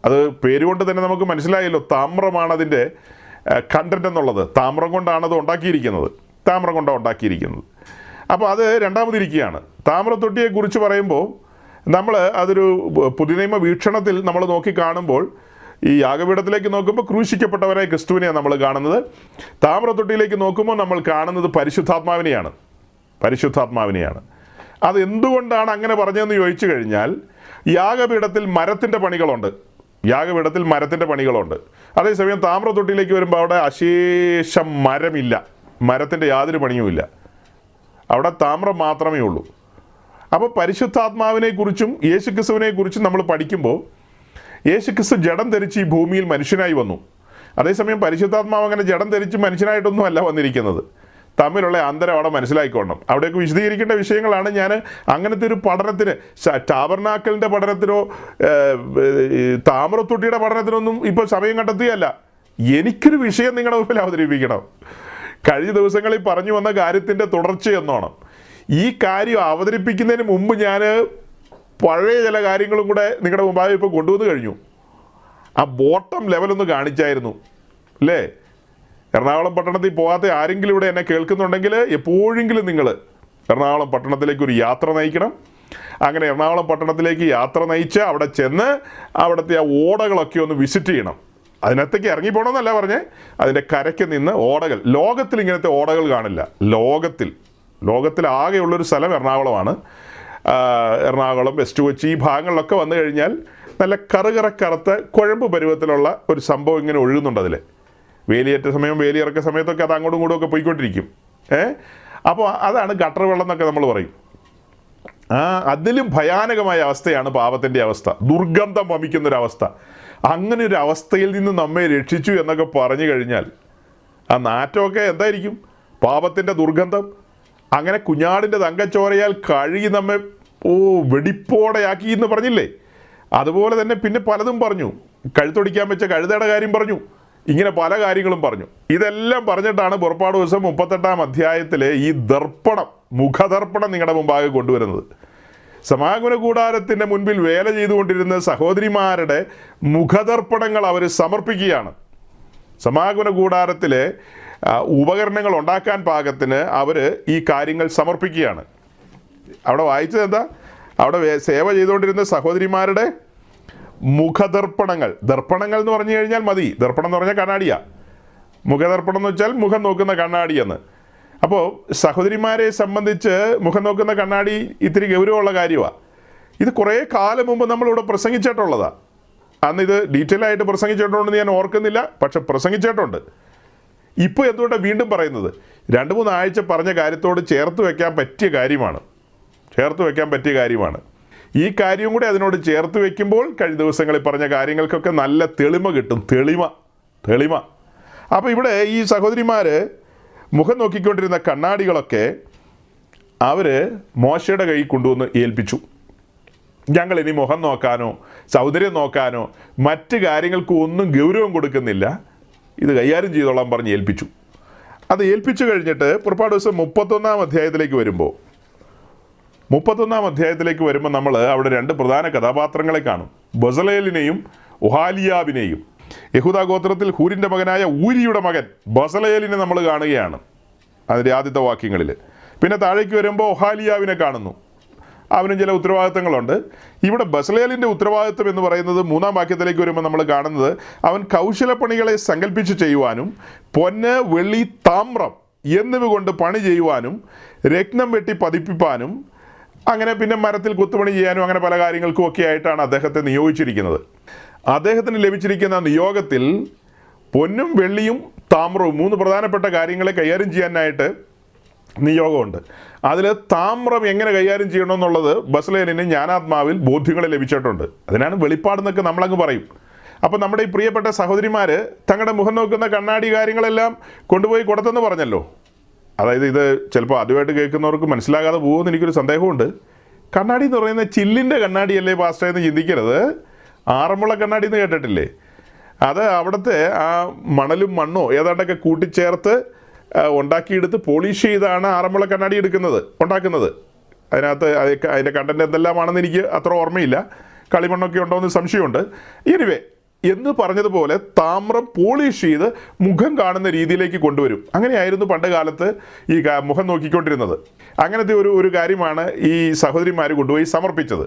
അത് പേരുകൊണ്ട് തന്നെ നമുക്ക് മനസ്സിലായല്ലോ, താമ്രമാണ് അതിൻ്റെ കണ്ടന്റ് എന്നുള്ളത്. താമ്രം കൊണ്ടാണ് അത് ഉണ്ടാക്കിയിരിക്കുന്നത്. അപ്പോൾ അത് രണ്ടാമതിരിക്കുകയാണ്. താമ്രത്തൊട്ടിയെക്കുറിച്ച് പറയുമ്പോൾ നമ്മൾ അതൊരു പുതിയ നിയമ വീക്ഷണത്തിൽ നമ്മൾ നോക്കി കാണുമ്പോൾ ഈ യാഗപീഠത്തിലേക്ക് നോക്കുമ്പോൾ ക്രൂശിക്കപ്പെട്ടവനായ ക്രിസ്തുവിനെയാണ് നമ്മൾ കാണുന്നത്. താമ്രത്തൊട്ടിയിലേക്ക് നോക്കുമ്പോൾ നമ്മൾ കാണുന്നത് പരിശുദ്ധാത്മാവിനെയാണ്. അത് എന്തുകൊണ്ടാണ് അങ്ങനെ പറഞ്ഞതെന്ന് ചോദിച്ചു കഴിഞ്ഞാൽ, യാഗപീഠത്തിൽ മരത്തിൻ്റെ പണികളുണ്ട്. അതേസമയം താമ്രത്തൊട്ടിയിലേക്ക് വരുമ്പോൾ അവിടെ അശേഷം മരമില്ല, മരത്തിൻ്റെ യാതൊരു പണിയുമില്ല. അവിടെ താമ്രം മാത്രമേ ഉള്ളൂ. അപ്പോൾ പരിശുദ്ധാത്മാവിനെക്കുറിച്ചും യേശുക്രിസ്തുവിനെക്കുറിച്ചും നമ്മൾ പഠിക്കുമ്പോൾ യേശുക്രിസ്തു ജഡം ധരിച്ച് ഈ ഭൂമിയിൽ മനുഷ്യനായി വന്നു. അതേസമയം പരിശുദ്ധാത്മാവ് അങ്ങനെ ജഡം ധരിച്ച് മനുഷ്യനായിട്ടൊന്നും അല്ല വന്നിരിക്കുന്നത്. തമ്മിലുള്ള അന്തരം അവിടെ മനസ്സിലാക്കിക്കൊള്ളണം. അവിടേക്ക് വിശദീകരിക്കേണ്ട വിഷയങ്ങളാണ്. ഞാൻ അങ്ങനത്തെ ഒരു പഠനത്തിന്, ടാബർനാക്കലിൻ്റെ പഠനത്തിനോ താമ്രത്തൊട്ടിയുടെ പഠനത്തിനൊന്നും ഇപ്പോൾ സമയം കണ്ടെത്തുകയല്ല. എനിക്കൊരു വിഷയം നിങ്ങളുടെ മുമ്പിൽ അവതരിപ്പിക്കണം. കഴിഞ്ഞ ദിവസങ്ങളിൽ പറഞ്ഞു വന്ന കാര്യത്തിൻ്റെ തുടർച്ചയെന്നോണം ഈ കാര്യം അവതരിപ്പിക്കുന്നതിന് മുമ്പ് ഞാൻ പഴയ ചില കാര്യങ്ങളും കൂടെ നിങ്ങളുടെ മുമ്പാകെ ഇപ്പോൾ കൊണ്ടുവന്ന് കഴിഞ്ഞു. ആ ബോട്ടം ലെവലൊന്ന് കാണിച്ചായിരുന്നു അല്ലേ? എറണാകുളം പട്ടണത്തിൽ പോകാത്ത ആരെങ്കിലും ഇവിടെ എന്നെ കേൾക്കുന്നുണ്ടെങ്കിൽ എപ്പോഴെങ്കിലും നിങ്ങൾ എറണാകുളം പട്ടണത്തിലേക്ക് ഒരു യാത്ര നയിക്കണം. അങ്ങനെ എറണാകുളം പട്ടണത്തിലേക്ക് യാത്ര നയിച്ച് അവിടെ ചെന്ന് അവിടുത്തെ ആ ഓടകളൊക്കെ ഒന്ന് വിസിറ്റ് ചെയ്യണം. അതിനകത്തേക്ക് ഇറങ്ങിപ്പോണമെന്നല്ല പറഞ്ഞേ, അതിൻ്റെ കരയ്ക്ക് നിന്ന് ഓടകൾ. ലോകത്തിൽ ഇങ്ങനത്തെ ഓടകൾ കാണില്ല. ലോകത്തിൽ ആകെയുള്ളൊരു സ്ഥലം എറണാകുളമാണ്. എറണാകുളം, വെസ്റ്റ് കൊച്ചി ഈ ഭാഗങ്ങളിലൊക്കെ വന്നു കഴിഞ്ഞാൽ നല്ല കറുകറക്കറുത്ത കുഴമ്പ് പരുവത്തിലുള്ള ഒരു സംഭവം ഇങ്ങനെ ഒഴുകുന്നുണ്ട്. അതിൽ വേലിയേറ്റ സമയം, വേലിയിറക്ക സമയത്തൊക്കെ അത് അങ്ങോട്ടും ഇങ്ങോട്ടും ഒക്കെ പോയിക്കൊണ്ടിരിക്കും. അപ്പോൾ അതാണ് ഗട്ടർ വെള്ളം എന്നൊക്കെ നമ്മൾ പറയും. അതിലും ഭയാനകമായ അവസ്ഥയാണ് പാപത്തിൻ്റെ അവസ്ഥ, ദുർഗന്ധം വമിക്കുന്നൊരവസ്ഥ. അങ്ങനെ ഒരു അവസ്ഥയിൽ നിന്ന് നമ്മെ രക്ഷിച്ചു എന്നൊക്കെ പറഞ്ഞു കഴിഞ്ഞാൽ ആ നാറ്റമൊക്കെ എന്തായിരിക്കും? പാപത്തിൻ്റെ ദുർഗന്ധം. അങ്ങനെ കുഞ്ഞാടിൻ്റെ തങ്കച്ചോരയാൽ കഴുകി നമ്മെ വെടിപ്പോടെയാക്കി എന്ന് പറഞ്ഞില്ലേ? അതുപോലെ തന്നെ പിന്നെ പലതും പറഞ്ഞു. കഴുത്തൊടിക്കാൻ വെച്ച കഴുതയുടെ കാര്യം പറഞ്ഞു. ഇങ്ങനെ പല കാര്യങ്ങളും പറഞ്ഞു. ഇതെല്ലാം പറഞ്ഞിട്ടാണ് പുറപ്പാട് ദിവസം 38-ാം അധ്യായത്തിലെ ഈ മുഖദർപ്പണം നിങ്ങളുടെ മുമ്പാകെ കൊണ്ടുവരുന്നത്. സമാഗമന കൂടാരത്തിൻ്റെ മുൻപിൽ വേല ചെയ്തുകൊണ്ടിരുന്ന സഹോദരിമാരുടെ മുഖദർപ്പണങ്ങൾ അവർ സമർപ്പിക്കുകയാണ്. സമാഗമന കൂടാരത്തിലെ ഉപകരണങ്ങൾ ഉണ്ടാക്കാൻ പാകത്തിന് അവർ ഈ കാര്യങ്ങൾ സമർപ്പിക്കുകയാണ്. അവിടെ വായിച്ചത് എന്താ? അവിടെ സേവ ചെയ്തുകൊണ്ടിരുന്ന സഹോദരിമാരുടെ മുഖദർപ്പണങ്ങൾ. ദർപ്പണങ്ങൾ എന്ന് പറഞ്ഞു കഴിഞ്ഞാൽ മതി, ദർപ്പണം എന്ന് പറഞ്ഞാൽ കണ്ണാടിയാ. മുഖദർപ്പണം എന്ന് വെച്ചാൽ മുഖം നോക്കുന്ന കണ്ണാടി എന്ന്. അപ്പോൾ സഹോദരിമാരെ സംബന്ധിച്ച് മുഖം നോക്കുന്ന കണ്ണാടി ഇത്തിരി ഗൗരവമുള്ള കാര്യമാണ്. ഇത് കുറേ കാലം മുമ്പ് നമ്മളിവിടെ പ്രസംഗിച്ചിട്ടുള്ളതാണ്. അന്ന് ഇത് ഡീറ്റെയിൽ ആയിട്ട് പ്രസംഗിച്ചിട്ടുണ്ടെന്ന് ഞാൻ ഓർക്കുന്നില്ല, പക്ഷെ പ്രസംഗിച്ചിട്ടുണ്ട്. ഇപ്പോൾ എന്തുകൊണ്ടാണ് വീണ്ടും പറയുന്നത്? 2-3 ആഴ്ച പറഞ്ഞ കാര്യത്തോട് ചേർത്ത് വയ്ക്കാൻ പറ്റിയ കാര്യമാണ്. ഈ കാര്യം കൂടി അതിനോട് ചേർത്ത് വയ്ക്കുമ്പോൾ കഴിഞ്ഞ ദിവസങ്ങളിൽ പറഞ്ഞ കാര്യങ്ങൾക്കൊക്കെ നല്ല തെളിമ കിട്ടും. തെളിമ. അപ്പോൾ ഇവിടെ ഈ സഹോദരിമാർ മുഖം നോക്കിക്കൊണ്ടിരുന്ന കണ്ണാടികളൊക്കെ അവർ മോശയുടെ കയ്യിൽ കൊണ്ടുവന്ന് ഏൽപ്പിച്ചു. ഞങ്ങൾ ഇനി മുഖം നോക്കാനോ സൗന്ദര്യം നോക്കാനോ മറ്റ് കാര്യങ്ങൾക്കും ഒന്നും ഗൗരവം കൊടുക്കുന്നില്ല, ഇത് കൈകാര്യം ചെയ്തോളാൻ പറഞ്ഞ് ഏൽപ്പിച്ചു. അത് ഏൽപ്പിച്ചു കഴിഞ്ഞിട്ട് പുറപ്പാട് ദിവസം 31-ാം അധ്യായത്തിലേക്ക് വരുമ്പോൾ നമ്മൾ അവിടെ 2 പ്രധാന കഥാപാത്രങ്ങളെ കാണും. ബസലേലിനെയും ഒഹാലിയാബിനെയും. യഹൂദാ ഗോത്രത്തിൽ ഹൂരിൻ്റെ മകനായ ഊരിയുടെ മകൻ ബസലേലിനെ നമ്മൾ കാണുകയാണ് അതിൻ്റെ ആദ്യത്തെ വാക്യങ്ങളിൽ. പിന്നെ താഴേക്ക് വരുമ്പോൾ ഒഹാലിയാവിനെ കാണുന്നു. അവനും ചില ഉത്തരവാദിത്തങ്ങളുണ്ട്. ഇവിടെ ബസലേലിൻ്റെ ഉത്തരവാദിത്തം എന്ന് പറയുന്നത് 3-ാം വാക്യത്തിലേക്ക് വരുമ്പോൾ നമ്മൾ കാണുന്നത് അവൻ കൗശലപ്പണികളെ സങ്കല്പിച്ച് ചെയ്യുവാനും പൊന്ന്, വെള്ളി, താമ്രം എന്നിവ കൊണ്ട് പണി ചെയ്യുവാനും രത്നം വെട്ടി പതിപ്പിപ്പാനും അങ്ങനെ പിന്നെ മരത്തിൽ കൊത്തുപണി ചെയ്യാനും അങ്ങനെ പല കാര്യങ്ങൾക്കും ഒക്കെ ആയിട്ടാണ് അദ്ദേഹത്തെ നിയോഗിച്ചിരിക്കുന്നത്. അദ്ദേഹത്തിന് ലഭിച്ചിരിക്കുന്ന നിയോഗത്തിൽ പൊന്നും വെള്ളിയും താമ്രവും 3 പ്രധാനപ്പെട്ട കാര്യങ്ങളെ കൈകാര്യം ചെയ്യാനായിട്ട് നിയോഗമുണ്ട്. അതിൽ താമ്രം എങ്ങനെ കൈകാര്യം ചെയ്യണമെന്നുള്ളത് ബസലേലിന് ജ്ഞാനാത്മാവിൽ ബോധ്യങ്ങൾ ലഭിച്ചിട്ടുണ്ട്. അതിനാണ് വെളിപ്പാടെന്നൊക്കെ നമ്മളങ്ങ് പറയും. അപ്പോൾ നമ്മുടെ ഈ പ്രിയപ്പെട്ട സഹോദരിമാർ തങ്ങളുടെ മുഖം നോക്കുന്ന കണ്ണാടി കാര്യങ്ങളെല്ലാം കൊണ്ടുപോയി കൊടുത്തെന്ന് പറഞ്ഞല്ലോ. അതായത് ഇത് ചിലപ്പോൾ ആദ്യമായിട്ട് കേൾക്കുന്നവർക്ക് മനസ്സിലാകാതെ പോകുമെന്ന് എനിക്കൊരു സന്ദേഹമുണ്ട്. കണ്ണാടി എന്ന് പറയുന്നത് ചില്ലിൻ്റെ കണ്ണാടിയല്ലേ പാസ്റ്റർ എന്ന് ചിന്തിക്കരുത്. ആറന്മുള കണ്ണാടി എന്ന് കേട്ടിട്ടില്ലേ? അത് അവിടുത്തെ ആ മണലും മണ്ണോ ഏതാണ്ടൊക്കെ കൂട്ടിച്ചേർത്ത് ഉണ്ടാക്കിയെടുത്ത് പോളിഷ് ചെയ്താണ് ആറന്മുള കണ്ണാടി ഉണ്ടാക്കുന്നത്. അതിനകത്ത് അതിൻ്റെ കണ്ടൻറ്റ് എന്തെല്ലാമാണെന്ന് എനിക്ക് അത്ര ഓർമ്മയില്ല. കളിമണ്ണൊക്കെ ഉണ്ടോ എന്ന് സംശയമുണ്ട്. എനിവേ, എന്ന് പറഞ്ഞതുപോലെ താമ്രം പോളിഷ് ചെയ്ത് മുഖം കാണുന്ന രീതിയിലേക്ക് കൊണ്ടുവരും. അങ്ങനെയായിരുന്നു പണ്ട് കാലത്ത് ഈ മുഖം നോക്കിക്കൊണ്ടിരുന്നത്. അങ്ങനത്തെ ഒരു കാര്യമാണ് ഈ സഹോദരിമാർ കൊണ്ടുപോയി സമർപ്പിച്ചത്.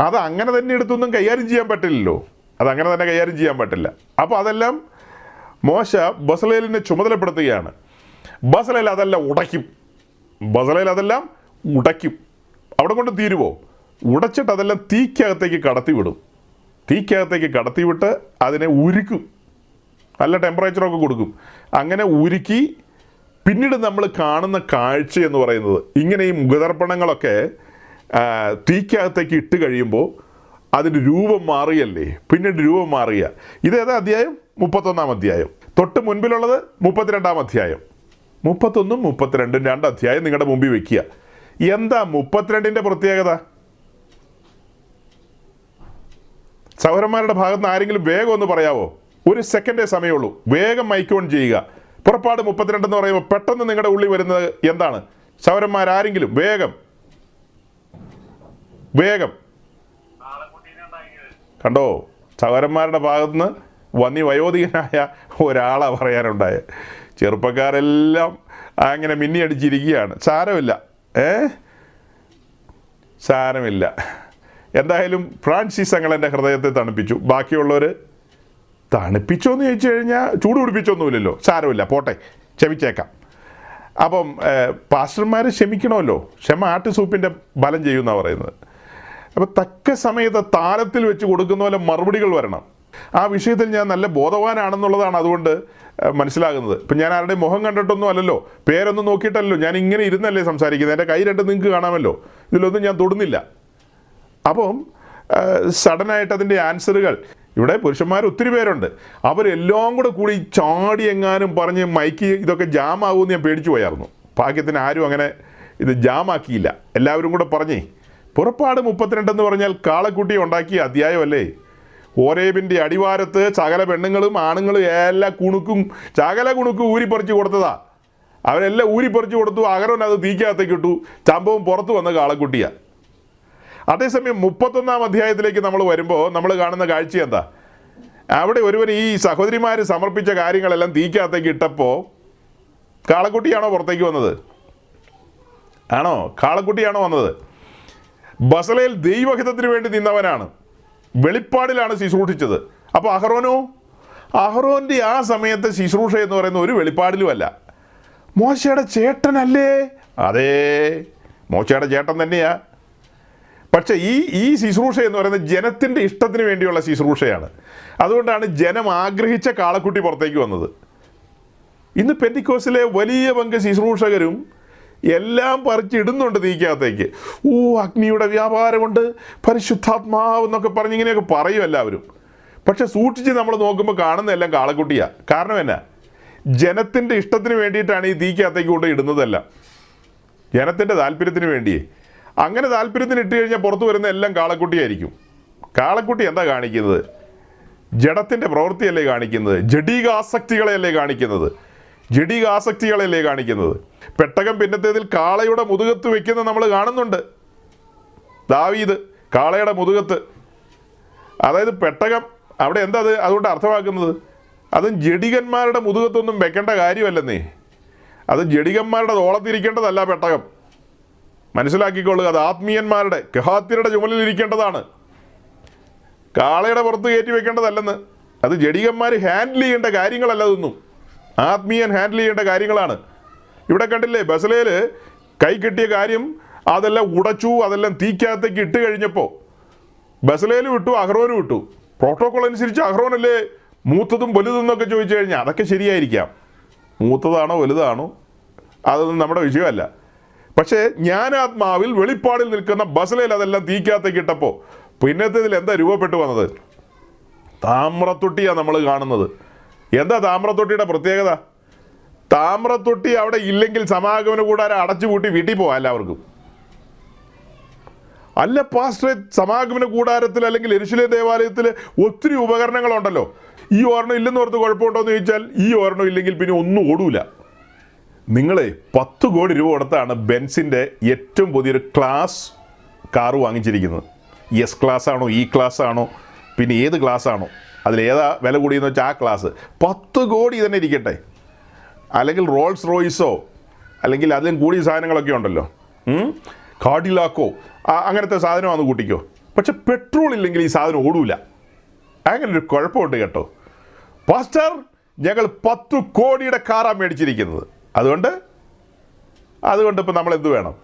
അത് അങ്ങനെ തന്നെ എടുത്തൊന്നും കൈകാര്യം ചെയ്യാൻ പറ്റില്ലല്ലോ. അതങ്ങനെ തന്നെ കൈകാര്യം ചെയ്യാൻ പറ്റില്ല. അപ്പോൾ അതെല്ലാം മോശ ബസലേലിനെ ചുമതലപ്പെടുത്തുകയാണ്. ബസലേൽ അതെല്ലാം ഉടയ്ക്കും. അവിടെ കൊണ്ട് തീരുവോ? ഉടച്ചിട്ട് അതെല്ലാം തീക്കകത്തേക്ക് കടത്തിവിട്ട് അതിനെ ഉരുക്കും. നല്ല ടെമ്പറേച്ചറൊക്കെ കൊടുക്കും. അങ്ങനെ ഉരുക്കി പിന്നീട് നമ്മൾ കാണുന്ന കാഴ്ച എന്ന് പറയുന്നത് ഇങ്ങനെ ഈ മുഖദർപ്പണങ്ങളൊക്കെ തീക്കകത്തേക്ക് ഇട്ട് കഴിയുമ്പോൾ അതിൻ്റെ രൂപം മാറുകയല്ലേ. പിന്നീട് രൂപം മാറുക. ഇതേതാ അധ്യായം? 31-ാം അധ്യായം. തൊട്ട് മുൻപിലുള്ളത് 32-ാം അധ്യായം. 31-ഉം 32-ഉം 2 അധ്യായം നിങ്ങളുടെ മുമ്പിൽ വെക്കുക. എന്താ 32-ൻ്റെ പ്രത്യേകത? സഹോദരന്മാരുടെ ഭാഗത്ത് നിന്ന് ആരെങ്കിലും വേഗം ഒന്ന് പറയാവോ? 1 സെക്കൻഡേ സമയമുള്ളൂ. വേഗം മൈക്ക് ഓൺ ചെയ്യുക. പുറപ്പാട് 32 എന്ന് പറയുമ്പോൾ പെട്ടെന്ന് നിങ്ങളുടെ ഉള്ളിൽ വരുന്നത് എന്താണ്? സഹോദരന്മാരാരെങ്കിലും വേഗം കണ്ടോ? സഹോദരന്മാരുടെ ഭാഗത്തുനിന്ന് വയോധികനായ ഒരാളാണ് പറയാനുണ്ടായത്. ചെറുപ്പക്കാരെല്ലാം അങ്ങനെ മിന്നി അടിച്ചിരിക്കുകയാണ്. സാരമില്ല. എന്തായാലും ഫ്രാൻസിസ് അങ്ങൾ എൻ്റെ ഹൃദയത്തെ തണുപ്പിച്ചു. ബാക്കിയുള്ളവർ തണുപ്പിച്ചോ എന്ന് ചോദിച്ചു കഴിഞ്ഞാൽ ചൂട് പിടിപ്പിച്ചൊന്നുമില്ലല്ലോ. സാരമില്ല, പോട്ടെ, ക്ഷമിച്ചേക്കാം. അപ്പം പാസ്റ്റർമാർ ക്ഷമിക്കണമല്ലോ. ക്ഷമ ആട്ടുസൂപ്പിൻ്റെ ബലം ചെയ്യുമെന്നാണ് പറയുന്നത്. അപ്പോൾ തക്ക സമയത്ത് താരത്തിൽ വെച്ച് കൊടുക്കുന്ന പോലെ മറുപടികൾ വരണം. ആ വിഷയത്തിൽ ഞാൻ നല്ല ബോധവാനാണെന്നുള്ളതാണ് അതുകൊണ്ട് മനസ്സിലാകുന്നത്. ഇപ്പം ഞാൻ ആരുടെ മുഖം കണ്ടിട്ടൊന്നും അല്ലല്ലോ, പേരൊന്നും നോക്കിയിട്ടല്ലോ, ഞാൻ ഇങ്ങനെ ഇരുന്നല്ലേ സംസാരിക്കുന്നത്. എൻ്റെ കൈ രണ്ടും നിങ്ങൾക്ക് കാണാമല്ലോ. ഇതിലൊന്നും ഞാൻ തൊടുന്നില്ല. അപ്പം സഡനായിട്ട് അതിൻ്റെ ആൻസറുകൾ ഇവിടെ പുരുഷന്മാർ ഒത്തിരി പേരുണ്ട്. അവരെല്ലാം കൂടി ചാടി എങ്ങാനും പറഞ്ഞ് മൈക്ക് ഇതൊക്കെ ജാമാകുമെന്ന് ഞാൻ പേടിച്ചു പോയായിരുന്നു. ഭാഗ്യത്തിന് ആരും അങ്ങനെ ഇത് ജാമാക്കിയില്ല. എല്ലാവരും കൂടെ പറഞ്ഞേ. പുറപ്പാട് 32 എന്ന് പറഞ്ഞാൽ കാളക്കുട്ടി ഉണ്ടാക്കിയ അധ്യായമല്ലേ. ഓരേബിൻ്റെ അടിവാരത്ത് സകല പെണ്ണുങ്ങളും ആണുങ്ങളും എല്ലാ കുണുക്കും ഊരിപ്പറിച്ച് കൊടുത്തതാ. അവരെല്ലാം ഊരിപ്പറിച്ച് കൊടുത്തു. അകരോൻ അത് തീക്കകത്തേക്ക് ഇട്ടു. ചമ്പവും പുറത്ത് വന്ന കാളക്കുട്ടിയാണ്. അതേസമയം 31-ാം അധ്യായത്തിലേക്ക് നമ്മൾ വരുമ്പോൾ നമ്മൾ കാണുന്ന കാഴ്ച എന്താ? അവിടെ ഒരുവൻ ഈ സഹോദരിമാർ സമർപ്പിച്ച കാര്യങ്ങളെല്ലാം തീക്കകത്തേക്ക് ഇട്ടപ്പോൾ കാളക്കുട്ടിയാണോ പുറത്തേക്ക് വന്നത്? കാളക്കുട്ടിയാണോ വന്നത്? ബസലേൽ ദൈവഹിതത്തിന് വേണ്ടി നിന്നവനാണ്. വെളിപ്പാടിലാണ് ശുശ്രൂഷിച്ചത്. അപ്പോൾ അഹറോൻ്റെ ആ സമയത്തെ ശുശ്രൂഷ എന്ന് പറയുന്ന ഒരു വെളിപ്പാടിലുമല്ല. മോശയുടെ ചേട്ടനല്ലേ? അതേ, മോശയുടെ ചേട്ടൻ തന്നെയാ. പക്ഷേ ഈ ശുശ്രൂഷ എന്ന് പറയുന്നത് ജനത്തിൻ്റെ ഇഷ്ടത്തിന് വേണ്ടിയുള്ള ശുശ്രൂഷയാണ്. അതുകൊണ്ടാണ് ജനം ആഗ്രഹിച്ച കാളക്കുട്ടി പുറത്തേക്ക് വന്നത്. ഇന്ന് പെന്തിക്കോസിലെ വലിയ പങ്ക് ശുശ്രൂഷകരും എല്ലാം പറിച്ചിടുന്നുണ്ട് തീക്കകത്തേക്ക്. അഗ്നിയുടെ വ്യാപാരമുണ്ട്, പരിശുദ്ധാത്മാവ് എന്നൊക്കെ പറഞ്ഞ് ഇങ്ങനെയൊക്കെ പറയും എല്ലാവരും. പക്ഷെ സൂക്ഷിച്ച് നമ്മൾ നോക്കുമ്പോൾ കാണുന്ന എല്ലാം കാളക്കുട്ടിയാണ്. കാരണം എന്നാ? ജനത്തിൻ്റെ ഇഷ്ടത്തിന് വേണ്ടിയിട്ടാണ് ഈ തീക്കകത്തേക്ക് കൊണ്ട് ഇടുന്നതെല്ലാം, ജനത്തിൻ്റെ താല്പര്യത്തിന് വേണ്ടിയേ. അങ്ങനെ താല്പര്യത്തിന് ഇട്ട് കഴിഞ്ഞാൽ പുറത്തു വരുന്ന എല്ലാം കാളക്കുട്ടിയായിരിക്കും. കാളക്കുട്ടി എന്താ കാണിക്കുന്നത്? ജഡത്തിൻ്റെ പ്രവൃത്തിയല്ലേ കാണിക്കുന്നത്, ജഡികാസക്തികളെയല്ലേ കാണിക്കുന്നത്. പെട്ടകം പിന്നത്തേതിൽ കാളയുടെ മുതുകത്ത് വെക്കുന്നത് നമ്മൾ കാണുന്നുണ്ട്. ദാവീദ് കാളയുടെ മുതുകത്ത്, അതായത് പെട്ടകം അവിടെ എന്താ അതുകൊണ്ട് അർത്ഥമാക്കുന്നത്? അതും ജഡികന്മാരുടെ മുതുകത്തൊന്നും വെക്കേണ്ട കാര്യമല്ലെന്നേ. അത് ജഡികന്മാരുടെ തോളത്തിരിക്കേണ്ടതല്ല പെട്ടകം, മനസ്സിലാക്കിക്കൊള്ളുക. അത് ആത്മീയന്മാരുടെ കെഹാത്യരുടെ ചുമലിലിരിക്കേണ്ടതാണ്, കാളയുടെ പുറത്ത് കയറ്റി വെക്കേണ്ടതല്ലെന്ന്. അത് ജഡികന്മാർ ഹാൻഡിൽ ചെയ്യേണ്ട കാര്യങ്ങളല്ല, അതൊന്നും ആത്മീയൻ ഹാൻഡിൽ ചെയ്യേണ്ട കാര്യങ്ങളാണ്. ഇവിടെ കണ്ടില്ലേ, ബസലേൽ കൈ കിട്ടിയ കാര്യം അതെല്ലാം ഉടച്ചു, അതെല്ലാം തീക്കകത്തേക്ക് ഇട്ട് കഴിഞ്ഞപ്പോൾ ബസലേൽ വിട്ടു, അഹ്റോന് വിട്ടു. പ്രോട്ടോകോൾ അനുസരിച്ച് അഹ്റോനല്ലേ മൂത്തതും വലുതെന്നൊക്കെ ചോദിച്ചു കഴിഞ്ഞാൽ അതൊക്കെ ശരിയായിരിക്കാം, മൂത്തതാണോ വലുതാണോ അതൊന്നും നമ്മുടെ വിഷയമല്ല. പക്ഷേ ജ്ഞാനാത്മാവിൽ വെളിപ്പാടിൽ നിൽക്കുന്ന ബസലേൽ അതെല്ലാം തീക്കകത്തേക്ക് ഇട്ടപ്പോൾ പിന്നത്തേതിൽ എന്താ രൂപപ്പെട്ടു വന്നത്? താമ്രത്തൊട്ടിയാണ് നമ്മൾ കാണുന്നത്. എന്താ താമ്രത്തൊട്ടിയുടെ പ്രത്യേകത? താമ്രത്തൊട്ടി അവിടെ ഇല്ലെങ്കിൽ സമാഗമന കൂടാരം അടച്ചുപൂട്ടി വീട്ടിൽ പോവാം എല്ലാവർക്കും. അല്ല പാസ്റ്ററെ, സമാഗമന കൂടാരത്തിൽ അല്ലെങ്കിൽ യെരുശലേം ദേവാലയത്തിൽ ഒത്തിരി ഉപകരണങ്ങളുണ്ടല്ലോ, ഈ ഓർണം ഇല്ലെന്ന് ഓർത്ത് കുഴപ്പമുണ്ടോ എന്ന് ചോദിച്ചാൽ ഈ ഓർണം ഇല്ലെങ്കിൽ പിന്നെ ഒന്നും ഓടൂല. നിങ്ങളെ 10 കോടി രൂപ കൊടുത്താണ് ബെൻസിൻ്റെ ഏറ്റവും പുതിയൊരു ക്ലാസ് കാറ് വാങ്ങിച്ചിരിക്കുന്നത്. എസ് ക്ലാസ് ആണോ, ഇ ക്ലാസ് ആണോ, പിന്നെ ഏത് ക്ലാസ് ആണോ, അതിലേതാ വില കൂടിയെന്ന് വെച്ചാൽ ആ ക്ലാസ് 10 കോടി തന്നെ ഇരിക്കട്ടെ. അല്ലെങ്കിൽ റോൾസ് റോയ്സോ അല്ലെങ്കിൽ അതിലും കൂടിയ സാധനങ്ങളൊക്കെ ഉണ്ടല്ലോ, കാഡിലാക്കോ, അങ്ങനത്തെ സാധനമാണെന്ന് കൂട്ടിക്കോ. പക്ഷെ പെട്രോൾ ഇല്ലെങ്കിൽ ഈ സാധനം ഓടൂല. അങ്ങനൊരു കുഴപ്പമുണ്ട് കേട്ടോ. പാസ്റ്റർ, ഞങ്ങൾ 10 കോടിയുടെ കാറാണ് മേടിച്ചിരിക്കുന്നത്, അതുകൊണ്ട് ഇപ്പം നമ്മൾ എന്ത് വേണം?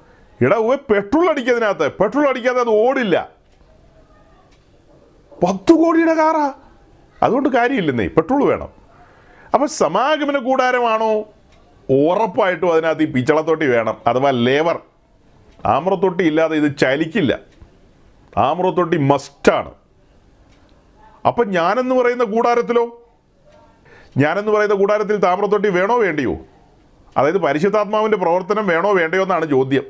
പെട്രോൾ അടിക്കുന്നതിനകത്ത്, പെട്രോൾ അടിക്കാതെ അത് ഓടില്ല. 10 കോടിയുടെ കാറാ, അതുകൊണ്ട് കാര്യമില്ലെന്നേ, പെട്രോൾ വേണം. അപ്പം സമാഗമന കൂടാരമാണോ? ഉറപ്പായിട്ടും അതിനകത്ത് ഈ പിച്ചളത്തൊട്ടി വേണം, അഥവാ ലേവർ. താമ്രത്തൊട്ടി ഇല്ലാതെ ഇത് ചലിക്കില്ല, താമ്രത്തൊട്ടി മസ്റ്റാണ്. അപ്പം ഞാനെന്ന് പറയുന്ന കൂടാരത്തിൽ താമ്രത്തൊട്ടി വേണോ വേണ്ടിയോ? അതായത് പരിശുദ്ധാത്മാവിൻ്റെ പ്രവർത്തനം വേണോ വേണ്ടയോ എന്നാണ് ചോദ്യം.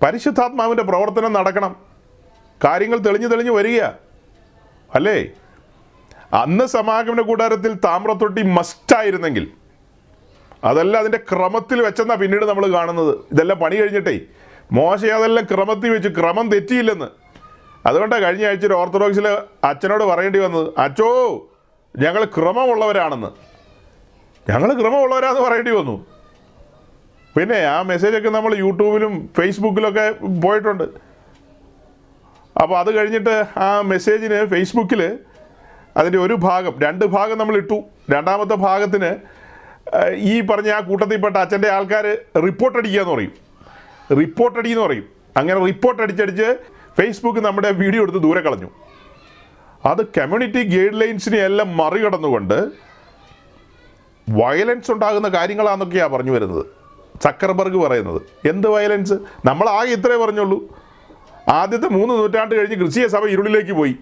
പരിശുദ്ധാത്മാവിൻ്റെ പ്രവർത്തനം നടക്കണം, കാര്യങ്ങൾ തെളിഞ്ഞു വരിക അല്ലേ? അന്ന് സമാഗമന കൂടാരത്തിൽ താമ്രത്തൊട്ടി മസ്റ്റായിരുന്നെങ്കിൽ അതല്ല അതിൻ്റെ ക്രമത്തിൽ വെച്ചെന്നാണ് പിന്നീട് നമ്മൾ കാണുന്നത്. ഇതെല്ലാം പണി കഴിഞ്ഞിട്ടേ മോശ അതെല്ലാം ക്രമത്തിൽ വെച്ച്, ക്രമം തെറ്റിയില്ലെന്ന്. അതുകൊണ്ടാണ് കഴിഞ്ഞ ആഴ്ച ഒരു ഓർത്തഡോക്സിലെ അച്ഛനോട് പറയേണ്ടി വന്നത്, അച്ചോ ഞങ്ങൾ ക്രമമുള്ളവരാണെന്ന്. ഞങ്ങൾ ക്രമമുള്ളവരാണെന്ന് പറയേണ്ടി വന്നു. പിന്നെ ആ മെസ്സേജൊക്കെ നമ്മൾ യൂട്യൂബിലും ഫേസ്ബുക്കിലൊക്കെ പോയിട്ടുണ്ട്. അപ്പോൾ അത് കഴിഞ്ഞിട്ട് ആ മെസ്സേജിന് ഫേസ്ബുക്കിൽ അതിൻ്റെ ഒരു ഭാഗം, 2 ഭാഗം നമ്മൾ ഇട്ടു. രണ്ടാമത്തെ ഭാഗത്തിന് ഈ പറഞ്ഞ ആ കൂട്ടത്തിൽപ്പെട്ട അച്ഛൻ്റെ ആൾക്കാർ റിപ്പോർട്ട് അടിക്കുകയെന്ന് പറയും. അങ്ങനെ റിപ്പോർട്ട് അടിച്ചടിച്ച് ഫേസ്ബുക്ക് നമ്മുടെ വീഡിയോ എടുത്ത് ദൂരെ കളഞ്ഞു. അത് കമ്മ്യൂണിറ്റി ഗൈഡ് ലൈൻസിനെ എല്ലാം മറികടന്നുകൊണ്ട് വയലൻസ് ഉണ്ടാകുന്ന കാര്യങ്ങളാണെന്നൊക്കെയാണ് പറഞ്ഞു വരുന്നത്. സക്കർബർഗ് പറയുന്നത് എന്ത് വയലൻസ്? നമ്മൾ ആകെ ഇത്രേ പറഞ്ഞുള്ളൂ. ആദ്യത്തെ 3 നൂറ്റാണ്ട് കഴിഞ്ഞ് ക്രിസ്തീയ സഭ ഇരുളിലേക്ക് പോയി.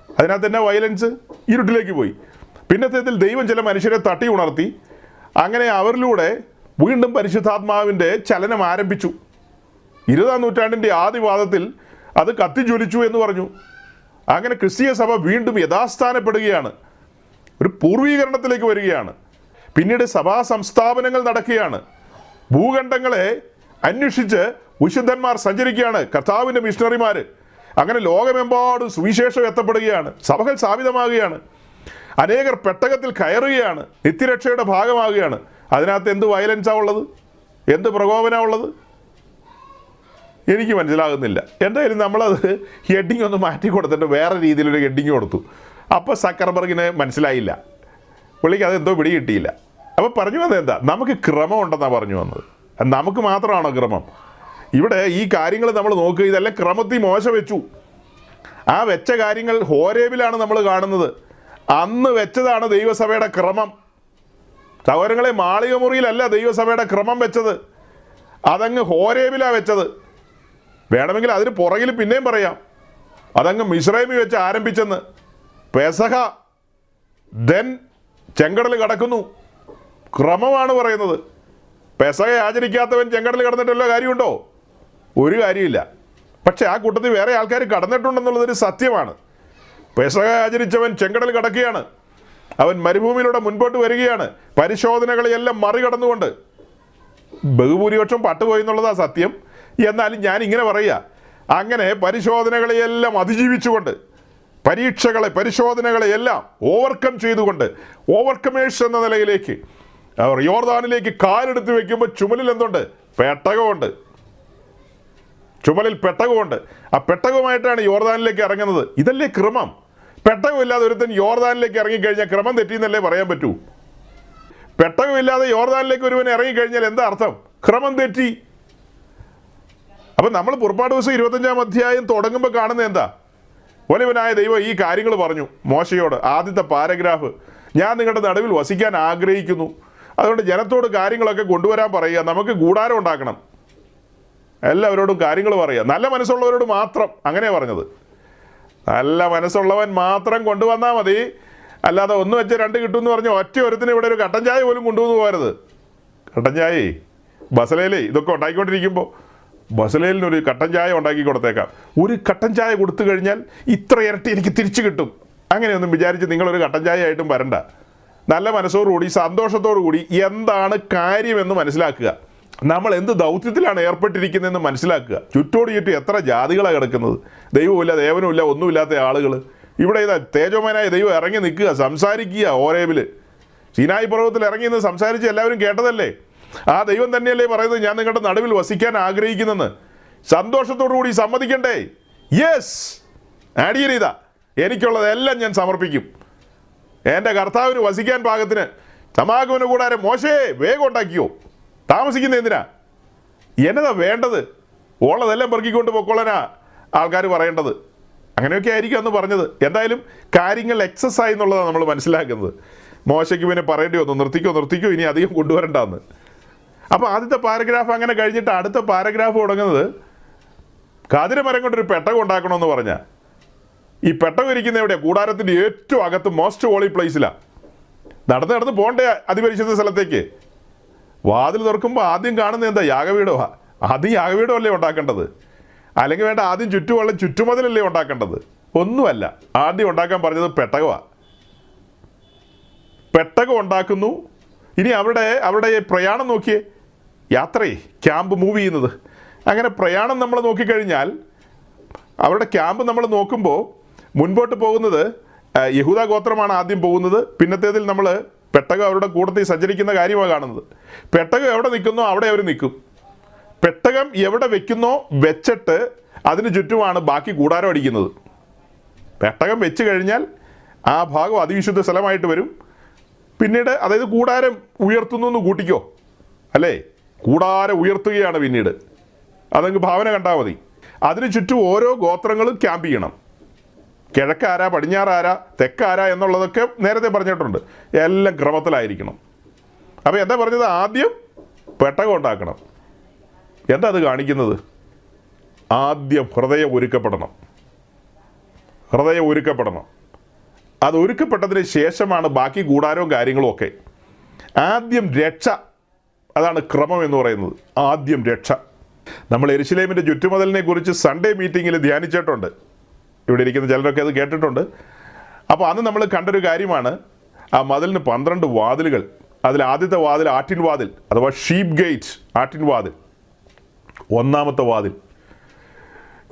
അതിനകത്ത് തന്നെ വയലൻസ്, ഇരുട്ടിലേക്ക് പോയി. പിന്നത്തേതിൽ ദൈവം ചില മനുഷ്യരെ തട്ടി ഉണർത്തി, അങ്ങനെ അവരിലൂടെ വീണ്ടും പരിശുദ്ധാത്മാവിൻ്റെ ചലനം ആരംഭിച്ചു. 20-ാം നൂറ്റാണ്ടിൻ്റെ ആദ്യപാദത്തിൽ അത് കത്തിജ്വലിച്ചു എന്ന് പറഞ്ഞു. അങ്ങനെ ക്രിസ്തീയ സഭ വീണ്ടും യഥാസ്ഥാനപ്പെടുകയാണ്, ഒരു പൂർവീകരണത്തിലേക്ക് വരികയാണ്. പിന്നീട് സഭാ സംസ്ഥാപനങ്ങൾ നടക്കുകയാണ്. ഭൂഖണ്ഡങ്ങളെ അന്വേഷിച്ച് വിശുദ്ധന്മാർ സഞ്ചരിക്കുകയാണ്, കർത്താവിൻ്റെ മിഷണറിമാർ. അങ്ങനെ ലോകമെമ്പാടും സുവിശേഷം എത്തപ്പെടുകയാണ്, സഭകൾ സ്ഥാപിതമാകുകയാണ്, അനേകർ പെട്ടകത്തിൽ കയറുകയാണ്, നിത്യരക്ഷയുടെ ഭാഗമാകുകയാണ്. അതിനകത്ത് എന്ത് വയലൻസാണ് ഉള്ളത്? എന്ത് പ്രകോപനമാണ് ഉള്ളത്? എനിക്ക് മനസ്സിലാകുന്നില്ല. എന്തായാലും നമ്മളത് ഹെഡിങ് ഒന്ന് മാറ്റി കൊടുത്തിട്ട് വേറെ രീതിയിലൊരു ഹെഡിങ് കൊടുത്തു. അപ്പോൾ സക്കർബർഗിന് മനസ്സിലായില്ല, പുള്ളിക്ക് അതെന്തോ പിടി കിട്ടിയില്ല. അപ്പോൾ പറഞ്ഞു വന്നത് എന്താ, നമുക്ക് ക്രമം ഉണ്ടെന്നാണ് പറഞ്ഞു വന്നത്. നമുക്ക് മാത്രമാണോ ക്രമം? ഇവിടെ ഈ കാര്യങ്ങൾ നമ്മൾ നോക്കുക, ഇതെല്ലാം ക്രമത്തിൽ മോശം വെച്ചു. ആ വെച്ച കാര്യങ്ങൾ ഹോരേബിലാണ് നമ്മൾ കാണുന്നത്. അന്ന് വെച്ചതാണ് ദൈവസഭയുടെ ക്രമം. സഹോദരങ്ങളെ, മാളിക മുറിയിലല്ല ദൈവസഭയുടെ ക്രമം വെച്ചത്, അതങ്ങ് ഹോരേബിലാണ് വെച്ചത്. വേണമെങ്കിൽ അതിന് പുറകിൽ പിന്നെയും പറയാം, അതങ്ങ് മിസ്രൈമിൽ വെച്ച് ആരംഭിച്ചെന്ന്. പെസഹ ദെൻ ചെങ്കടൽ കടക്കുന്നു, ക്രമമാണ് പറയുന്നത്. പെസഹ ആചരിക്കാത്തവൻ ചെങ്കടൽ കടന്നിട്ടല്ലോ കാര്യമുണ്ടോ? ഒരു കാര്യമില്ല. പക്ഷെ ആ കൂട്ടത്തിൽ വേറെ ആൾക്കാർ കടന്നിട്ടുണ്ടെന്നുള്ളതൊരു സത്യമാണ്. പെസഹ ആചരിച്ചവൻ ചെങ്കടൽ കടക്കുകയാണ്, അവൻ മരുഭൂമിയിലൂടെ മുൻപോട്ട് വരികയാണ്, പരിശോധനകളെയെല്ലാം മറികടന്നുകൊണ്ട്. ബഹുഭൂരിപക്ഷം പട്ടുപോയി എന്നുള്ളതാണ് സത്യം. എന്നാലും ഞാൻ ഇങ്ങനെ പറയുക, അങ്ങനെ പരിശോധനകളെയെല്ലാം അതിജീവിച്ചുകൊണ്ട്, പരിശോധനകളെയെല്ലാം ഓവർകം ചെയ്തുകൊണ്ട്, ഓവർകമേഴ്സ് എന്ന നിലയിലേക്ക് അവർ യോർദാനിലേക്ക് കാലെടുത്ത് വെക്കുമ്പോൾ ചുമലിൽ എന്തുണ്ട്? പെട്ടകമുണ്ട്. ചുമലിൽ പെട്ടകമുണ്ട്. ആ പെട്ടകവുമായിട്ടാണ് യോർദാനിലേക്ക് ഇറങ്ങുന്നത്. ഇതല്ലേ ക്രമം? പെട്ടകമില്ലാതെ ഒരുത്തൻ യോർദാനിലേക്ക് ഇറങ്ങിക്കഴിഞ്ഞാൽ ക്രമം തെറ്റിയെന്നല്ലേ പറയാൻ പറ്റൂ? പെട്ടകമില്ലാതെ യോർദാനിലേക്ക് ഒരുവൻ ഇറങ്ങിക്കഴിഞ്ഞാൽ എന്താ അർത്ഥം? ക്രമം തെറ്റി. അപ്പം നമ്മൾ പുറപ്പാട് ദിവസം 25-ാം അധ്യായം തുടങ്ങുമ്പോൾ കാണുന്നത് എന്താ? വലിയവനായ ദൈവം ഈ കാര്യങ്ങൾ പറഞ്ഞു മോശയോട്. ആദ്യത്തെ പാരഗ്രാഫ്, ഞാൻ നിങ്ങളുടെ നടുവിൽ വസിക്കാൻ ആഗ്രഹിക്കുന്നു, അതുകൊണ്ട് ജനത്തോട് കാര്യങ്ങളൊക്കെ കൊണ്ടുവരാൻ പറയുക, നമുക്ക് കൂടാരം ഉണ്ടാക്കണം, എല്ലാവരോടും കാര്യങ്ങൾ പറയുക. നല്ല മനസ്സുള്ളവരോട് മാത്രം, അങ്ങനെയാണ് പറഞ്ഞത്. നല്ല മനസ്സുള്ളവൻ മാത്രം കൊണ്ടുവന്നാൽ മതി, അല്ലാതെ ഒന്ന് വെച്ച് രണ്ട് കിട്ടുമെന്ന് പറഞ്ഞ് ഒറ്റ ഒരുത്തിന് ഇവിടെ ഒരു കട്ടൻ ചായ പോലും കൊണ്ടുവന്ന് പോകരുത്. കട്ടൻ ചായേ ബസലേലേ ഇതൊക്കെ ഉണ്ടാക്കിക്കൊണ്ടിരിക്കുമ്പോൾ ബസലേലിനൊരു കട്ടൻ ചായ ഉണ്ടാക്കി കൊടുത്തേക്കാം. ഒരു കട്ടൻ ചായ കൊടുത്തു കഴിഞ്ഞാൽ ഇത്ര ഇരട്ടി എനിക്ക് തിരിച്ചു കിട്ടും, അങ്ങനെയൊന്നും വിചാരിച്ച് നിങ്ങളൊരു കട്ടൻ ചായ ആയിട്ടും വരണ്ട. നല്ല മനസ്സോടുകൂടി സന്തോഷത്തോടു കൂടി എന്താണ് കാര്യമെന്ന് മനസ്സിലാക്കുക, നമ്മൾ എന്ത് ദൗത്യത്തിലാണ് ഏർപ്പെട്ടിരിക്കുന്നതെന്ന് മനസ്സിലാക്കുക. ചുറ്റോട് ചുറ്റും എത്ര ജാതികളാണ് കിടക്കുന്നത്, ദൈവമില്ല ദേവനുമില്ല ഒന്നുമില്ലാത്ത ആളുകൾ. ഇവിടെ ഇതാ തേജോമനായ ദൈവം ഇറങ്ങി നിൽക്കുക, സംസാരിക്കുക. ഹോരേബിൽ സീനായി പർവ്വതത്തിൽ ഇറങ്ങി നിന്ന് സംസാരിച്ച് എല്ലാവരും കേട്ടതല്ലേ? ആ ദൈവം തന്നെയല്ലേ പറയുന്നത്, ഞാൻ നിങ്ങളുടെ നടുവിൽ വസിക്കാൻ ആഗ്രഹിക്കുന്നെന്ന്? സന്തോഷത്തോടു കൂടി സമ്മതിക്കണ്ടേ? യെസ്, ആടിയരിതാ, എനിക്കുള്ളതെല്ലാം ഞാൻ സമർപ്പിക്കും. എൻ്റെ കർത്താവിന് വസിക്കാൻ പാകത്തിന് സമാഗമന കൂടാരം മോശേ വേഗം ഉണ്ടാക്കിയോ, താമസിക്കുന്ന എന്തിനാ? എന്നതാ വേണ്ടത്? ഉള്ളതെല്ലാം പെറുക്കിക്കൊണ്ട് പൊക്കോളനാ ആൾക്കാർ പറയേണ്ടത്. അങ്ങനെയൊക്കെ ആയിരിക്കും അന്ന് പറഞ്ഞത്. എന്തായാലും കാര്യങ്ങൾ എക്സസ് ആയി എന്നുള്ളതാണ് നമ്മൾ മനസ്സിലാക്കുന്നത്. മോശയ്ക്ക് പിന്നെ പറയേണ്ടി വന്നു, നിർത്തിക്കോ ഇനി അധികം കൊണ്ടുവരണ്ടെന്ന്. അപ്പോൾ ആദ്യത്തെ പാരഗ്രാഫ് അങ്ങനെ കഴിഞ്ഞിട്ട് അടുത്ത പാരഗ്രാഫ് തുടങ്ങുന്നത് കാതിരമരം കൊണ്ടൊരു പെട്ടകം ഉണ്ടാക്കണമെന്ന് പറഞ്ഞാൽ, ഈ പെട്ടകം ഇരിക്കുന്ന എവിടെയാണ്? കൂടാരത്തിൻ്റെ ഏറ്റവും അകത്ത് മോസ്റ്റ് ഹോളി പ്ലേസിലാണ്. നടന്ന് പോകണ്ടേ അതിപരിശുദ്ധ സ്ഥലത്തേക്ക്? വാതിൽ തുറക്കുമ്പോൾ ആദ്യം കാണുന്നത് എന്താ? യാഗപീഠമാണ്. ആദ്യം യാഗപീഠമല്ലേ ഉണ്ടാക്കേണ്ടത്? അല്ലെങ്കിൽ വേണ്ട, ആദ്യം ചുറ്റുമതിലല്ലേ ഉണ്ടാക്കേണ്ടത്? ഒന്നുമല്ല, ആദ്യം ഉണ്ടാക്കാൻ പറഞ്ഞത് പെട്ടകമാണ്. പെട്ടകം ഉണ്ടാക്കുന്നു. ഇനി അവരുടെ പ്രയാണം നോക്കിയേ, യാത്രയെ ക്യാമ്പ് മൂവ് ചെയ്യുന്നത്. അങ്ങനെ പ്രയാണം നമ്മൾ നോക്കിക്കഴിഞ്ഞാൽ അവരുടെ ക്യാമ്പ് നമ്മൾ നോക്കുമ്പോൾ മുൻപോട്ട് പോകുന്നത് യഹൂദ ഗോത്രമാണ് ആദ്യം പോകുന്നത്. പിന്നത്തേതിൽ നമ്മൾ പെട്ടകം അവരുടെ കൂട്ടത്തിൽ സഞ്ചരിക്കുന്ന കാര്യമാണ് കാണുന്നത്. പെട്ടകം എവിടെ നിൽക്കുന്നോ അവിടെ അവർ നിൽക്കും. പെട്ടകം എവിടെ വെക്കുന്നോ വെച്ചിട്ട് അതിന് ചുറ്റുമാണ് ബാക്കി കൂടാരം അടിക്കുന്നത്. പെട്ടകം വെച്ച് കഴിഞ്ഞാൽ ആ ഭാഗം അതിവിശുദ്ധ സ്ഥലമായിട്ട് വരും. പിന്നീട് അതായത് കൂടാരം ഉയർത്തുന്നു എന്ന് കൂട്ടിക്കോ, അല്ലേ? കൂടാരം ഉയർത്തുകയാണ് പിന്നീട്. അതങ്ങ് ഭാവന കണ്ടാൽ മതി. അതിന് ചുറ്റും ഓരോ ഗോത്രങ്ങളും ക്യാമ്പ് ചെയ്യണം. കിഴക്കാരാ, പടിഞ്ഞാറാരാ, തെക്കാരാ എന്നുള്ളതൊക്കെ നേരത്തെ പറഞ്ഞിട്ടുണ്ട്. എല്ലാം ക്രമത്തിലായിരിക്കണം. അപ്പോൾ എന്താ പറഞ്ഞത്? ആദ്യം പെട്ടകം ഉണ്ടാക്കണം. എന്താ അത് കാണിക്കുന്നത്? ആദ്യം ഹൃദയം ഒരുക്കപ്പെടണം. അത് ഒരുക്കപ്പെട്ടതിന് ശേഷമാണ് ബാക്കി കൂടാരവും കാര്യങ്ങളും ഒക്കെ. ആദ്യം രക്ഷ, അതാണ് ക്രമം എന്ന് പറയുന്നത്. ആദ്യം രക്ഷ. നമ്മൾ യെരുശലേമിൻ്റെ ചുറ്റുമതിലിനെ കുറിച്ച് സൺഡേ മീറ്റിങ്ങിൽ ധ്യാനിച്ചിട്ടുണ്ട്. ഇവിടെ ഇരിക്കുന്ന ചിലരൊക്കെ അത് കേട്ടിട്ടുണ്ട്. അപ്പോൾ അന്ന് നമ്മൾ കണ്ടൊരു കാര്യമാണ്, ആ മതിലിന് 12 വാതിലുകൾ. അതിൽ ആദ്യത്തെ വാതിൽ ആട്ടിൻ വാതിൽ അഥവാ ഷീപ്പ് ഗേറ്റ്, ആട്ടിൻ വാതിൽ. ഒന്നാമത്തെ വാതിൽ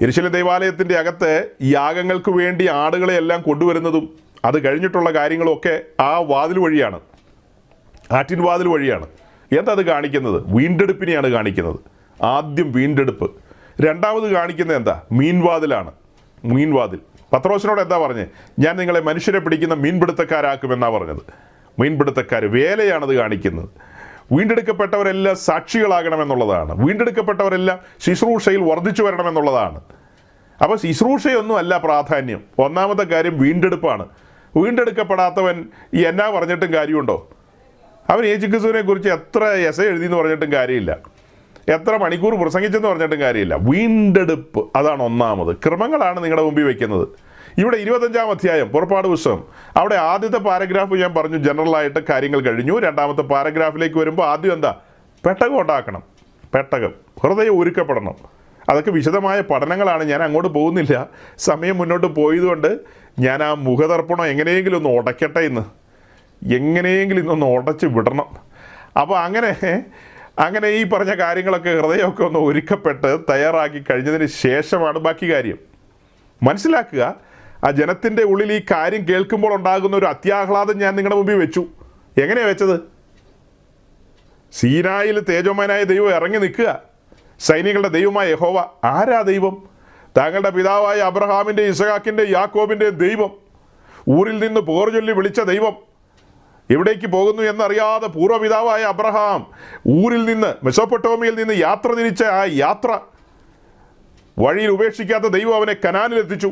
യെരുശലേം ദേവാലയത്തിൻ്റെ അകത്ത് യാഗങ്ങൾക്ക് വേണ്ടി ആടുകളെ എല്ലാം കൊണ്ടുവരുന്നതും അത് കഴിഞ്ഞിട്ടുള്ള കാര്യങ്ങളൊക്കെ ആ വാതിൽ വഴിയാണ്, ആറ്റിൻ വാതിൽ വഴിയാണ്. എന്താ അത് കാണിക്കുന്നത്? വീണ്ടെടുപ്പിനെയാണ് കാണിക്കുന്നത്. ആദ്യം വീണ്ടെടുപ്പ്. രണ്ടാമത് കാണിക്കുന്നത് എന്താ? മീൻവാതിലാണ്. മീൻവാതിൽ. പത്രോസിനോട് എന്താ പറഞ്ഞത്? ഞാൻ നിങ്ങളെ മനുഷ്യരെ പിടിക്കുന്ന മീൻപിടുത്തക്കാരാക്കുമെന്നാണ് പറഞ്ഞത്. മീൻപിടുത്തക്കാർ വേലയാണത് കാണിക്കുന്നത്. വീണ്ടെടുക്കപ്പെട്ടവരെല്ലാം സാക്ഷികളാകണമെന്നുള്ളതാണ്. വീണ്ടെടുക്കപ്പെട്ടവരെല്ലാം ശുശ്രൂഷയിൽ വർദ്ധിച്ചു വരണമെന്നുള്ളതാണ്. അപ്പോൾ ശുശ്രൂഷയൊന്നും അല്ല പ്രാധാന്യം. ഒന്നാമത്തെ കാര്യം വീണ്ടെടുപ്പാണ്. വീണ്ടെടുക്കപ്പെടാത്തവൻ ഈ എന്നാ പറഞ്ഞിട്ടും കാര്യമുണ്ടോ? അവൻ യേശുക്രിസ്തുവിനെ കുറിച്ച് എത്ര എസ്സേ എഴുതിയെന്ന് പറഞ്ഞിട്ടും കാര്യമില്ല, എത്ര മണിക്കൂർ പ്രസംഗിച്ചെന്ന് പറഞ്ഞിട്ടും കാര്യമില്ല. വീണ്ടെടുപ്പ് അതാണ് ഒന്നാമത്. ക്രമങ്ങളാണ് നിങ്ങളുടെ മുമ്പിൽ വയ്ക്കുന്നത്. ഇവിടെ 25-ാം അധ്യായം പുറപ്പാട് പുസ്തകം, അവിടെ ആദ്യത്തെ പാരഗ്രാഫ് ഞാൻ പറഞ്ഞു ജനറലായിട്ട് കാര്യങ്ങൾ കഴിഞ്ഞു. രണ്ടാമത്തെ പാരഗ്രാഫിലേക്ക് വരുമ്പോൾ ആദ്യം എന്താ? പെട്ടകം ഉണ്ടാക്കണം. പെട്ടകം, ഹൃദയം ഒരുക്കപ്പെടണം. അതൊക്കെ വിശദമായ പഠനങ്ങളാണ്. ഞാൻ അങ്ങോട്ട് പോകുന്നില്ല, സമയം മുന്നോട്ട് പോയതുകൊണ്ട് ഞാൻ ആ മുഖതർപ്പണം എങ്ങനെയെങ്കിലും ഒന്ന് ഉടയ്ക്കട്ടെ എങ്ങനെയെങ്കിലും ഇന്നൊന്ന് ഉടച്ച് വിടണം. അപ്പോൾ അങ്ങനെ ഈ പറഞ്ഞ കാര്യങ്ങളൊക്കെ ഹൃദയമൊക്കെ ഒന്ന് ഒരുക്കപ്പെട്ട് തയ്യാറാക്കി കഴിഞ്ഞതിന് ശേഷമാണ് ബാക്കി കാര്യം. മനസ്സിലാക്കുക, ആ ജനത്തിൻ്റെ ഉള്ളിൽ ഈ കാര്യം കേൾക്കുമ്പോൾ ഉണ്ടാകുന്ന ഒരു അത്യാഹ്ലാദം ഞാൻ നിങ്ങളുടെ മുമ്പിൽ വെച്ചു. എങ്ങനെയാണ് വെച്ചത്? സീനായിൽ തേജോമയനായ ദൈവം ഇറങ്ങി നിൽക്കുക. സൈനികളുടെ ദൈവമായ യഹോവ. ആരാ ദൈവം? താങ്കളുടെ പിതാവായ അബ്രഹാമിൻ്റെ, ഇസഹാക്കിൻ്റെ, യാക്കോബിൻ്റെ ദൈവം. ഊരിൽ നിന്ന് പോർ ചൊല്ലി വിളിച്ച ദൈവം. എവിടേക്ക് പോകുന്നു എന്നറിയാതെ പൂർവ്വപിതാവായ അബ്രഹാം ഊരിൽ നിന്ന്, മെസോപ്പൊട്ടോമിയയിൽ നിന്ന് യാത്ര തിരിച്ച ആ യാത്ര, വഴിയിൽ ഉപേക്ഷിക്കാത്ത ദൈവം അവനെ കനാനിലെത്തിച്ചു.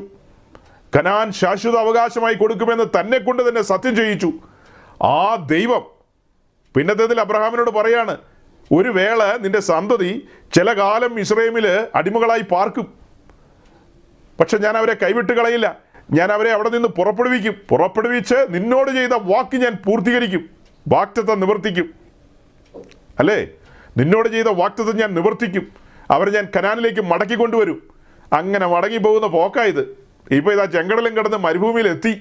കനാൻ ശാശ്വത അവകാശമായി കൊടുക്കുമെന്ന് തന്നെ കൊണ്ട് തന്നെ സത്യം ചെയ്യിച്ചു. ആ ദൈവം പിന്നത്തേതിൽ അബ്രഹാമിനോട് പറയാണ്, ഒരു വേള നിന്റെ സന്തതി ചില കാലം ഇസ്രയേലിൽ അടിമകളായി പാർക്കും, പക്ഷെ ഞാൻ അവരെ കൈവിട്ട് കളയില്ല. ഞാൻ അവരെ അവിടെ നിന്ന് പുറപ്പെടുവിച്ച് നിന്നോട് ചെയ്ത വാക്ക് ഞാൻ പൂർത്തീകരിക്കും, വാക്തത്വം നിവർത്തിക്കും. അല്ലേ? നിന്നോട് ചെയ്ത വാക്തത്വം ഞാൻ നിവർത്തിക്കും. അവരെ ഞാൻ കനാനിലേക്ക് മടക്കി കൊണ്ടുവരും. അങ്ങനെ മടങ്ങി പോകുന്ന പോക്കായത്. ഇപ്പോൾ ഇതാ ചെങ്കടലും കിടന്ന് മരുഭൂമിയിലെത്തി.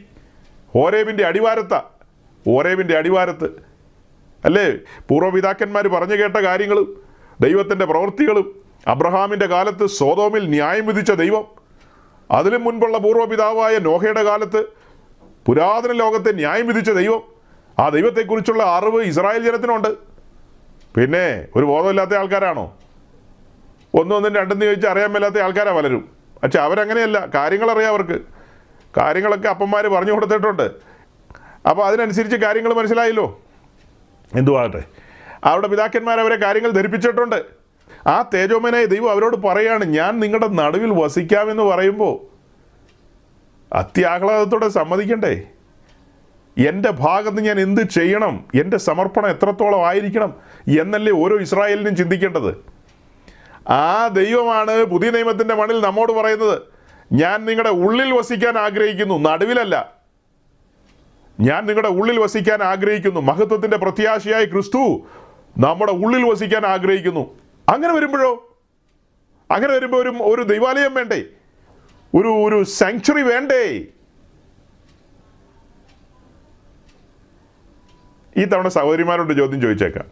ഓരേബിൻ്റെ അടിവാരത്ത് അല്ലേ? പൂർവ്വപിതാക്കന്മാർ പറഞ്ഞു കേട്ട കാര്യങ്ങളും ദൈവത്തിൻ്റെ പ്രവൃത്തികളും, അബ്രഹാമിൻ്റെ കാലത്ത് സോതോമിൽ ന്യായം വിധിച്ച ദൈവം, അതിലും മുൻപുള്ള പൂർവ്വപിതാവായ നോഹയുടെ കാലത്ത് പുരാതന ലോകത്തെ ന്യായം വിധിച്ച ദൈവം, ആ ദൈവത്തെക്കുറിച്ചുള്ള അറിവ് ഇസ്രായേൽ ജനത്തിനുണ്ട്. പിന്നെ ഒരു ബോധമില്ലാത്ത ആൾക്കാരാണോ? ഒന്നും രണ്ടെന്ന് ചോദിച്ചാൽ അറിയാൻ മേലാത്ത ആൾക്കാരാണ് പലരും. പക്ഷെ അവരങ്ങനെയല്ല, കാര്യങ്ങളറിയാം അവർക്ക്. കാര്യങ്ങളൊക്കെ അപ്പന്മാർ പറഞ്ഞു കൊടുത്തിട്ടുണ്ട്. അപ്പോൾ അതിനനുസരിച്ച് കാര്യങ്ങൾ മനസ്സിലായല്ലോ. എന്തുവാകട്ടെ, അവരുടെ പിതാക്കന്മാർ അവരെ കാര്യങ്ങൾ ധരിപ്പിച്ചിട്ടുണ്ട്. ആ തേജോമയനായ ദൈവം അവരോട് പറയാണ്, ഞാൻ നിങ്ങളുടെ നടുവിൽ വസിക്കാമെന്ന് പറയുമ്പോൾ അത്യാഹ്ലാദത്തോടെ സമ്മതിക്കണ്ടേ? എൻ്റെ ഭാഗത്ത് ഞാൻ എന്ത് ചെയ്യണം, എൻ്റെ സമർപ്പണം എത്രത്തോളം ആയിരിക്കണം എന്നല്ലേ ഓരോ ഇസ്രായേലിനും ചിന്തിക്കേണ്ടത്. ആ ദൈവമാണ് പുതിയ നിയമത്തിൻ്റെ മണ്ണിൽ നമ്മോട് പറയുന്നത്, ഞാൻ നിങ്ങളുടെ ഉള്ളിൽ വസിക്കാൻ ആഗ്രഹിക്കുന്നു, നടുവിലല്ല. ഞാൻ നിങ്ങളുടെ ഉള്ളിൽ വസിക്കാൻ ആഗ്രഹിക്കുന്നു. മഹത്വത്തിൻ്റെ പ്രത്യാശയായ ക്രിസ്തു നമ്മുടെ ഉള്ളിൽ വസിക്കാൻ ആഗ്രഹിക്കുന്നു. അങ്ങനെ വരുമ്പോൾ ഒരു ദൈവാലയം വേണ്ടേ? ഒരു സാങ്ച്വറി വേണ്ടേ? ഈ തവണ സഹോദരിമാരോട് ചോദ്യം ചോദിച്ചേക്കാം.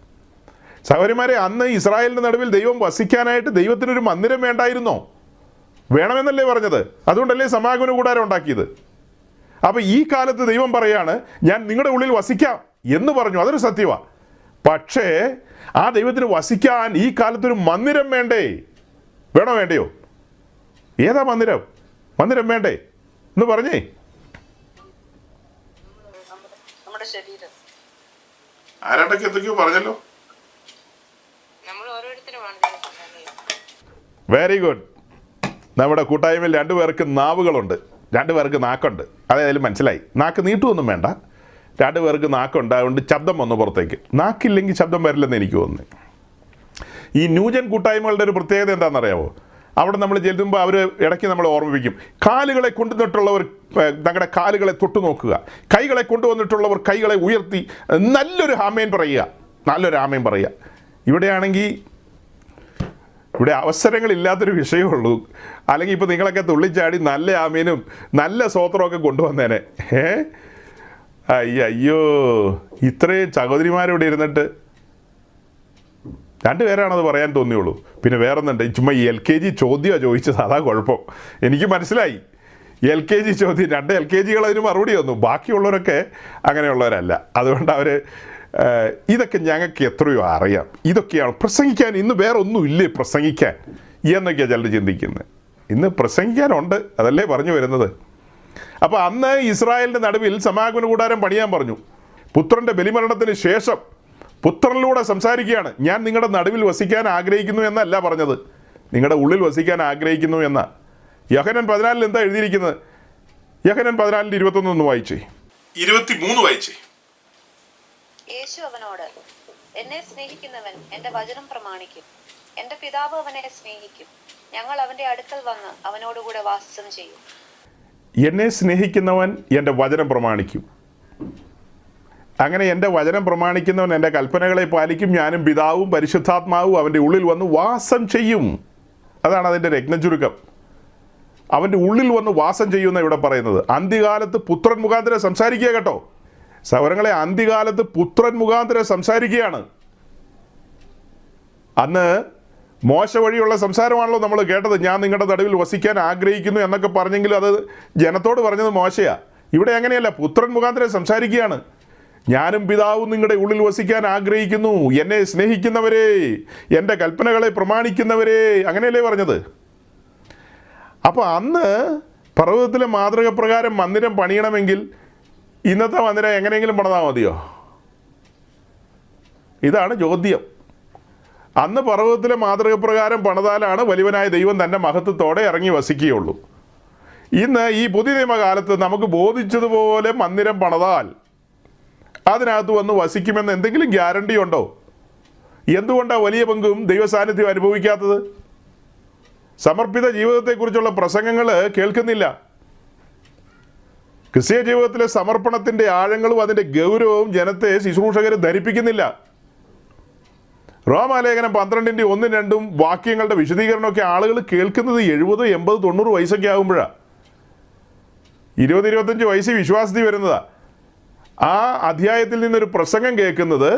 സഹോദരിമാരെ, അന്ന് ഇസ്രായേലിൻ്റെ നടുവിൽ ദൈവം വസിക്കാനായിട്ട് ദൈവത്തിനൊരു മന്ദിരം വേണ്ടായിരുന്നോ? വേണമെന്നല്ലേ പറഞ്ഞത്? അതുകൊണ്ടല്ലേ സമാഗമന കൂടാരം ഉണ്ടാക്കിയത്. അപ്പോൾ ഈ കാലത്ത് ദൈവം പറയാണ്, ഞാൻ നിങ്ങളുടെ ഉള്ളിൽ വസിക്കാം എന്ന് പറഞ്ഞു. അതൊരു സത്യമാണ്. പക്ഷേ ആ ദൈവത്തിന് വസിക്കാൻ ഈ കാലത്തൊരു മന്ദിരം വേണ്ടേ? വേണോ വേണ്ടയോ? ഏതാ മന്ദിരം വേണ്ടേ എന്ന് പറഞ്ഞേ. ആരാണ്ടൊക്കെ എന്തൊക്കെയോ പറഞ്ഞല്ലോ. Very good. നമ്മുടെ കൂട്ടായ്മയിൽ 2 പേർക്ക് നാവുകളുണ്ട്, 2 പേർക്ക് നാക്കുണ്ട്. അതേതായാലും മനസ്സിലായി. നാക്ക് നീട്ടുമൊന്നും വേണ്ട. 2 പേർക്ക് നാക്കുണ്ട്, അതുകൊണ്ട് ശബ്ദം വന്നു പുറത്തേക്ക്. നാക്കില്ലെങ്കിൽ ശബ്ദം വരില്ലെന്ന് എനിക്ക് തോന്നുന്നു. ഈ ന്യൂജൻ കൂട്ടായ്മകളുടെ ഒരു പ്രത്യേകത എന്താണെന്നറിയാമോ? അവിടെ നമ്മൾ ചെല്ലുമ്പോൾ അവർ ഇടയ്ക്ക് നമ്മൾ ഓർമ്മിപ്പിക്കും, കാലുകളെ കൊണ്ടുവന്നിട്ടുള്ളവർ തങ്ങളുടെ കാലുകളെ തൊട്ടു നോക്കുക, കൈകളെ കൊണ്ടുവന്നിട്ടുള്ളവർ കൈകളെ ഉയർത്തി നല്ലൊരു ആമേൻ പറയുക. ഇവിടെയാണെങ്കിൽ ഇവിടെ അവസരങ്ങളില്ലാത്തൊരു വിഷയമുള്ളൂ. അല്ലെങ്കിൽ ഇപ്പോൾ നിങ്ങളൊക്കെ തുള്ളിച്ചാടി നല്ല ആമേനും നല്ല സ്വോത്രമൊക്കെ കൊണ്ടുവന്നേനെ. അയ്യോ, ഇത്രയും സഹോദരിമാരിവിടെ ഇരുന്നിട്ട് 2 പേരാണത് പറയാൻ തോന്നിയുള്ളൂ. പിന്നെ വേറൊന്നുണ്ട്, ചുമ്മാ LKG ചോദ്യമാണ് ചോദിച്ചത്, അതാ കുഴപ്പം. എനിക്ക് മനസ്സിലായി. LKG ചോദ്യം, 2 LKGകൾ അതിന് മറുപടി തന്നു. ബാക്കിയുള്ളവരൊക്കെ അങ്ങനെയുള്ളവരല്ല. അതുകൊണ്ട് അവർ ഇതൊക്കെ ഞങ്ങൾക്ക് എത്രയോ അറിയാം, ഇതൊക്കെയാണ് പ്രസംഗിക്കാൻ. ഇന്ന് വേറെ ഒന്നും ഇല്ലേ പ്രസംഗിക്കാൻ? എന്നൊക്കെയാണ് ചിലർ ചിന്തിക്കുന്നത്. ഇന്ന് പ്രസംഗിക്കാനുണ്ട്, അതല്ലേ പറഞ്ഞു വരുന്നത്. അപ്പോൾ അന്ന് ഇസ്രായേലിൻ്റെ നടുവിൽ സമാഗമന കൂടാരം പണിയാൻ പറഞ്ഞു. പുത്രൻ്റെ ബലിമരണത്തിന് ശേഷം പുത്രനിലൂടെ സംസാരിക്കുകയാണ്. ഞാൻ നിങ്ങളുടെ നടുവിൽ വസിക്കാൻ ആഗ്രഹിക്കുന്നു എന്നല്ല പറഞ്ഞത്, നിങ്ങളുടെ ഉള്ളിൽ വസിക്കാൻ ആഗ്രഹിക്കുന്നു എന്ന. യോഹന്നാൻ 14 എന്താ എഴുതിയിരിക്കുന്നത്? യോഹന്നാൻ 14:21 വായിച്ചേ, 23 വായിച്ചേ. യേശു അവനോട്, എന്നെ സ്നേഹിക്കുന്നവൻ എന്റെ വചനം പ്രമാണിക്കും. എന്റെ പിതാവ് അവനെ സ്നേഹിക്കും. ഞങ്ങൾ അവന്റെ അടുക്കൽ വന്ന് അവനോടുകൂടെ വാസം ചെയ്യും. എന്നെ സ്നേഹിക്കുന്നവൻ എൻ്റെ വചനം പ്രമാണിക്കും. അങ്ങനെ എൻ്റെ വചനം പ്രമാണിക്കുന്നവൻ എൻ്റെ കൽപ്പനകളെ പാലിക്കും. ഞാനും പിതാവും പരിശുദ്ധാത്മാവും അവൻ്റെ ഉള്ളിൽ വന്ന് വാസം ചെയ്യും. അതാണ് അതിൻ്റെ രത്നചുരുക്കം. അവൻ്റെ ഉള്ളിൽ വന്ന് വാസം ചെയ്യുമെന്ന് ഇവിടെ പറയുന്നത്. അന്ത്യകാലത്ത് പുത്രൻ മുഖാന്തരം സംസാരിക്കുക കേട്ടോ സഹോദരങ്ങളെ, അന്ത്യകാലത്ത് പുത്രൻ മുഖാന്തരം സംസാരിക്കുകയാണ്. അന്ന് മോശ വഴിയുള്ള സംസാരമാണല്ലോ നമ്മൾ കേട്ടത്. ഞാൻ നിങ്ങളുടെ നടുവിൽ വസിക്കാൻ ആഗ്രഹിക്കുന്നു എന്നൊക്കെ പറഞ്ഞെങ്കിലും അത് ജനത്തോട് പറഞ്ഞത് മോശയാ. ഇവിടെ അങ്ങനെയല്ല, പുത്രൻ മുഖാന്തരം സംസാരിക്കുകയാണ്. ഞാനും പിതാവും നിങ്ങളുടെ ഉള്ളിൽ വസിക്കാൻ ആഗ്രഹിക്കുന്നു, എന്നെ സ്നേഹിക്കുന്നവരെ, എൻ്റെ കൽപ്പനകളെ പ്രമാണിക്കുന്നവരെ, അങ്ങനെയല്ലേ പറഞ്ഞത്. അപ്പോൾ അന്ന് പർവ്വതത്തിലെ മാതൃക പ്രകാരം മന്ദിരം പണിയണമെങ്കിൽ ഇന്നത്തെ മന്ദിരം എങ്ങനെയെങ്കിലും പണിതാൽ മതിയോ? ഇതാണ് ചോദ്യം. അന്ന് പർവ്വതത്തിലെ മാതൃക പ്രകാരം പണിതാലാണ് വലിയവനായ ദൈവം തൻ്റെ മഹത്വത്തോടെ ഇറങ്ങി വസിക്കുകയുള്ളൂ. ഇന്ന് ഈ പുതിയ നിയമകാലത്ത് നമുക്ക് ബോധിച്ചതുപോലെ മന്ദിരം പണിതാൽ അതിനകത്ത് വന്ന് വസിക്കുമെന്ന് എന്തെങ്കിലും ഗ്യാരണ്ടി ഉണ്ടോ? എന്തുകൊണ്ടാണ് വലിയ പങ്കും ദൈവസാന്നിധ്യം അനുഭവിക്കാത്തത്? സമർപ്പിത ജീവിതത്തെക്കുറിച്ചുള്ള പ്രസംഗങ്ങൾ കേൾക്കുന്നില്ല. ക്രിസ്തീയ ജീവിതത്തിലെ സമർപ്പണത്തിൻ്റെ ആഴങ്ങളും അതിൻ്റെ ഗൗരവവും ജനത്തെ ശുശ്രൂഷകർ ധരിപ്പിക്കുന്നില്ല. റോമാലേഖനം 12:1-2 വാക്യങ്ങളുടെ വിശദീകരണമൊക്കെ ആളുകൾ കേൾക്കുന്നത് 70, 80, 90 വയസ്സൊക്കെ ആകുമ്പോഴാണ്. 20-25 വയസ്സിൽ വിശ്വാസത്തിൽ വരുന്നതാ. ആ അധ്യായത്തിൽ നിന്നൊരു പ്രസംഗം കേൾക്കുന്നത്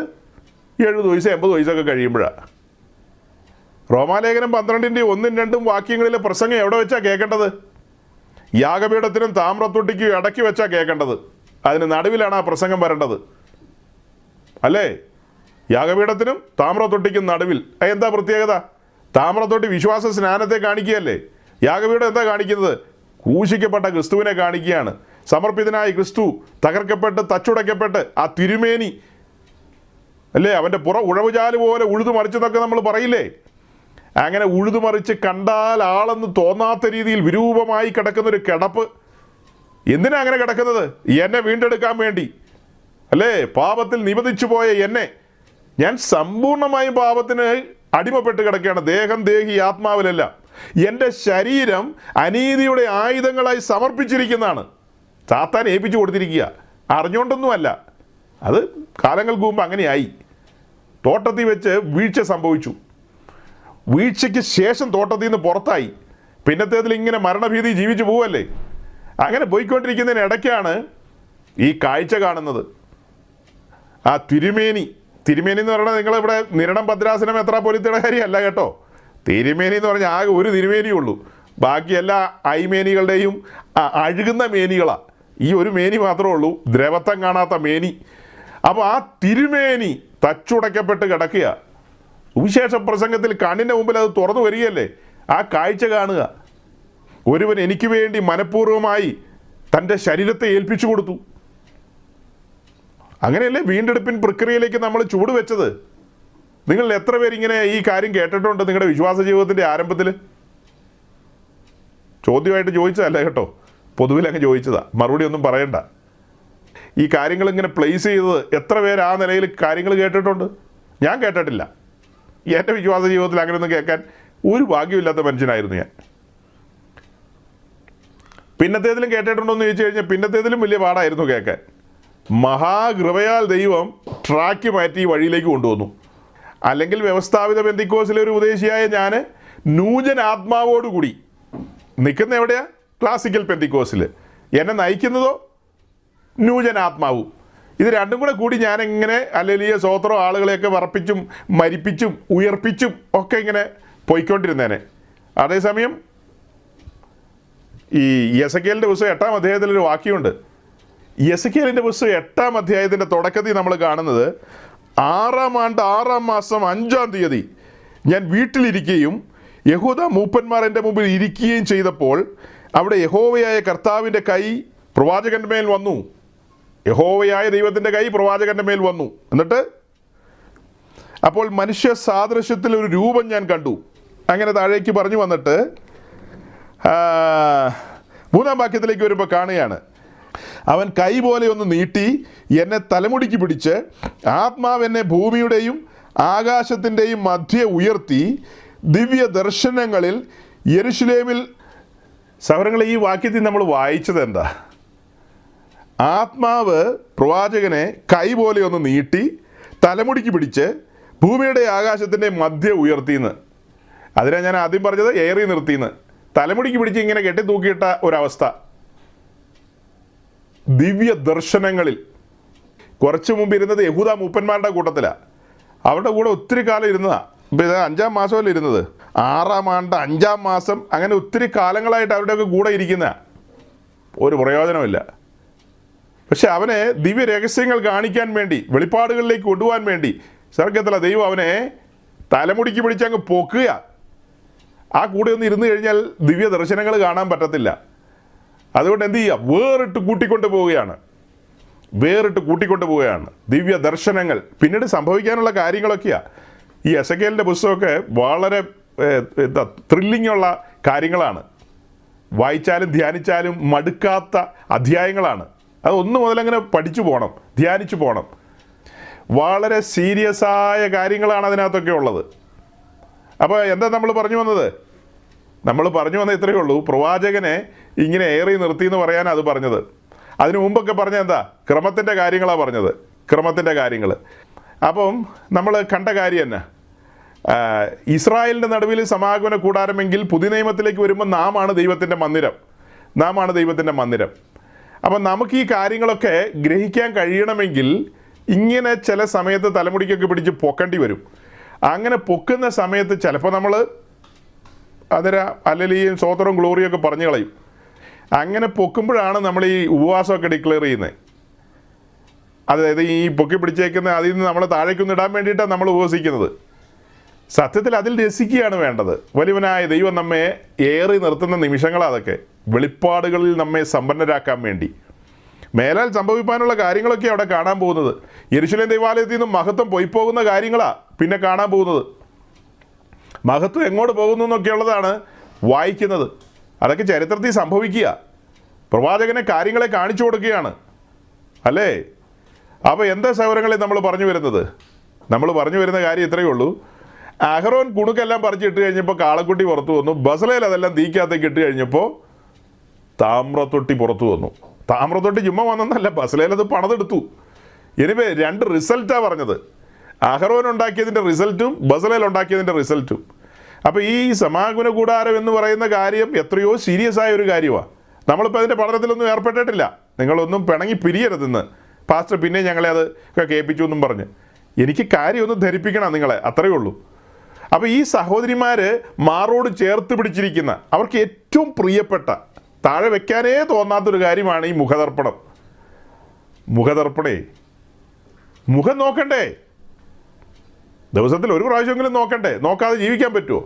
70 വയസ്സ് 80 വയസ്സൊക്കെ കഴിയുമ്പോഴാണ്. റോമാലേഖനം 12:1-2 വാക്യങ്ങളിലെ പ്രസംഗം എവിടെ വെച്ചാൽ കേൾക്കേണ്ടത്? യാഗപീഠത്തിനും താമ്രത്തൊട്ടിക്കും ഇടയ്ക്ക് വെച്ചാൽ കേൾക്കേണ്ടത്. അതിന് നടുവിലാണ് ആ പ്രസംഗം വരേണ്ടത്, അല്ലേ? യാഗപീഠത്തിനും താമ്രത്തൊട്ടിക്കും നടുവിൽ. എന്താ പ്രത്യേകത? താമ്രത്തൊട്ടി വിശ്വാസ സ്നാനത്തെ കാണിക്കുകയല്ലേ? യാഗപീഠം എന്താ കാണിക്കുന്നത്? ക്രൂശിക്കപ്പെട്ട ക്രിസ്തുവിനെ കാണിക്കുകയാണ്. സമർപ്പിതനായ ക്രിസ്തു തകർക്കപ്പെട്ട് തച്ചുടയ്ക്കപ്പെട്ട് ആ തിരുമേനി അല്ലേ, അവൻ്റെ പുറം ഉഴവുചാല് പോലെ ഉഴുതുമറിച്ചെന്നൊക്കെ നമ്മൾ പറയില്ലേ? അങ്ങനെ ഉഴുതുമറിച്ച് കണ്ടാൽ ആളെന്ന് തോന്നാത്ത രീതിയിൽ വിരൂപമായി കിടക്കുന്നൊരു കിടപ്പ്. എന്തിനാ അങ്ങനെ കിടക്കുന്നത്? എന്നെ വീണ്ടെടുക്കാൻ വേണ്ടി അല്ലേ? പാപത്തിൽ നിബന്ധിച്ചു പോയ എന്നെ, ഞാൻ സമ്പൂർണ്ണമായും പാപത്തിന് അടിമപ്പെട്ട് കിടക്കുകയാണ്, ദേഹം ദേഹി ആത്മാവിലെല്ലാം. എൻ്റെ ശരീരം അനീതിയുടെ ആയുധങ്ങളായി സമർപ്പിച്ചിരിക്കുന്നതാണ്. സാത്താൻ ഏൽപ്പിച്ചു കൊടുത്തിരിക്കുക, അറിഞ്ഞുകൊണ്ടൊന്നുമല്ല. അത് കാലങ്ങൾക്ക് മുമ്പ് അങ്ങനെയായി. തോട്ടത്തിൽ വെച്ച് വീഴ്ച സംഭവിച്ചു. വീഴ്ചയ്ക്ക് ശേഷം തോട്ടത്തിൽ നിന്ന് പുറത്തായി. പിന്നത്തേതിൽ ഇങ്ങനെ മരണഭീതി ജീവിച്ചു പോവല്ലേ. അങ്ങനെ പോയിക്കൊണ്ടിരിക്കുന്നതിന് ഇടയ്ക്കാണ് ഈ കാഴ്ച കാണുന്നത്. ആ തിരുമേനി എന്ന് പറഞ്ഞാൽ നിങ്ങളിവിടെ നിരണം ഭദ്രാസനം എത്ര പൊലിത്തയുടെ കാര്യമല്ല കേട്ടോ. തിരുമേനി എന്ന് പറഞ്ഞാൽ ആകെ ഒരു തിരുമേനിയേ ഉള്ളൂ. ബാക്കി എല്ലാ ഐമേനികളുടെയും അഴുകുന്ന മേനികളാണ്. ഈ ഒരു മേനി മാത്രമേ ഉള്ളൂ, ദ്രവത്വം കാണാത്ത മേനി. അപ്പോൾ ആ തിരുമേനി തച്ചുടയ്ക്കപ്പെട്ട് കിടക്കുക. സുവിശേഷ പ്രസംഗത്തിൽ കണ്ണിൻ്റെ മുമ്പിൽ അത് തുറന്നു വരികയല്ലേ. ആ കാഴ്ച കാണുക. ഒരുവൻ എനിക്ക് വേണ്ടി മനഃപൂർവ്വമായി തൻ്റെ ശരീരത്തെ ഏൽപ്പിച്ചു കൊടുത്തു. അങ്ങനെയല്ലേ വീണ്ടെടുപ്പിൻ പ്രക്രിയയിലേക്ക് നമ്മൾ ചൂട് വെച്ചത്. നിങ്ങൾ എത്ര പേരിങ്ങനെ ഈ കാര്യം കേട്ടിട്ടുണ്ട് നിങ്ങളുടെ വിശ്വാസ ജീവിതത്തിൻ്റെ ആരംഭത്തിൽ? ചോദ്യമായിട്ട് ചോദിച്ചതല്ല കേട്ടോ, പൊതുവിൽ അങ്ങ് ചോദിച്ചതാ, മറുപടി ഒന്നും പറയണ്ട. ഈ കാര്യങ്ങൾ ഇങ്ങനെ പ്ലേസ് ചെയ്തത് എത്ര പേര് ആ നിലയിൽ കാര്യങ്ങൾ കേട്ടിട്ടുണ്ട്? ഞാൻ കേട്ടിട്ടില്ല. എൻ്റെ വിശ്വാസ ജീവിതത്തിൽ അങ്ങനെയൊന്നും കേൾക്കാൻ ഒരു ഭാഗ്യമില്ലാത്ത മനുഷ്യനായിരുന്നു ഞാൻ. പിന്നത്തേതിലും കേട്ടിട്ടുണ്ടോ എന്ന് ചോദിച്ചു കഴിഞ്ഞാൽ പിന്നത്തേതിലും വലിയ പാടായിരുന്നു കേൾക്കാൻ. മഹാകൃപയാൽ ദൈവം ട്രാക്ക് മാറ്റി വഴിയിലേക്ക് കൊണ്ടുവന്നു. അല്ലെങ്കിൽ വ്യവസ്ഥാപിത പെന്തിക്കോസിലെ ഒരു ഉപദേശിയായ ഞാൻ നൂജൻ ആത്മാവോടുകൂടി നിൽക്കുന്ന എവിടെയാ? ക്ലാസിക്കൽ പെന്തിക്കോസിൽ. എന്നെ നയിക്കുന്നതോ നൂജൻ ആത്മാവും. ഇത് രണ്ടും കൂടെ കൂടി ഞാനിങ്ങനെ അല്ലെലിയ സ്വോത്രം ആളുകളെയൊക്കെ വറപ്പിച്ചും മരിപ്പിച്ചും ഉയർപ്പിച്ചും ഒക്കെ ഇങ്ങനെ പോയിക്കൊണ്ടിരുന്നേനെ. അതേസമയം ഈ യെസക്കേലിൻ്റെ പുസ്തകം 8-ാം അധ്യായത്തിലൊരു വാക്യമുണ്ട്. യെസക്കേലിൻ്റെ പുസ്തകം 8-ാം അധ്യായത്തിൻ്റെ തുടക്കത്തിൽ നമ്മൾ കാണുന്നത് 6-ാം ആണ്ട് 6-ാം മാസം 5-ാം തീയതി ഞാൻ വീട്ടിലിരിക്കുകയും യഹൂദ മൂപ്പന്മാർ എൻ്റെ മുമ്പിൽ ഇരിക്കുകയും ചെയ്തപ്പോൾ അവിടെ യഹോവയായ കർത്താവിൻ്റെ കൈ പ്രവാചകൻ്റെ മേൽ വന്നു. യഹോവയായ ദൈവത്തിൻ്റെ കൈ പ്രവാചകൻ്റെ മേൽ വന്നു. എന്നിട്ട് അപ്പോൾ മനുഷ്യ സാദൃശ്യത്തിൽ ഒരു രൂപം ഞാൻ കണ്ടു. അങ്ങനെ താഴേക്ക് പറഞ്ഞു വന്നിട്ട് 3-ാം വാക്യത്തിലേക്ക് വരുമ്പോൾ കാണുകയാണ്, അവൻ കൈ പോലെ ഒന്ന് നീട്ടി എന്നെ തലമുടിക്ക് പിടിച്ച് ആത്മാവ് എന്നെ ഭൂമിയുടെയും ആകാശത്തിൻ്റെയും മധ്യേ ഉയർത്തി ദിവ്യ ദർശനങ്ങളിൽ യെരുശലേമിൽ. സഹോദരങ്ങളെ, ഈ വാക്യത്തിൽ നമ്മൾ വായിച്ചത് എന്താ? ആത്മാവ് പ്രവാചകനെ കൈ പോലെ ഒന്ന് നീട്ടി തലമുടിക്ക് പിടിച്ച് ഭൂമിയുടെ ആകാശത്തിൻ്റെ മധ്യ ഉയർത്തിയെന്ന്. അതിനാണ് ഞാൻ ആദ്യം പറഞ്ഞത് ഏറി നിർത്തിയെന്ന്. തലമുടിക്ക് പിടിച്ച് ഇങ്ങനെ കെട്ടി തൂക്കിയിട്ട ഒരവസ്ഥ. ദിവ്യ ദർശനങ്ങളിൽ. കുറച്ച് മുമ്പ് ഇരുന്നത് യഹൂദ മൂപ്പന്മാരുടെ കൂട്ടത്തിലാണ്. അവരുടെ കൂടെ ഒത്തിരി കാലം ഇരുന്നതാണ്. ഇപ്പം ഇത് 5-ാം മാസമല്ലേ ഇരുന്നത്, 6-ാം ആണ്ട് 5-ാം മാസം, അങ്ങനെ ഒത്തിരി കാലങ്ങളായിട്ട് അവരുടെയൊക്കെ കൂടെ ഇരിക്കുന്ന ഒരു പ്രയോജനമില്ല. പക്ഷെ അവനെ ദിവ്യ രഹസ്യങ്ങൾ കാണിക്കാൻ വേണ്ടി, വെളിപ്പാടുകളിലേക്ക് കൊണ്ടുപോകാൻ വേണ്ടി സ്വർഗ്ഗത്തിലെ ദൈവം അവനെ തലമുടിക്ക് പിടിച്ചങ്ങ് പൊക്കുക. ആ കൂടെ ഒന്ന് ഇരുന്ന് കഴിഞ്ഞാൽ ദിവ്യ ദർശനങ്ങൾ കാണാൻ പറ്റത്തില്ല. അതുകൊണ്ട് എന്ത് ചെയ്യുക? വേറിട്ട് കൂട്ടിക്കൊണ്ട് പോവുകയാണ് ദിവ്യ ദർശനങ്ങൾ. പിന്നീട് സംഭവിക്കാനുള്ള കാര്യങ്ങളൊക്കെയാണ്. ഈ എസെക്കിയേലിൻ്റെ പുസ്തകമൊക്കെ വളരെ ത്രില്ലിംഗ് ഉള്ള കാര്യങ്ങളാണ്. വായിച്ചാലും ധ്യാനിച്ചാലും മടുക്കാത്ത അധ്യായങ്ങളാണ്. അത് 1 മുതലങ്ങനെ പഠിച്ചു പോകണം, ധ്യാനിച്ചു പോകണം. വളരെ സീരിയസ് ആയ കാര്യങ്ങളാണ് അതിനകത്തൊക്കെ ഉള്ളത്. അപ്പോൾ എന്താ നമ്മൾ പറഞ്ഞു വന്നത്? നമ്മൾ പറഞ്ഞു വന്നത് ഇത്രയേ ഉള്ളൂ, പ്രവാചകനെ ഇങ്ങനെ ഏറി നിർത്തി എന്ന് പറയാൻ അത് പറഞ്ഞത്. അതിനു മുമ്പൊക്കെ പറഞ്ഞത് എന്താ? ക്രമത്തിൻ്റെ കാര്യങ്ങളാണ് പറഞ്ഞത്, ക്രമത്തിൻ്റെ കാര്യങ്ങൾ. അപ്പം നമ്മൾ കണ്ട കാര്യം തന്നെ, ഇസ്രായേലിൻ്റെ നടുവിൽ സമാഗമന കൂടാരമെങ്കിൽ പുതിയ നിയമത്തിലേക്ക് വരുമ്പോൾ നാമാണ് ദൈവത്തിൻ്റെ മന്ദിരം. അപ്പം നമുക്ക് ഈ കാര്യങ്ങളൊക്കെ ഗ്രഹിക്കാൻ കഴിയണമെങ്കിൽ ഇങ്ങനെ ചില സമയത്ത് തലമുടിക്കൊക്കെ പിടിച്ച് പൊക്കേണ്ടി വരും. അങ്ങനെ പൊക്കുന്ന സമയത്ത് ചിലപ്പോൾ നമ്മൾ അതിന് അല്ലലിയും സ്വോത്രവും ഗ്ലോറിയൊക്കെ പറഞ്ഞു കളയും. അങ്ങനെ പൊക്കുമ്പോഴാണ് നമ്മൾ ഈ ഉപവാസമൊക്കെ ഡിക്ലെയർ ചെയ്യുന്നത്. അതായത് ഈ പൊക്കി പിടിച്ചേക്കുന്ന അതിൽ നിന്ന് നമ്മൾ താഴേക്കൊന്ന് ഇടാൻ വേണ്ടിയിട്ടാണ് നമ്മൾ ഉപവസിക്കുന്നത്. സത്യത്തിൽ അതിൽ രസിക്കുകയാണ് വേണ്ടത്. വലിയവനായ ദൈവം നമ്മെ ഏറി നിർത്തുന്ന നിമിഷങ്ങളാണ് അതൊക്കെ. വെളിപ്പാടുകളിൽ നമ്മെ സമ്പന്നരാക്കാൻ വേണ്ടി മേലാൽ സംഭവിക്കാനുള്ള കാര്യങ്ങളൊക്കെ അവിടെ കാണാൻ പോകുന്നത്. യെരുശലേം ദൈവാലയത്തിൽ നിന്നും മഹത്വം പോയിപ്പോകുന്ന കാര്യങ്ങളാണ് പിന്നെ കാണാൻ പോകുന്നത്. മഹത്വം എങ്ങോട്ട് പോകുന്നു എന്നൊക്കെയുള്ളതാണ് വായിക്കുന്നത്. അതൊക്കെ ചരിത്രത്തിൽ സംഭവിക്കുക. പ്രവാചകനെ കാര്യങ്ങളെ കാണിച്ചു കൊടുക്കുകയാണ്, അല്ലേ? അപ്പോൾ എന്താ സൗകര്യങ്ങളെ നമ്മൾ പറഞ്ഞു വരുന്ന കാര്യം ഇത്രയേ ഉള്ളൂ. അഹറോൻ കുണുക്കെല്ലാം പറിച്ചിട്ട് കഴിഞ്ഞപ്പോൾ കാളക്കുട്ടി പുറത്തു വന്നു. ബസലേൽ അതെല്ലാം തീക്കകത്തേക്ക് ഇട്ട് കഴിഞ്ഞപ്പോൾ താമ്രത്തൊട്ടി പുറത്തു വന്നു. താമ്രത്തൊട്ടി ചുമ്മാ വന്നെന്നല്ല, ബസലേൽ അത് പണിതെടുത്തു. എനിവേ 2 റിസൾട്ടാണ് പറഞ്ഞത്. അഹറോൻ ഉണ്ടാക്കിയതിൻ്റെ റിസൾട്ടും ബസലേൽ ഉണ്ടാക്കിയതിൻ്റെ റിസൾട്ടും. അപ്പോൾ ഈ സമാഗമന കൂടാരം എന്ന് പറയുന്ന കാര്യം എത്രയോ സീരിയസ് ആയ ഒരു കാര്യമാണ്. നമ്മളിപ്പോൾ അതിൻ്റെ പഠനത്തിലൊന്നും ഏർപ്പെട്ടിട്ടില്ല. നിങ്ങളൊന്നും പിണങ്ങി പിരിയരുതെന്ന് പാസ്റ്റർ പിന്നെ ഞങ്ങളെ അത് ഒക്കെ കേൾപ്പിച്ചു എന്നും പറഞ്ഞ്. എനിക്ക് കാര്യമൊന്നും ധരിപ്പിക്കണം നിങ്ങളെ, അത്രയേ ഉള്ളൂ. അപ്പോൾ ഈ സഹോദരിമാർ മാറോട് ചേർത്ത് പിടിച്ചിരിക്കുന്ന, അവർക്ക് ഏറ്റവും പ്രിയപ്പെട്ട, താഴെ വെക്കാനേ തോന്നാത്തൊരു കാര്യമാണ് ഈ മുഖദർപ്പണം. മുഖം നോക്കണ്ടേ? ദിവസത്തിൽ 1 പ്രാവശ്യമെങ്കിലും നോക്കണ്ടേ? നോക്കാതെ ജീവിക്കാൻ പറ്റുമോ?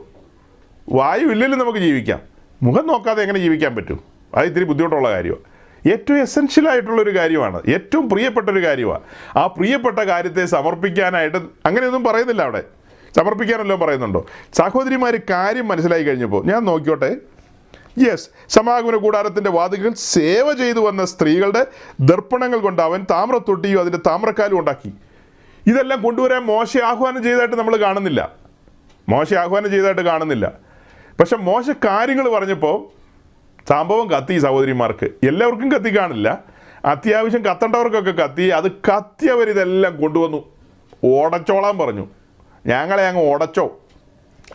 വായു ഇല്ലെങ്കിലും നമുക്ക് ജീവിക്കാം. മുഖം നോക്കാതെ എങ്ങനെ ജീവിക്കാൻ പറ്റും? അത് ഇത്തിരി ബുദ്ധിമുട്ടുള്ള കാര്യമാണ്. ഏറ്റവും എസെൻഷ്യലായിട്ടുള്ളൊരു കാര്യമാണ്, ഏറ്റവും പ്രിയപ്പെട്ടൊരു കാര്യമാണ്. ആ പ്രിയപ്പെട്ട കാര്യത്തെ സമർപ്പിക്കാനായിട്ട് അങ്ങനെയൊന്നും പറയുന്നില്ല അവിടെ. സമർപ്പിക്കാനല്ലോ പറയുന്നുണ്ടോ? സഹോദരിമാർ കാര്യം മനസ്സിലായി കഴിഞ്ഞപ്പോൾ ഞാൻ നോക്കിയോട്ടെ. യെസ്, സമാഗമന കൂടാരത്തിൻ്റെ വാതിലുകൾ സേവ ചെയ്തു വന്ന സ്ത്രീകളുടെ ദർപ്പണങ്ങൾ കൊണ്ട് അവൻ താമ്രത്തൊട്ടിയും അതിൻ്റെ താമ്രക്കാലും ഉണ്ടാക്കി. ഇതെല്ലാം കൊണ്ടുവരാൻ മോശെ ആഹ്വാനം ചെയ്തതായിട്ട് നമ്മൾ കാണുന്നില്ല. പക്ഷെ മോശ കാര്യങ്ങൾ പറഞ്ഞപ്പോൾ സംഭവം കത്തി. സഹോദരിമാർക്ക് എല്ലാവർക്കും കത്തി കാണില്ല, അത്യാവശ്യം കത്തേണ്ടവർക്കൊക്കെ കത്തി. അത് കത്തിയവരിതെല്ലാം കൊണ്ടുവന്നു ഉടച്ചോളാൻ പറഞ്ഞു. ഞങ്ങളെ അങ്ങ് ഉടച്ചോ.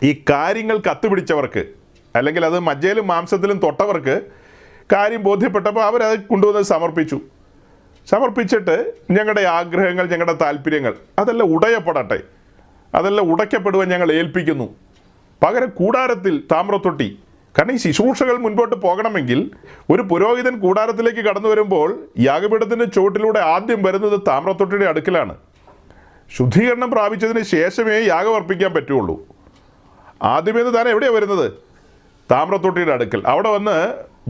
ഈ കാര്യങ്ങൾ കത്തുപിടിച്ചവർക്ക്, അല്ലെങ്കിൽ അത് മജ്ജയിലും മാംസത്തിലും തൊട്ടവർക്ക് കാര്യം ബോധ്യപ്പെട്ടപ്പോൾ അവരത് കൊണ്ടുവന്ന് സമർപ്പിച്ചിട്ട് ഞങ്ങളുടെ ആഗ്രഹങ്ങൾ, ഞങ്ങളുടെ താല്പര്യങ്ങൾ അതെല്ലാം ഉടയപ്പെടട്ടെ, അതെല്ലാം ഉടയ്ക്കപ്പെടുവാൻ ഞങ്ങൾ ഏൽപ്പിക്കുന്നു. പകരം കൂടാരത്തിൽ താമ്രത്തൊട്ടി. കാരണം ഈ ശുശ്രൂഷകൾ മുൻപോട്ട് പോകണമെങ്കിൽ ഒരു പുരോഹിതൻ കൂടാരത്തിലേക്ക് കടന്നു വരുമ്പോൾ യാഗപീഠത്തിൻ്റെ ചുവട്ടിലൂടെ ആദ്യം വരുന്നത് താമ്രത്തൊട്ടിയുടെ അടുക്കലാണ്. ശുദ്ധീകരണം പ്രാപിച്ചതിന് ശേഷമേ യാഗം അർപ്പിക്കാൻ പറ്റുള്ളൂ. ആദ്യമേന്ന് താൻ എവിടെയാണ് വരുന്നത്? താമ്രത്തൊട്ടിയുടെ അടുക്കൽ. അവിടെ വന്ന്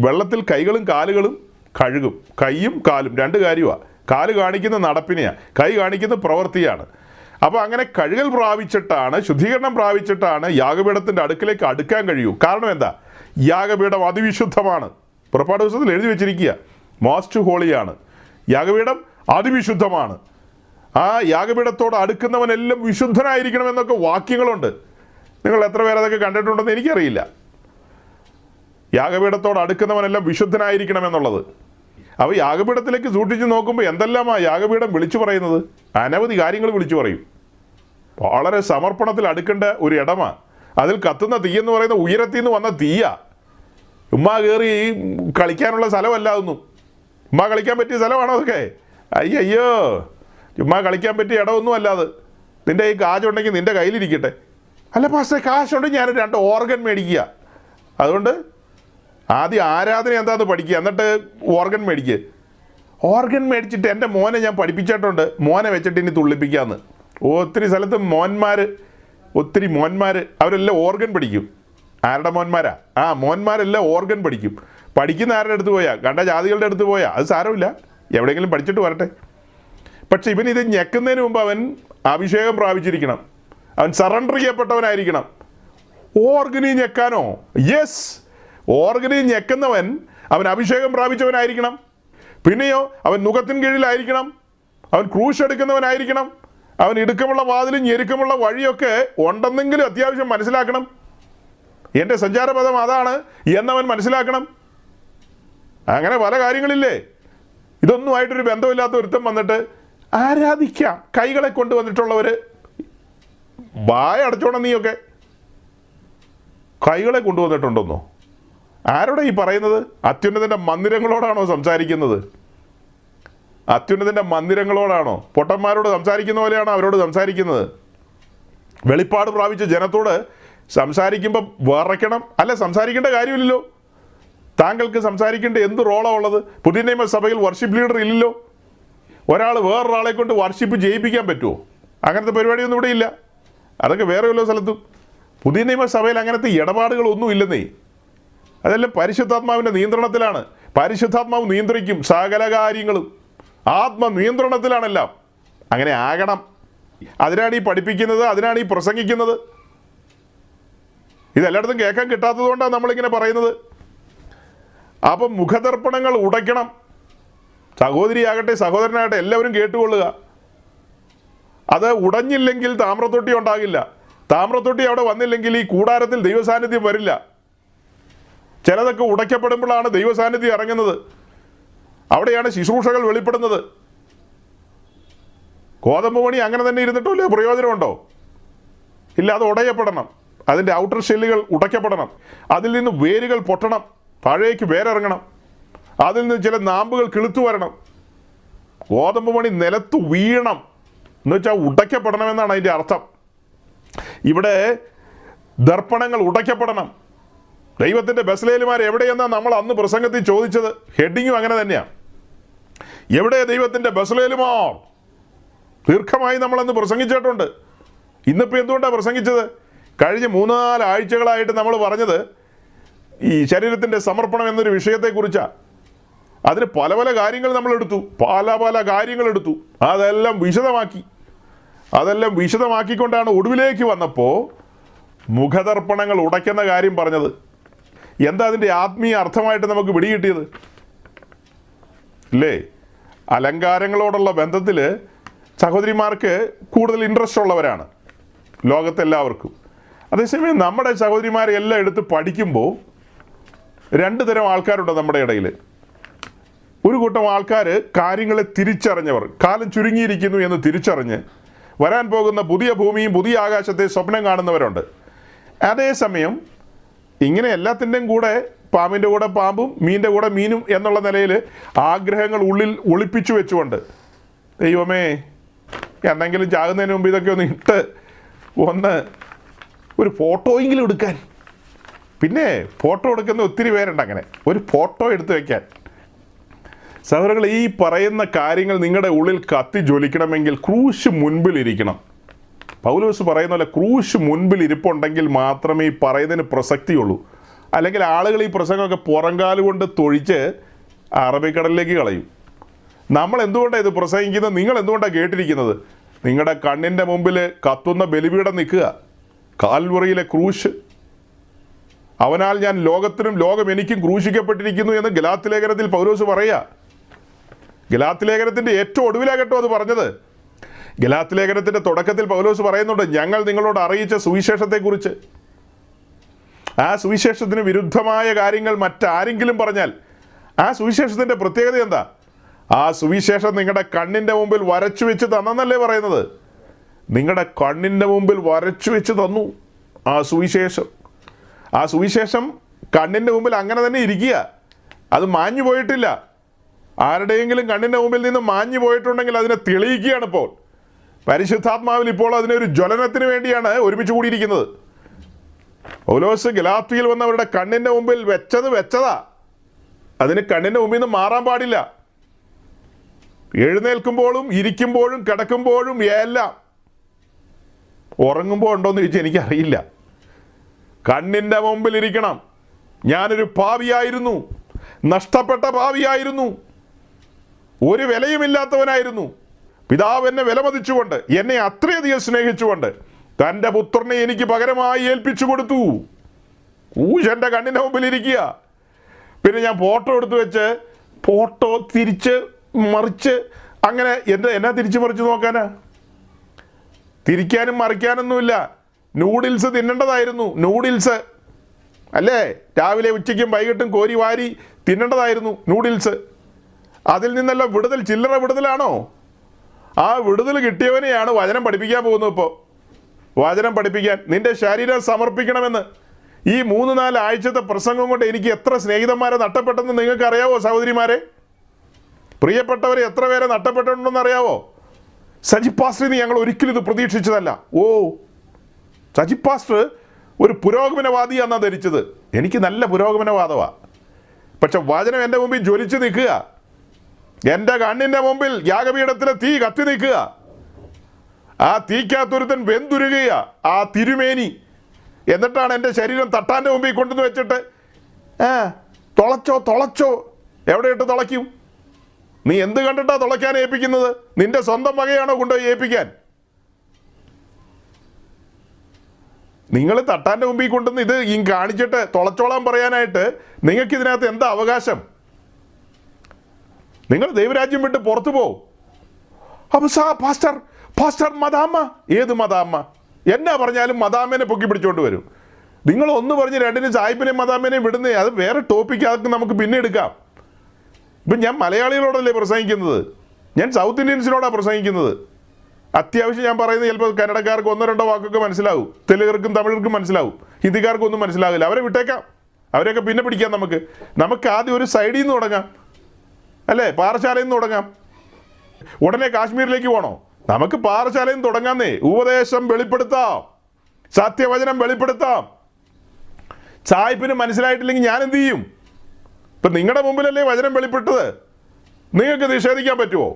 വെള്ളത്തിൽ കൈകളും കാലുകളും കഴുകും. കൈയും കാലും രണ്ട് കാര്യമാണ്. കാല് കാണിക്കുന്ന നടപ്പിനെയാണ്, കൈ കാണിക്കുന്ന പ്രവൃത്തിയാണ്. അപ്പോൾ അങ്ങനെ കഴുകൽ പ്രാപിച്ചിട്ടാണ്, ശുദ്ധീകരണം പ്രാപിച്ചിട്ടാണ് യാഗപീഠത്തിൻ്റെ അടുക്കിലേക്ക് അടുക്കാൻ കഴിയൂ. കാരണം എന്താ? യാഗപീഠം അതിവിശുദ്ധമാണ്. പുറപ്പാട് ദിവസത്തിൽ എഴുതി വെച്ചിരിക്കുക, മോസ്റ്റ് ഹോളിയാണ്. യാഗപീഠം അതിവിശുദ്ധമാണ്. ആ യാഗപീഠത്തോട് അടുക്കുന്നവനെല്ലാം വിശുദ്ധനായിരിക്കണമെന്നൊക്കെ വാക്യങ്ങളുണ്ട്. നിങ്ങൾ എത്ര പേർ അതൊക്കെ കണ്ടിട്ടുണ്ടെന്ന് എനിക്കറിയില്ല. യാഗപീഠത്തോട് അടുക്കുന്നവനെല്ലാം വിശുദ്ധനായിരിക്കണമെന്നുള്ളത്. അപ്പോൾ യാഗപീഠത്തിലേക്ക് സൂക്ഷിച്ച് നോക്കുമ്പോൾ എന്തെല്ലാമാ യാഗപീഠം വിളിച്ചു പറയുന്നത്? അനവധി കാര്യങ്ങൾ വിളിച്ചു പറയും. വളരെ സമർപ്പണത്തിൽ അടുക്കേണ്ട ഒരു ഇടമാണ്. അതിൽ കത്തുന്ന തീയെന്ന് പറയുന്ന ഉയരത്തിൽ നിന്ന് വന്ന തീയാ. ഉമ്മ കയറി കളിക്കാനുള്ള സ്ഥലമല്ല അതൊന്നും. ഉമ്മ കളിക്കാൻ പറ്റിയ സ്ഥലമാണോ അതൊക്കെ? അയ്യോ, ചുമ്മാ കളിക്കാൻ പറ്റിയ ഇടമൊന്നും അല്ലാതെ. നിൻ്റെ ഈ കാശുണ്ടെങ്കിൽ നിൻ്റെ കയ്യിലിരിക്കട്ടെ. അല്ല പാസ്റ്റേ, കാശുണ്ടെങ്കിൽ ഞാൻ 2 ഓർഗൻ മേടിക്കുക. അതുകൊണ്ട് ആദ്യം ആരാധന എന്താണെന്ന് പഠിക്കുക, എന്നിട്ട് ഓർഗൻ മേടിക്കുക. ഓർഗൻ മേടിച്ചിട്ട് എൻ്റെ മോനെ ഞാൻ പഠിപ്പിച്ചിട്ടുണ്ട്, മോനെ വെച്ചിട്ട് ഇനി തുള്ളിപ്പിക്കാമെന്ന്. ഒത്തിരി സ്ഥലത്ത് ഒത്തിരി മോന്മാർ അവരെല്ലാം ഓർഗൻ പഠിക്കും. ആരുടെ മോന്മാരാ? മോന്മാരെല്ലാം ഓർഗൻ പഠിക്കും. പഠിക്കുന്ന ആരുടെ അടുത്ത് പോയാൽ? കണ്ട ജാതികളുടെ അടുത്ത് പോയാൽ അത് സാരമില്ല, എവിടെയെങ്കിലും പഠിച്ചിട്ട് വരട്ടെ. പക്ഷെ ഇവൻ ഇത് ഞെക്കുന്നതിന് മുമ്പ് അവൻ അഭിഷേകം പ്രാപിച്ചിരിക്കണം, അവൻ സറണ്ടർ ചെയ്യപ്പെട്ടവനായിരിക്കണം. ഓർഗനി ഞെക്കാനോ? യെസ്, ഓർഗനി ഞെക്കുന്നവൻ അവൻ അഭിഷേകം പ്രാപിച്ചവനായിരിക്കണം. പിന്നെയോ അവൻ നുഖത്തിൻ കീഴിലായിരിക്കണം, അവൻ ക്രൂശ് എടുക്കുന്നവനായിരിക്കണം, അവൻ ഇടുക്കമുള്ള വാതിലും ഞെരുക്കമുള്ള വഴിയൊക്കെ ഉണ്ടെന്നെങ്കിലും അത്യാവശ്യം മനസ്സിലാക്കണം. എൻ്റെ സഞ്ചാരപഥം അതാണ് എന്നവൻ മനസ്സിലാക്കണം. അങ്ങനെ പല കാര്യങ്ങളില്ലേ. ഇതൊന്നുമായിട്ടൊരു ബന്ധമില്ലാത്ത ഒരുത്തം വന്നിട്ട് ആരാധിക്കാം കൈകളെ കൊണ്ടുവന്നിട്ടുള്ളവർ, വായ അടച്ചോണം. നീയൊക്കെ കൈകളെ കൊണ്ടുവന്നിട്ടുണ്ടെന്നോ? ആരോടെ ഈ പറയുന്നത്? അത്യുന്നതൻ്റെ മന്ദിരങ്ങളോടാണോ സംസാരിക്കുന്നത്? അത്യുന്നതൻ്റെ മന്ദിരങ്ങളോടാണോ? പൊട്ടന്മാരോട് സംസാരിക്കുന്ന പോലെയാണോ അവരോട് സംസാരിക്കുന്നത്? വെളിപ്പാട് പ്രാപിച്ച ജനത്തോട് സംസാരിക്കുമ്പോൾ വിറയ്ക്കണം? അല്ല, സംസാരിക്കേണ്ട കാര്യമില്ലല്ലോ. താങ്കൾക്ക് സംസാരിക്കേണ്ട എന്ത് റോളാണ് ഉള്ളത്? പുതിയ നിയമ സഭയിൽ വർഷിപ്പ് ലീഡർ ഇല്ലല്ലോ. ഒരാൾ വേറൊരാളെ കൊണ്ട് വർഷിപ്പ് ചെയ്യിപ്പിക്കാൻ പറ്റുമോ? അങ്ങനത്തെ പരിപാടിയൊന്നും ഇവിടെ ഇല്ല. അതൊക്കെ വേറെ വല്ല സ്ഥലത്തും. പുതിയ നിയമ സഭയിൽ അങ്ങനത്തെ ഇടപാടുകളൊന്നും ഇല്ലെന്നേ. അതെല്ലാം പരിശുദ്ധാത്മാവിൻ്റെ നിയന്ത്രണത്തിലാണ്. പരിശുദ്ധാത്മാവ് നിയന്ത്രിക്കും സകല കാര്യങ്ങളും. ആത്മനിയന്ത്രണത്തിലാണെല്ലാം. അങ്ങനെ ആകണം. അതിനാണ് ഈ പഠിപ്പിക്കുന്നത്, അതിനാണ് ഈ പ്രസംഗിക്കുന്നത്. ഇതെല്ലായിടത്തും കേൾക്കാൻ കിട്ടാത്തത് കൊണ്ടാണ് നമ്മളിങ്ങനെ പറയുന്നത്. അപ്പം മുഖദർപ്പണങ്ങൾ ഉടയ്ക്കണം. സഹോദരിയാകട്ടെ സഹോദരനാകട്ടെ എല്ലാവരും കേട്ടുകൊള്ളുക. അത് ഉടഞ്ഞില്ലെങ്കിൽ താമ്രത്തൊട്ടി ഉണ്ടാകില്ല. താമ്രത്തൊട്ടി അവിടെ വന്നില്ലെങ്കിൽ ഈ കൂടാരത്തിൽ ദൈവസാന്നിധ്യം വരില്ല. ചിലതൊക്കെ ഉടയ്ക്കപ്പെടുമ്പോഴാണ് ദൈവസാന്നിധ്യം ഇറങ്ങുന്നത്. അവിടെയാണ് ശുശ്രൂഷകൾ വെളിപ്പെടുന്നത്. ഗോതമ്പ് മണി അങ്ങനെ തന്നെ ഇരുന്നിട്ടില്ല, പ്രയോജനമുണ്ടോ? ഇല്ല, അത് ഉടയപ്പെടണം. അതിൻ്റെ ഔട്ടർ ഷെല്ലുകൾ ഉടയ്ക്കപ്പെടണം. അതിൽ നിന്ന് വേരുകൾ പൊട്ടണം, താഴേക്ക് വേരിറങ്ങണം. അതിൽ നിന്ന് ചില നാമ്പുകൾ കിളുത്തു വരണം. ഗോതമ്പ് മണി നിലത്ത് വീണം എന്ന് വെച്ചാൽ ഉടയ്ക്കപ്പെടണമെന്നാണ് അതിൻ്റെ അർത്ഥം. ഇവിടെ ദർപ്പണങ്ങൾ ഉടയ്ക്കപ്പെടണം. ദൈവത്തിൻ്റെ ബെസ്ലേലുമാർ എവിടെയെന്നാണ് നമ്മൾ അന്ന് പ്രസംഗത്തിൽ ചോദിച്ചത്. ഹെഡിങ്ങും അങ്ങനെ തന്നെയാണ്. എവിടെ ദൈവത്തിൻ്റെ ബെസ്ലേലുമാർ? ദീർഘമായി നമ്മളന്ന് പ്രസംഗിച്ചിട്ടുണ്ട്. ഇന്നിപ്പോൾ എന്തുകൊണ്ടാണ് പ്രസംഗിച്ചത്? കഴിഞ്ഞ 3-4 ആഴ്ചകളായിട്ട് നമ്മൾ പറഞ്ഞത് ഈ ശരീരത്തിൻ്റെ സമർപ്പണം എന്നൊരു വിഷയത്തെക്കുറിച്ചാണ്. അതിന് പല പല കാര്യങ്ങൾ നമ്മളെടുത്തു, പല കാര്യങ്ങളെടുത്തു. അതെല്ലാം വിശദമാക്കിക്കൊണ്ടാണ് ഒടുവിലേക്ക് വന്നപ്പോൾ മുഖദർപ്പണങ്ങൾ ഉടയ്ക്കുന്ന കാര്യം പറഞ്ഞത്. എന്താ അതിൻ്റെ ആത്മീയ അർത്ഥമായിട്ട് നമുക്ക് പിടികിട്ടിയത്? അല്ലേ? അലങ്കാരങ്ങളോടുള്ള ബന്ധത്തിൽ സഹോദരിമാർക്ക് കൂടുതൽ ഇൻട്രസ്റ്റ് ഉള്ളവരാണ് ലോകത്തെല്ലാവർക്കും. അതേസമയം നമ്മുടെ സഹോദരിമാരെ എല്ലാം എടുത്ത് പഠിക്കുമ്പോൾ 2 തരം ആൾക്കാരുണ്ട് നമ്മുടെ ഇടയിൽ. ഒരു കൂട്ടം ആൾക്കാർ കാര്യങ്ങളെ തിരിച്ചറിഞ്ഞവർ, കാലം ചുരുങ്ങിയിരിക്കുന്നു എന്ന് തിരിച്ചറിഞ്ഞ് വരാൻ പോകുന്ന പുതിയ ഭൂമിയും പുതിയ ആകാശത്തെ സ്വപ്നം കാണുന്നവരുണ്ട്. അതേസമയം ഇങ്ങനെ എല്ലാത്തിൻ്റെയും കൂടെ പാമ്പിൻ്റെ കൂടെ പാമ്പും മീനിൻ്റെ കൂടെ മീനും എന്നുള്ള നിലയിൽ ആഗ്രഹങ്ങൾ ഉള്ളിൽ ഒളിപ്പിച്ചു വെച്ചുകൊണ്ട്, ദൈവമേ എന്തെങ്കിലും ചാകുന്നതിന് മുമ്പ് ഇതൊക്കെ ഒന്ന് ഇട്ട് ഒരു ഫോട്ടോയെങ്കിലും എടുക്കാൻ. പിന്നെ ഫോട്ടോ എടുക്കുന്ന ഒത്തിരി പേരുണ്ട്. അങ്ങനെ ഒരു ഫോട്ടോ എടുത്ത് വയ്ക്കാൻ. സഹോദരങ്ങൾ, ഈ പറയുന്ന കാര്യങ്ങൾ നിങ്ങളുടെ ഉള്ളിൽ കത്തി ജ്വലിക്കണമെങ്കിൽ ക്രൂശ് മുൻപിലിരിക്കണം. പൗലോസ് പറയുന്ന പോലെ ക്രൂശ് മുൻപിൽ ഇരിപ്പുണ്ടെങ്കിൽ മാത്രമേ ഈ പറയുന്നതിന് പ്രസക്തിയുള്ളൂ. അല്ലെങ്കിൽ ആളുകൾ ഈ പ്രസംഗമൊക്കെ പുറംകാല് കൊണ്ട് തൊഴിച്ച് അറബിക്കടലിലേക്ക് കളയും. നമ്മൾ എന്തുകൊണ്ടാണ് ഇത് പ്രസംഗിക്കുന്നത്? നിങ്ങൾ എന്തുകൊണ്ടാണ് കേട്ടിരിക്കുന്നത്? നിങ്ങളുടെ കണ്ണിൻ്റെ മുമ്പിൽ കത്തുന്ന ബലിപീഠം നിൽക്കുക, കാൽവറിയിലെ ക്രൂശ്. അവനാൽ ഞാൻ ലോകത്തിനും ലോകം എനിക്കും ക്രൂശിക്കപ്പെട്ടിരിക്കുന്നു എന്ന് ഗലാത്യ ലേഖനത്തിൽ പൗലോസ് പറയുക. ഗലാത്യ ലേഖനത്തിൻ്റെ ഏറ്റവും ഒടുവിലാകട്ടോ അത് പറഞ്ഞത്. ഗലാത്യ ലേഖനത്തിൻ്റെ തുടക്കത്തിൽ പൗലോസ് പറയുന്നുണ്ട്, ഞങ്ങൾ നിങ്ങളോട് അറിയിച്ച സുവിശേഷത്തെക്കുറിച്ച്. ആ സുവിശേഷത്തിന് വിരുദ്ധമായ കാര്യങ്ങൾ മറ്റാരെങ്കിലും പറഞ്ഞാൽ ആ സുവിശേഷത്തിൻ്റെ പ്രത്യേകത എന്താ? ആ സുവിശേഷം നിങ്ങളുടെ കണ്ണിൻ്റെ മുമ്പിൽ വരച്ചു വെച്ച് തന്നെന്നല്ലേ പറയുന്നത്. നിങ്ങളുടെ കണ്ണിൻ്റെ മുമ്പിൽ വരച്ചു വെച്ച് തന്നു ആ സുവിശേഷം. ആ സുവിശേഷം കണ്ണിൻ്റെ മുമ്പിൽ അങ്ങനെ തന്നെ ഇരിക്കുക, അത് മാഞ്ഞു പോയിട്ടില്ല. ആരുടെയെങ്കിലും കണ്ണിൻ്റെ മുമ്പിൽ നിന്ന് മാഞ്ഞു പോയിട്ടുണ്ടെങ്കിൽ അതിനെ തെളിയിക്കുകയാണ് ഇപ്പോൾ. പരിശുദ്ധാത്മാവിൽ ഇപ്പോൾ അതിനൊരു ജ്വലനത്തിന് വേണ്ടിയാണ് ഒരുമിച്ച് കൂടിയിരിക്കുന്നത്. പൗലോസ് ഗലാത്യയിൽ വന്നവരുടെ കണ്ണിൻ്റെ മുമ്പിൽ വെച്ചതാ. അതിന് കണ്ണിൻ്റെ മുമ്പിൽ നിന്ന് മാറാൻ പാടില്ല. എഴുന്നേൽക്കുമ്പോഴും ഇരിക്കുമ്പോഴും കിടക്കുമ്പോഴും എല്ലാം. ഉറങ്ങുമ്പോൾ ഉണ്ടോയെന്ന് ചോദിച്ചാൽ എനിക്കറിയില്ല. കണ്ണിൻ്റെ മുമ്പിൽ ഇരിക്കണം. ഞാനൊരു പാപിയായിരുന്നു, നഷ്ടപ്പെട്ട പാപിയായിരുന്നു, ഒരു വിലയുമില്ലാത്തവനായിരുന്നു. പിതാവ് എന്നെ വിലമതിച്ചുകൊണ്ട്, എന്നെ അത്രയധികം സ്നേഹിച്ചുകൊണ്ട് തൻ്റെ പുത്രനെ എനിക്ക് പകരമായി ഏൽപ്പിച്ചു കൊടുത്തു. ക്രൂശൻ്റെ കണ്ണിൻ്റെ മുമ്പിൽ ഇരിക്കുക. പിന്നെ ഞാൻ ഫോട്ടോ എടുത്ത് വെച്ച് ഫോട്ടോ തിരിച്ച് മറിച്ച് അങ്ങനെ എന്നാ തിരിച്ച് മറിച്ച് നോക്കാനാ? തിരിക്കാനും മറിക്കാനൊന്നുമില്ല. നൂഡിൽസ് തിന്നേണ്ടതായിരുന്നു. നൂഡിൽസ് അല്ലേ, രാവിലെ ഉച്ചയ്ക്കും വൈകിട്ടും കോരി വാരി തിന്നേണ്ടതായിരുന്നു നൂഡിൽസ്. അതിൽ നിന്നെല്ലാം വിടുതൽ, ചില്ലറ വിടുതലാണോ? ആ വിടുതൽ കിട്ടിയവനെയാണ് വചനം പഠിപ്പിക്കാൻ പോകുന്നത്. ഇപ്പോൾ വചനം പഠിപ്പിക്കാൻ നിന്റെ ശരീരം സമർപ്പിക്കണമെന്ന് ഈ 3-4 ആഴ്ചത്തെ പ്രസംഗം കൊണ്ട് എനിക്ക് എത്ര സ്നേഹിതന്മാരെ നഷ്ടപ്പെട്ടെന്ന് നിങ്ങൾക്ക് അറിയാവോ സഹോദരിമാരെ? പ്രിയപ്പെട്ടവരെ എത്ര പേരെ നഷ്ടപ്പെട്ടിട്ടുണ്ടെന്ന് അറിയാവോ? സജി പാസ്റ്റർ ഞങ്ങൾ ഒരിക്കലും ഇത് പ്രതീക്ഷിച്ചതല്ല. ഓ, സജി പാസ്റ്റർ ഒരു പുരോഗമനവാദിയാണെന്നാണ് ധരിച്ചത്. എനിക്ക് നല്ല പുരോഗമനവാദമാണ്. പക്ഷെ വചനം എൻ്റെ മുമ്പിൽ ജ്വലിച്ച് നിൽക്കുക. എൻ്റെ കണ്ണിൻ്റെ മുമ്പിൽ യാഗപീഠത്തിലെ തീ കത്തി നിൽക്കുക. ആ തീക്കകത്തൊരുത്തൻ വെന്തുരുകയ ആ തിരുമേനി. എന്നിട്ടാണ് എൻ്റെ ശരീരം തട്ടാൻ്റെ മുമ്പിൽ കൊണ്ടുവന്ന് വെച്ചിട്ട് തുളച്ചോ. എവിടെയിട്ട് തുളയ്ക്കും? നീ എന്ത് കണ്ടിട്ടാ തുളയ്ക്കാൻ ഏൽപ്പിക്കുന്നത്? നിന്റെ സ്വന്തം വകയാണോ കൊണ്ടുപോയി ഏൽപ്പിക്കാൻ? നിങ്ങൾ തട്ടാൻ്റെ മുമ്പിൽ കൊണ്ടുവന്ന് ഇത് ഈ കാണിച്ചിട്ട് തുളച്ചോളാൻ പറയാനായിട്ട് നിങ്ങൾക്ക് ഇതിനകത്ത് എന്താ അവകാശം? നിങ്ങൾ ദൈവരാജ്യം വിട്ട് പുറത്തു പോവും. അപ്പോൾ പാസ്റ്റർ മദാമ്മ. ഏത് മദാമ്മ? എന്നാ പറഞ്ഞാലും മദാമ്മേനെ പൊക്കി പിടിച്ചോണ്ട് വരും. നിങ്ങൾ ഒന്ന് പറഞ്ഞ് രണ്ടിനും സായിപ്പിനെയും മദാമ്മേനെയും വിടുന്നേ, അത് വേറെ ടോപ്പിക്ക്. അതൊക്കെ നമുക്ക് പിന്നെ എടുക്കാം. ഇപ്പം ഞാൻ മലയാളികളോടല്ലേ പ്രസംഗിക്കുന്നത്, ഞാൻ സൗത്ത് ഇന്ത്യൻസിനോടാണ് പ്രസംഗിക്കുന്നത്. അത്യാവശ്യം ഞാൻ പറയുന്നത് ചിലപ്പോൾ കന്നഡക്കാർക്ക് 1-2 വാക്കൊക്കെ മനസ്സിലാവും, തെലുങ്കർക്കും തമിഴർക്കും മനസ്സിലാവും, ഹിന്ദിക്കാർക്കും ഒന്നും മനസ്സിലാവില്ല. അവരെ വിട്ടേക്കാം, അവരെയൊക്കെ പിന്നെ പിടിക്കാം. നമുക്ക് ആദ്യം ഒരു സൈഡിൽ നിന്ന് തുടങ്ങാം, അല്ലേ? പാറശാലയിൽ നിന്ന് തുടങ്ങാം. ഉടനെ കാശ്മീരിലേക്ക് പോകണോ? നമുക്ക് പാറശാലയിൽ നിന്ന് തുടങ്ങാന്നേ. ഉപദേശം വെളിപ്പെടുത്താം, സത്യവചനം വെളിപ്പെടുത്താം. സായിപ്പിന് മനസ്സിലായിട്ടില്ലെങ്കിൽ ഞാൻ എന്ത് ചെയ്യും? ഇപ്പം നിങ്ങളുടെ മുമ്പിലല്ലേ വചനം വെളിപ്പെട്ടത്, നിങ്ങൾക്ക് നിഷേധിക്കാൻ പറ്റുമോ?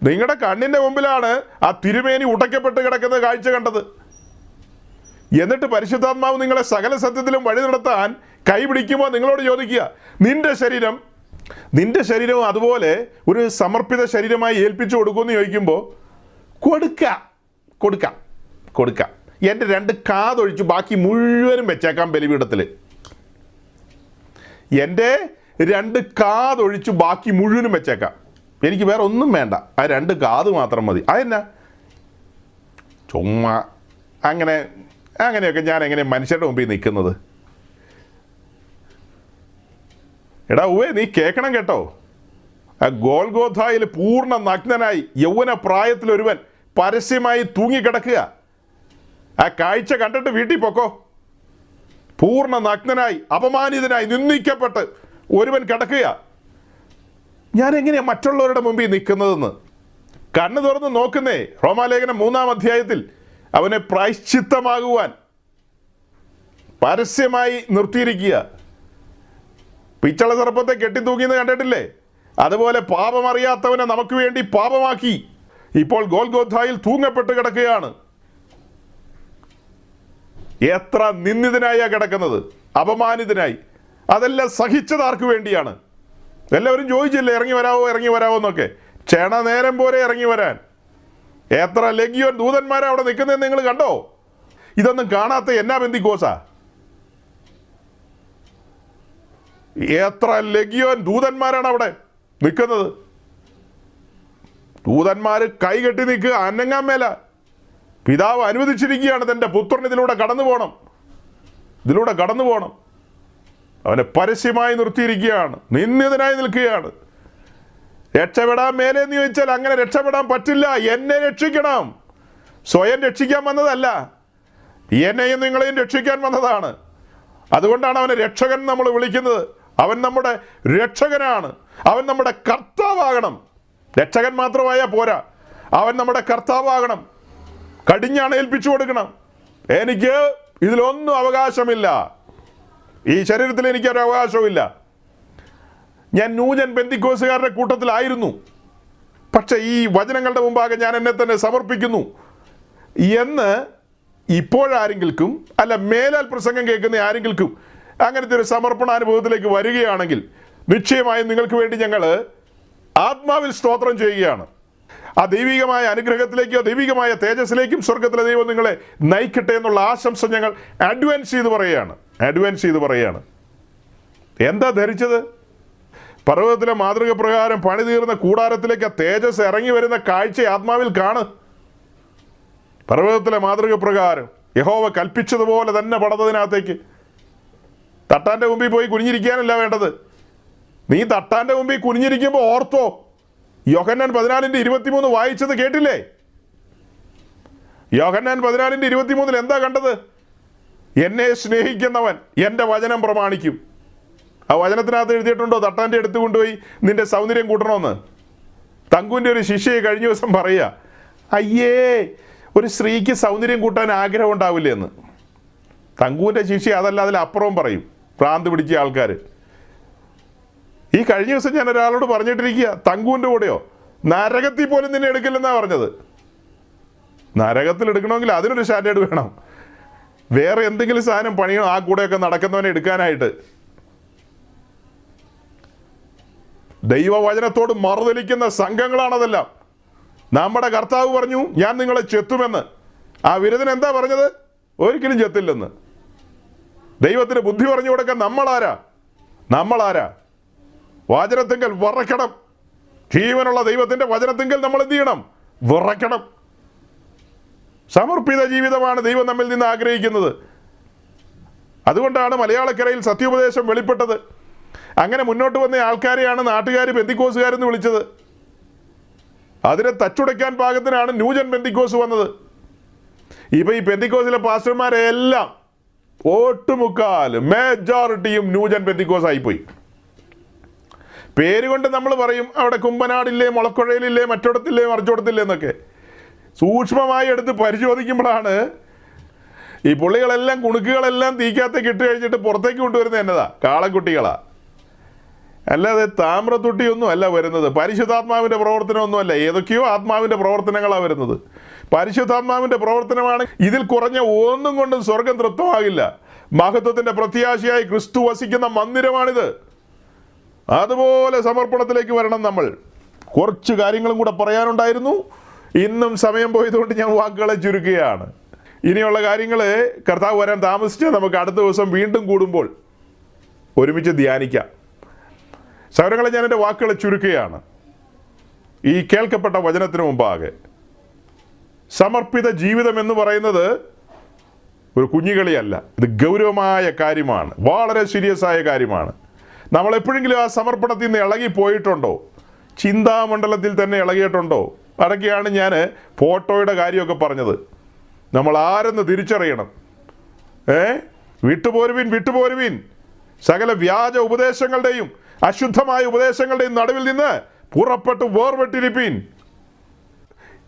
നിങ്ങളുടെ കണ്ണിൻ്റെ മുമ്പിലാണ് ആ തിരുമേനി ഉടയ്ക്കപ്പെട്ട് കിടക്കുന്ന കാഴ്ച കണ്ടത്. എന്നിട്ട് പരിശുദ്ധാത്മാവ് നിങ്ങളെ സകല സത്യത്തിലും വഴി നടത്താൻ കൈ പിടിക്കുമ്പോൾ നിങ്ങളോട് ചോദിക്കുക, നിന്റെ ശരീരവും അതുപോലെ ഒരു സമർപ്പിത ശരീരമായി ഏൽപ്പിച്ചു കൊടുക്കുമെന്ന് ചോദിക്കുമ്പോൾ കൊടുക്കാം. എൻ്റെ 2 കാതൊഴിച്ച് ബാക്കി മുഴുവനും വെച്ചേക്കാം ബലിപീഠത്തിൽ. എൻ്റെ 2 കാതൊഴിച്ച് ബാക്കി മുഴുവനും വെച്ചേക്കാം. എനിക്ക് വേറെ ഒന്നും വേണ്ട, ആ 2 കാത് മാത്രം മതി. അതെന്നാ ചുമ്മാ അങ്ങനെയൊക്കെ ഞാൻ എങ്ങനെ മനുഷ്യരുടെ മുമ്പിൽ നിൽക്കുന്നത്? എടാ നീ കേൾക്കണം കേട്ടോ. ആ ഗോൽഗോഥായിൽ പൂർണ്ണ നഗ്നനായി യൗവന പ്രായത്തിലൊരുവൻ പരസ്യമായി തൂങ്ങിക്കിടക്കുക. ആ കാഴ്ച കണ്ടിട്ട് വീട്ടിൽ പൊക്കോ. പൂർണ്ണ നഗ്നനായി അപമാനിതനായി നിന്ദിക്കപ്പെട്ട് ഒരുവൻ കിടക്കുക. ഞാൻ എങ്ങനെയാണ് മറ്റുള്ളവരുടെ മുമ്പിൽ നിൽക്കുന്നതെന്ന് കണ്ണു തുറന്ന് നോക്കുന്നേ. റോമാലേഖനം 3-ാം അധ്യായത്തിൽ അവനെ പ്രായശ്ചിത്തമാകുവാൻ പരസ്യമായി നിർത്തിയിരിക്കുക. പിച്ചള സർപ്പത്തെ കെട്ടിത്തൂങ്ങിയെന്ന് കണ്ടിട്ടില്ലേ? അതുപോലെ പാപമറിയാത്തവനെ നമുക്ക് വേണ്ടി പാപമാക്കി ഇപ്പോൾ ഗോൽഗോഥായിൽ തൂങ്ങപ്പെട്ട് കിടക്കുകയാണ്. എത്ര നിന്ദിതനായാണ് കിടക്കുന്നത്, അപമാനിതനായി. അതെല്ലാം സഹിച്ചത് ആർക്ക് വേണ്ടിയാണ്? എല്ലാവരും ചോദിച്ചില്ലേ ഇറങ്ങി വരാവോ എന്നൊക്കെ. ക്ഷണ നേരം പോലെ ഇറങ്ങി വരാൻ. എത്ര ലെഗിയോൻ ദൂതന്മാരാണ് അവിടെ നിൽക്കുന്നതെന്ന് നിങ്ങൾ കണ്ടോ? ഇതൊന്നും കാണാത്ത എന്നാ ബെന്തിക്കോസാ? എത്ര ലെഗിയോൻ ദൂതന്മാരാണ് അവിടെ നിൽക്കുന്നത്. ദൂതന്മാർ കൈകെട്ടി നിൽക്കുക, അനങ്ങാൻ മേല. പിതാവ് അനുവദിച്ചിരിക്കുകയാണ് തൻ്റെ പുത്രൻ ഇതിലൂടെ കടന്നു പോകണം. അവനെ പരസ്യമായി നിർത്തിയിരിക്കുകയാണ്, നിന്ദിതനായി നിൽക്കുകയാണ്. രക്ഷപ്പെടാൻ മേലെന്ന് ചോദിച്ചാൽ അങ്ങനെ രക്ഷപ്പെടാൻ പറ്റില്ല. എന്നെ രക്ഷിക്കണം. സ്വയം രക്ഷിക്കാൻ വന്നതല്ല, എന്നെയും നിങ്ങളെയും രക്ഷിക്കാൻ വന്നതാണ്. അതുകൊണ്ടാണ് അവനെ രക്ഷകൻ നമ്മൾ വിളിക്കുന്നത്. അവൻ നമ്മുടെ രക്ഷകനാണ്. അവൻ നമ്മുടെ കർത്താവാകണം. രക്ഷകൻ മാത്രമായാൽ പോരാ, അവൻ നമ്മുടെ കർത്താവാകണം. കടിഞ്ഞാണ് ഏൽപ്പിച്ചു കൊടുക്കണം. എനിക്ക് ഇതിലൊന്നും അവകാശമില്ല. ഈ ശരീരത്തിൽ എനിക്കൊരു അവകാശവുമില്ല. ഞാൻ ന്യൂജൻ പെന്തിക്കോസുകാരുടെ കൂട്ടത്തിലായിരുന്നു. പക്ഷെ ഈ വചനങ്ങളുടെ മുമ്പാകെ ഞാൻ എന്നെ തന്നെ സമർപ്പിക്കുന്നു എന്ന് ഇപ്പോഴാരെങ്കിലും, അല്ല മേലാൽ പ്രസംഗം കേൾക്കുന്ന ആരെങ്കിലും അങ്ങനത്തെ ഒരു സമർപ്പണാനുഭവത്തിലേക്ക് വരികയാണെങ്കിൽ നിശ്ചയമായും നിങ്ങൾക്ക് വേണ്ടി ഞങ്ങൾ ആത്മാവിൽ സ്തോത്രം ചെയ്യുകയാണ്. ആ ദൈവികമായ അനുഗ്രഹത്തിലേക്കോ ദൈവികമായ തേജസ്സിലേക്കും സ്വർഗത്തിലെ ദൈവം നിങ്ങളെ നയിക്കട്ടെ എന്നുള്ള ആശംസ ഞങ്ങൾ അഡ്വാൻസ് ചെയ്ത് പറയുകയാണ്. എന്താ ധരിച്ചത്? പർവ്വതത്തിലെ മാതൃക പ്രകാരം പണി തീർന്ന കൂടാരത്തിലേക്ക് തേജസ് ഇറങ്ങി വരുന്ന കാഴ്ച ആത്മാവിൽ കാണ്. പർവ്വതത്തിലെ മാതൃക പ്രകാരം യഹോവ കൽപ്പിച്ചതുപോലെ തന്നെ പടതതിനകത്തേക്ക്. തട്ടാൻ്റെ മുമ്പിൽ പോയി കുനിഞ്ഞിരിക്കാനല്ല വേണ്ടത്. നീ തട്ടാൻ്റെ മുമ്പിൽ കുനിഞ്ഞിരിക്കുമ്പോൾ ഓർത്തോ, യോഹന്നാൻ 14:23 വായിച്ചത് കേട്ടില്ലേ? യോഹന്നാൻ 14:23 എന്താ കണ്ടത്? എന്നെ സ്നേഹിക്കുന്നവൻ എൻ്റെ വചനം പ്രമാണിക്കും. ആ വചനത്തിനകത്ത് എഴുതിയിട്ടുണ്ടോ തട്ടാൻ്റെ അടുത്ത് കൊണ്ടുപോയി നിന്റെ സൗന്ദര്യം കൂട്ടണമെന്ന്? തങ്കുവിൻ്റെ ഒരു ശിഷ്യയെ കഴിഞ്ഞ ദിവസം പറയുക, അയ്യേ ഒരു സ്ത്രീക്ക് സൗന്ദര്യം കൂട്ടാൻ ആഗ്രഹം ഉണ്ടാവില്ലേ എന്ന്. തങ്കുവിൻ്റെ ശിഷ്യ അതല്ല, അതിലപ്പുറവും പറയും, ഭ്രാന്ത് പിടിച്ച ആൾക്കാർ. ഈ കഴിഞ്ഞ ദിവസം ഞാൻ ഒരാളോട് പറഞ്ഞിട്ടിരിക്കുക, തങ്കുവിൻ്റെ കൂടെയോ നരകത്തിൽ പോലും നിന്നെ എടുക്കില്ലെന്നാണ് പറഞ്ഞത്. നരകത്തിൽ എടുക്കണമെങ്കിൽ അതിനൊരു സ്റ്റാൻഡേർഡ് വേണം. വേറെ എന്തെങ്കിലും സാധനം പണിയണം ആ കൂടെയൊക്കെ നടക്കുന്നവനെ എടുക്കാനായിട്ട്. ദൈവവചനത്തോട് മറുതലിക്കുന്ന സംഘങ്ങളാണതെല്ലാം. നമ്മുടെ കർത്താവ് പറഞ്ഞു ഞാൻ നിങ്ങളെ ചെത്തുമെന്ന്. ആ വിരുദ്ധൻ എന്താ പറഞ്ഞത്? ഒരിക്കലും ചെത്തില്ലെന്ന്. ദൈവത്തിന് ബുദ്ധി പറഞ്ഞു കൊടുക്കാൻ നമ്മളാരാ? വചനത്തിങ്കൽ വിറയ്ക്കണം. ജീവനുള്ള ദൈവത്തിൻ്റെ വചനത്തിങ്കൽ നമ്മൾ എന്ത് ചെയ്യണം? വിറയ്ക്കണം. സമർപ്പിത ജീവിതമാണ് ദൈവം നമ്മിൽ നിന്ന് ആഗ്രഹിക്കുന്നത്. അതുകൊണ്ടാണ് മലയാളക്കരയിൽ സത്യോപദേശം വെളിപ്പെട്ടത്. അങ്ങനെ മുന്നോട്ട് വന്ന ആൾക്കാരെയാണ് നാട്ടുകാർ പെന്തിക്കോസുകാരെന്ന് വിളിച്ചത്. അതിനെ തച്ചുടയ്ക്കാൻ പാകത്തിനാണ് ന്യൂജൻ പെന്തിക്കോസ് വന്നത്. ഇപ്പം ഈ പെന്തിക്കോസിലെ പാസ്റ്റർമാരെല്ലാം ഒട്ടുമുക്കാലും മെജോറിറ്റിയും ന്യൂജൻ പെന്തിക്കോസ് ആയിപ്പോയി. പേരുകൊണ്ട് നമ്മൾ പറയും അവിടെ കുമ്പനാടില്ലേ, മുളക്കുഴയിലില്ലേ, മറ്റോടത്തില്ലേ, മറിച്ചോടത്തില്ലേ എന്നൊക്കെ. സൂക്ഷ്മമായി എടുത്ത് പരിശോധിക്കുമ്പോഴാണ് ഈ പുള്ളികളെല്ലാം കുണുക്കുകളെല്ലാം തീക്കകത്തേക്ക് ഇട്ട് കഴിഞ്ഞിട്ട് പുറത്തേക്ക് കൊണ്ടുവരുന്നത് എന്നതാ കാളക്കുട്ടികളാ. അല്ലാതെ താമ്രത്തൊട്ടിയൊന്നും അല്ല വരുന്നത്. പരിശുദ്ധാത്മാവിൻ്റെ പ്രവർത്തനമൊന്നുമല്ല, ഏതൊക്കെയോ ആത്മാവിൻ്റെ പ്രവർത്തനങ്ങളാണ് വരുന്നത്. പരിശുദ്ധാത്മാവിൻ്റെ പ്രവർത്തനമാണ്. ഇതിൽ കുറഞ്ഞ ഒന്നും കൊണ്ടും സ്വർഗം തൃപ്തമാകില്ല. മഹത്വത്തിൻ്റെ പ്രത്യാശയായി ക്രിസ്തു വസിക്കുന്ന മന്ദിരമാണിത്. അതുപോലെ സമർപ്പണത്തിലേക്ക് വരണം നമ്മൾ. കുറച്ച് കാര്യങ്ങളും കൂടെ പറയാനുണ്ടായിരുന്നു. ഇന്നും സമയം പോയതുകൊണ്ട് ഞാൻ വാക്കുകളെ ചുരുക്കുകയാണ്. ഇനിയുള്ള കാര്യങ്ങൾ കർത്താവ് വരാൻ താമസിച്ച് നമുക്ക് അടുത്ത ദിവസം വീണ്ടും കൂടുമ്പോൾ ഒരുമിച്ച് ധ്യാനിക്കാം. സൗരങ്ങളെ ഞാൻ എൻ്റെ വാക്കുകളെ ചുരുക്കുകയാണ്. ഈ കേൾക്കപ്പെട്ട വചനത്തിന് മുമ്പാകെ സമർപ്പിത ജീവിതം എന്ന് പറയുന്നത് ഒരു കുഞ്ഞുകളിയല്ല, ഇത് ഗൗരവമായ കാര്യമാണ്, വളരെ സീരിയസ് ആയ കാര്യമാണ്. നമ്മൾ എപ്പോഴെങ്കിലും ആ സമർപ്പണത്തിൽ നിന്ന് ഇളകിപ്പോയിട്ടുണ്ടോ? ചിന്താമണ്ഡലത്തിൽ തന്നെ ഇളകിയിട്ടുണ്ടോ? അതൊക്കെയാണ് ഞാൻ ഫോട്ടോയുടെ കാര്യമൊക്കെ പറഞ്ഞത്. നമ്മൾ ആരെന്ന് തിരിച്ചറിയണം. വിട്ടുപോരുവിൻ സകല വ്യാജ ഉപദേശങ്ങളുടെയും അശുദ്ധമായ ഉപദേശങ്ങളുടെയും നടുവിൽ നിന്ന് പുറപ്പെട്ട് വേർപെട്ടിരിപ്പീൻ.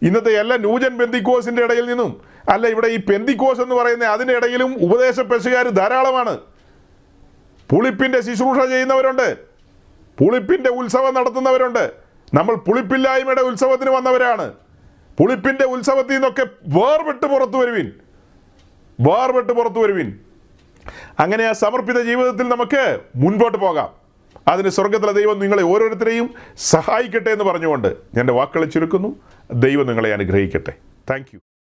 ഇന്നത്തെ എല്ലാ ന്യൂജൻ പെന്തിക്കോസിൻ്റെ ഇടയിൽ നിന്നും, അല്ല ഇവിടെ ഈ പെന്തിക്കോസ് എന്ന് പറയുന്ന അതിൻ്റെ ഇടയിലും ഉപദേശ പെശുകാർ ധാരാളമാണ്. പുളിപ്പിൻ്റെ ശുശ്രൂഷ ചെയ്യുന്നവരുണ്ട്, പുളിപ്പിൻ്റെ ഉത്സവം നടത്തുന്നവരുണ്ട്. നമ്മൾ പുളിപ്പില്ലായ്മയുടെ ഉത്സവത്തിന് വന്നവരാണ്. പുളിപ്പിൻ്റെ ഉത്സവത്തിൽ നിന്നൊക്കെ വേർപെട്ട് പുറത്തു വരുവിൻ. വേർപെട്ട് പുറത്തു വരുവിൻ. അങ്ങനെ ആ സമർപ്പിത ജീവിതത്തിൽ നമുക്ക് മുൻപോട്ട് പോകാം. അതിന് സ്വർഗ്ഗത്തിലെ ദൈവം നിങ്ങളെ ഓരോരുത്തരെയും സഹായിക്കട്ടെ എന്ന് പറഞ്ഞുകൊണ്ട് ഞാൻ എൻ്റെ വാക്കുകളെ ചുരുക്കുന്നു. ദൈവം നിങ്ങളെ അനുഗ്രഹിക്കട്ടെ. Thank you.